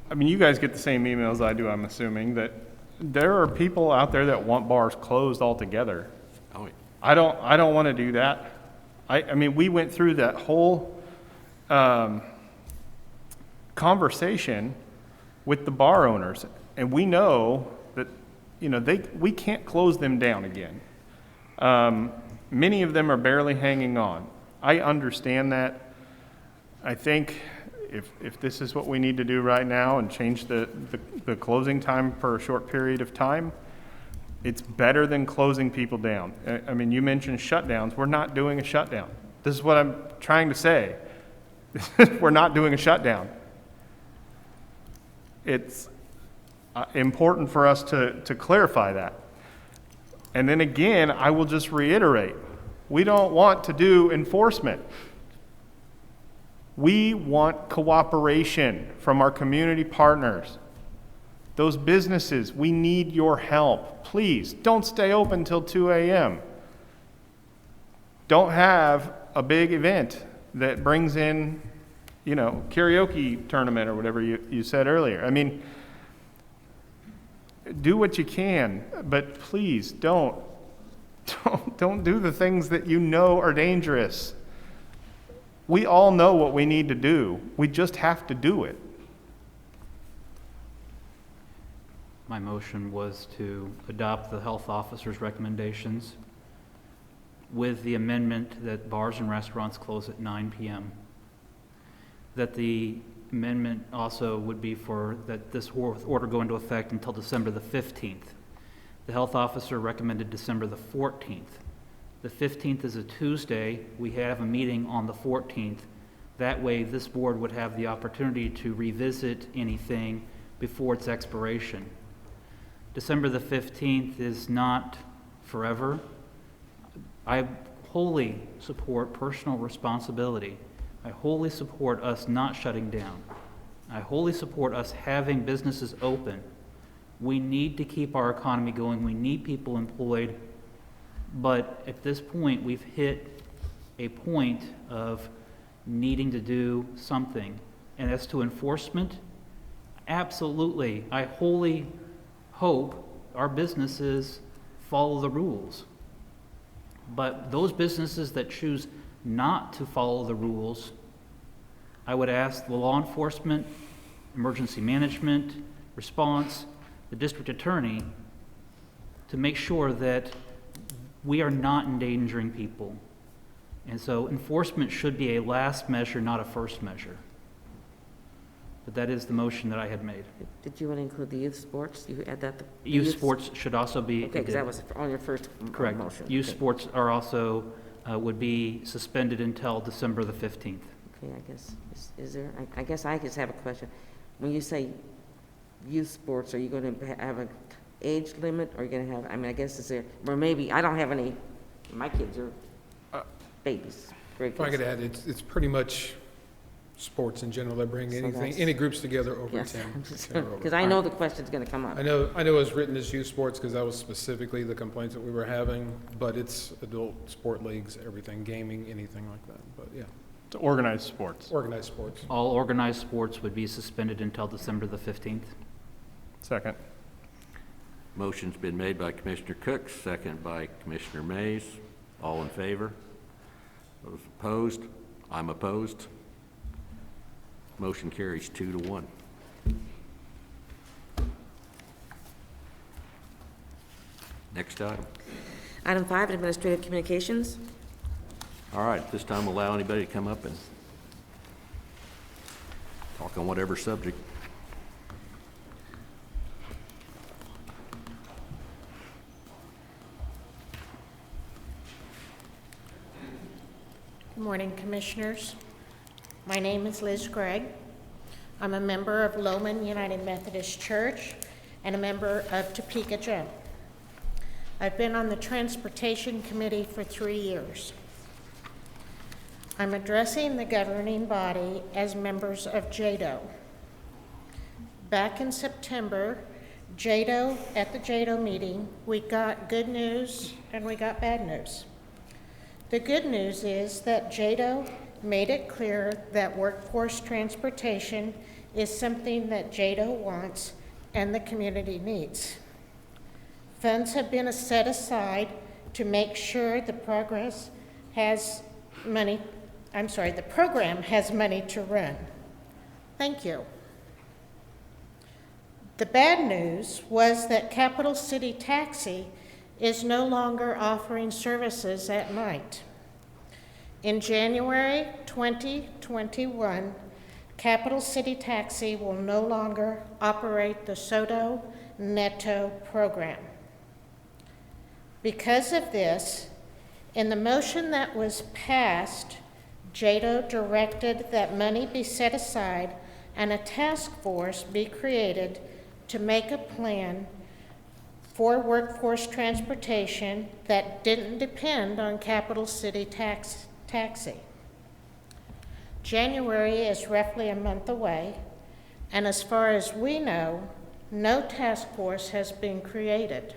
I mean, you guys get the same emails I do, I'm assuming, that there are people out there that want bars closed altogether. Oh, yeah. I don't want to do that. I mean, we went through that whole conversation with the bar owners, and we know that, you know, we can't close them down again. Many of them are barely hanging on. I understand that. I think if this is what we need to do right now and change the closing time for a short period of time, it's better than closing people down. I mean, you mentioned shutdowns. We're not doing a shutdown. This is what I'm trying to say. We're not doing a shutdown. It's important for us to clarify that. And then again, I will just reiterate, we don't want to do enforcement. We want cooperation from our community partners. Those businesses, we need your help. Please, don't stay open till 2 a.m. Don't have a big event that brings in, you know, karaoke tournament or whatever you said earlier. I mean, do what you can, but please don't do the things that you know are dangerous. We all know what we need to do. We just have to do it. My motion was to adopt the health officer's recommendations with the amendment that bars and restaurants close at 9 p.m. That the amendment also would be for that this order go into effect until December the 15th. The health officer recommended December the 14th. The 15th is a Tuesday. We have a meeting on the 14th. That way, this board would have the opportunity to revisit anything before its expiration. December the 15th is not forever. I wholly support personal responsibility. I wholly support us not shutting down. I wholly support us having businesses open. We need to keep our economy going. We need people employed. But at this point, we've hit a point of needing to do something. And as to enforcement, absolutely. I wholly hope our businesses follow the rules. But those businesses that choose not to follow the rules, I would ask the law enforcement, emergency management, response, the district attorney to make sure that we are not endangering people. And so enforcement should be a last measure, not a first measure. But that is the motion that I had made. Did you want to include the youth sports? You add that? Youth sports should also be. Okay, because that was on your first correct. Motion. Youth okay. sports are also, would be suspended until December the 15th. Okay, I guess, is there, I guess I just have a question. When you say youth sports, are you going to have an age limit, or are you going to have, I mean, I guess is there, or maybe, I don't have any, my kids are babies. If I could add, it's pretty much sports in general. They bring anything, any groups together over yes, 10. Because I know the question's going to come up. I know it was written as youth sports because that was specifically the complaints that we were having, but it's adult sport leagues, everything, gaming, anything like that, but yeah. To organized sports. Organized sports. All organized sports would be suspended until December the 15th. Second. Motion's been made by Commissioner Cook, second by Commissioner Mays. All in favor? Those opposed? I'm opposed. Motion carries 2-1. Next item. Item 5, administrative communications. All right, this time allow anybody to come up and talk on whatever subject. Good morning, Commissioners. My name is Liz Gregg. I'm a member of Lowman United Methodist Church and a member of Topeka Gym. I've been on the Transportation Committee for 3 years. I'm addressing the governing body as members of JADO. Back in September, JADO, at the JADO meeting, we got good news and we got bad news. The good news is that JADO made it clear that workforce transportation is something that JADO wants and the community needs. Funds have been set aside to make sure the program has money to run. Thank you. The bad news was that Capital City Taxi is no longer offering services at night. In January 2021, Capital City Taxi will no longer operate the Soto Neto program. Because of this, in the motion that was passed, JADO directed that money be set aside and a task force be created to make a plan for workforce transportation that didn't depend on Capital City Taxi. January is roughly a month away, and as far as we know, no task force has been created.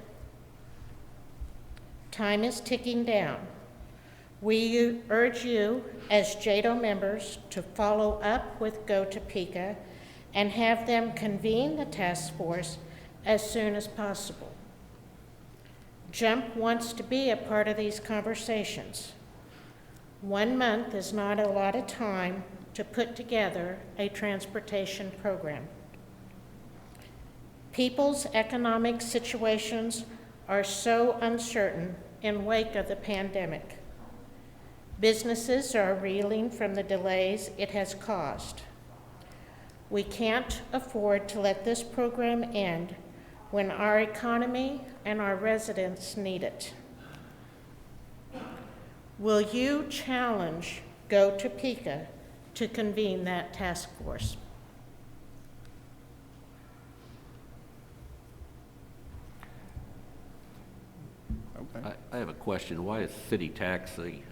Time is ticking down. We urge you as JADO members to follow up with Go Topeka and have them convene the task force as soon as possible. JUMP wants to be a part of these conversations. 1 month is not a lot of time to put together a transportation program. People's economic situations are so uncertain in wake of the pandemic. Businesses are reeling from the delays it has caused. We can't afford to let this program end when our economy and our residents need it. Will you challenge Go Topeka to convene that task force? Okay. I have a question. Why is City Taxi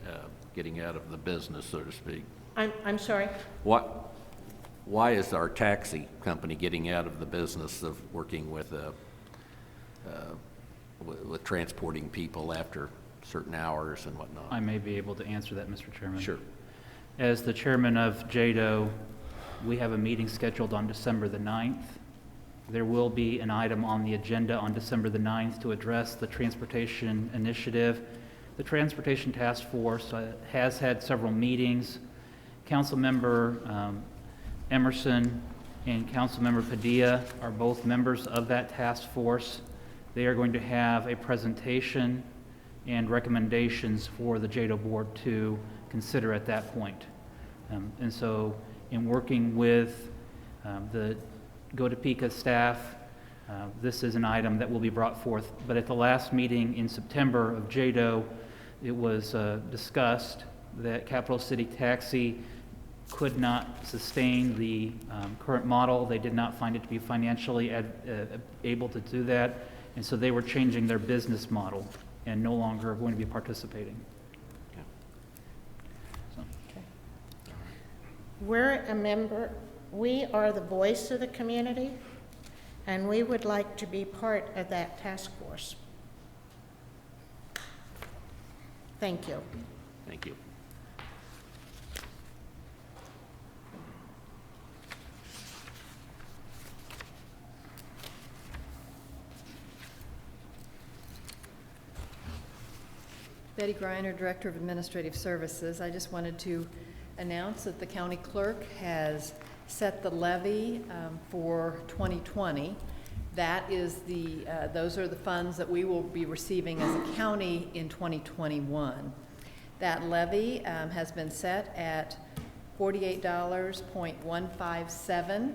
getting out of the business, so to speak? I'm sorry? Why is our taxi company getting out of the business of working with transporting people after certain hours and whatnot? I may be able to answer that, Mr. Chairman. Sure. As the chairman of JADO, we have a meeting scheduled on December the 9th. There will be an item on the agenda on December the 9th to address the transportation initiative. The Transportation Task Force has had several meetings. Councilmember Emerson and Councilmember Padilla are both members of that task force. They are going to have a presentation and recommendations for the JADO board to consider at that point. And so in working with the Go Topeka staff, this is an item that will be brought forth. But at the last meeting in September of JADO, it was discussed that Capital City Taxi could not sustain the current model. They did not find it to be financially able to do that, and so they were changing their business model and no longer going to be participating. We're a member, we are the voice of the community, and we would like to be part of that task force. Thank you. Thank you. Betty Greiner, Director of Administrative Services. I just wanted to announce that the county clerk has set the levy for 2020. That is those are the funds that we will be receiving as a county in 2021. That levy has been set at $48.157.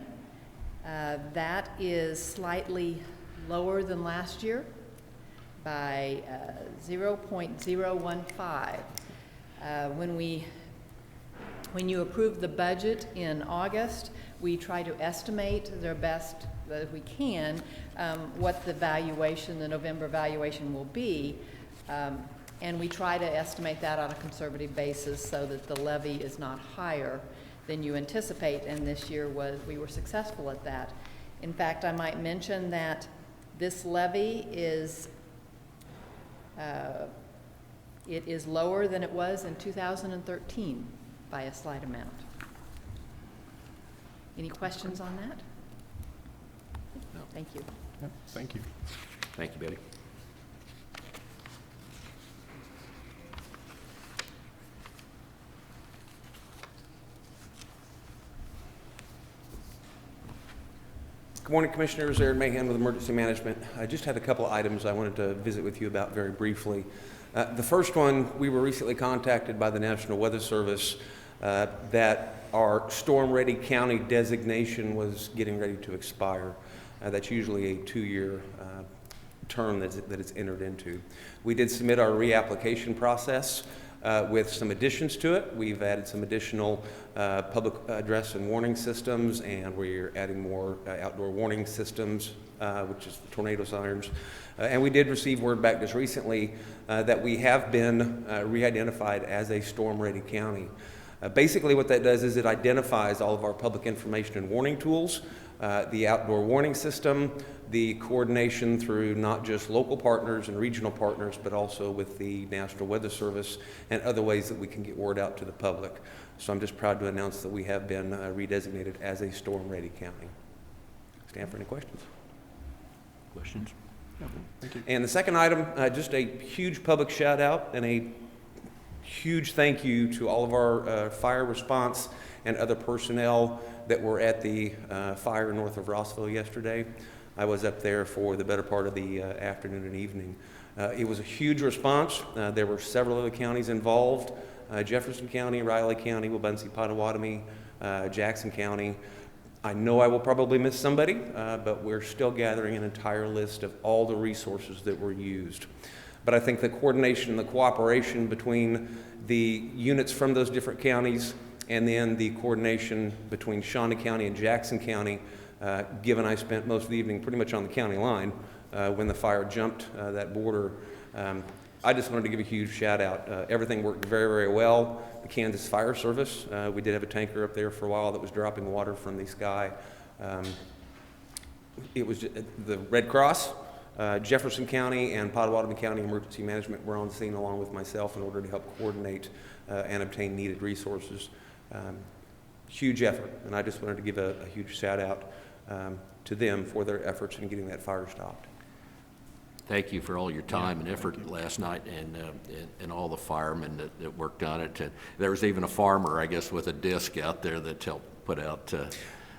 That is slightly lower than last year by 0.015. When you approve the budget in August, we try to estimate the best that we can what the valuation, the November valuation will be, and we try to estimate that on a conservative basis so that the levy is not higher than you anticipate, and this year we were successful at that. In fact, I might mention that This levy is, it is lower than it was in 2013 by a slight amount. Any questions on that? No. Thank you. Yep, thank you. Thank you, Betty. Good morning, Commissioners. Aaron Mahan with Emergency Management. I just had a couple of items I wanted to visit with you about very briefly. The first one, we were recently contacted by the National Weather Service that our storm-ready county designation was getting ready to expire. That's usually a 2-year term that it's entered into. We did submit our reapplication process with some additions to it. We've added some additional public address and warning systems, and we're adding more outdoor warning systems, which is tornado sirens. And we did receive word back just recently that we have been re-identified as a storm-ready county. Basically what that does is it identifies all of our public information and warning tools, the outdoor warning system, the coordination through not just local partners and regional partners, but also with the National Weather Service and other ways that we can get word out to the public. So I'm just proud to announce that we have been redesignated as a storm-ready county. Stand for any questions? Questions? No, thank you. And the second item, just a huge public shout out and a huge thank you to all of our fire response and other personnel that were at the fire north of Rossville yesterday. I was up there for the better part of the afternoon and evening. It was a huge response. There were several other counties involved, Jefferson County, Riley County, Wabunsee, Potawatomi, Jackson County. I know I will probably miss somebody, but we're still gathering an entire list of all the resources that were used. But I think the coordination and the cooperation between the units from those different counties and then the coordination between Shawnee County and Jackson County, given I spent most of the evening pretty much on the county line when the fire jumped that border, I just wanted to give a huge shout out. Everything worked very, very well. The Kansas Fire Service, we did have a tanker up there for a while that was dropping water from the sky. It was the Red Cross, Jefferson County and Potawatomi County Emergency Management were on scene along with myself in order to help coordinate and obtain needed resources. Huge effort, and I just wanted to give a huge shout out to them for their efforts in getting that fire stopped. Thank you for all your time and effort last night and all the firemen that worked on it. There was even a farmer, I guess, with a disc out there that helped put out.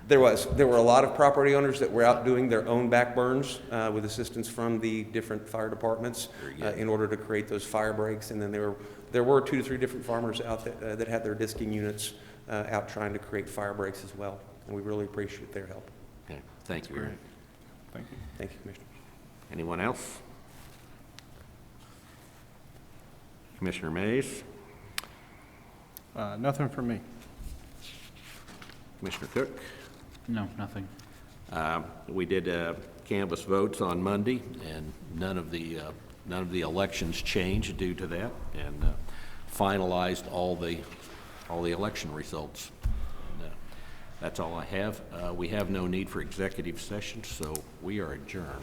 There were a lot of property owners that were out doing their own back burns with assistance from the different fire departments in order to create those fire breaks. And then there were 2 to 3 different farmers out that had their disking units out trying to create fire breaks as well. And we really appreciate their help. Okay. Thank you, Aaron. Thank you. Thank you, Commissioner. Anyone else? Commissioner Mays? Nothing from me. Commissioner Cook? No, nothing. We did canvass votes on Monday, and none of the elections changed due to that, and finalized all the election results. And, that's all I have. We have no need for executive session, so we are adjourned.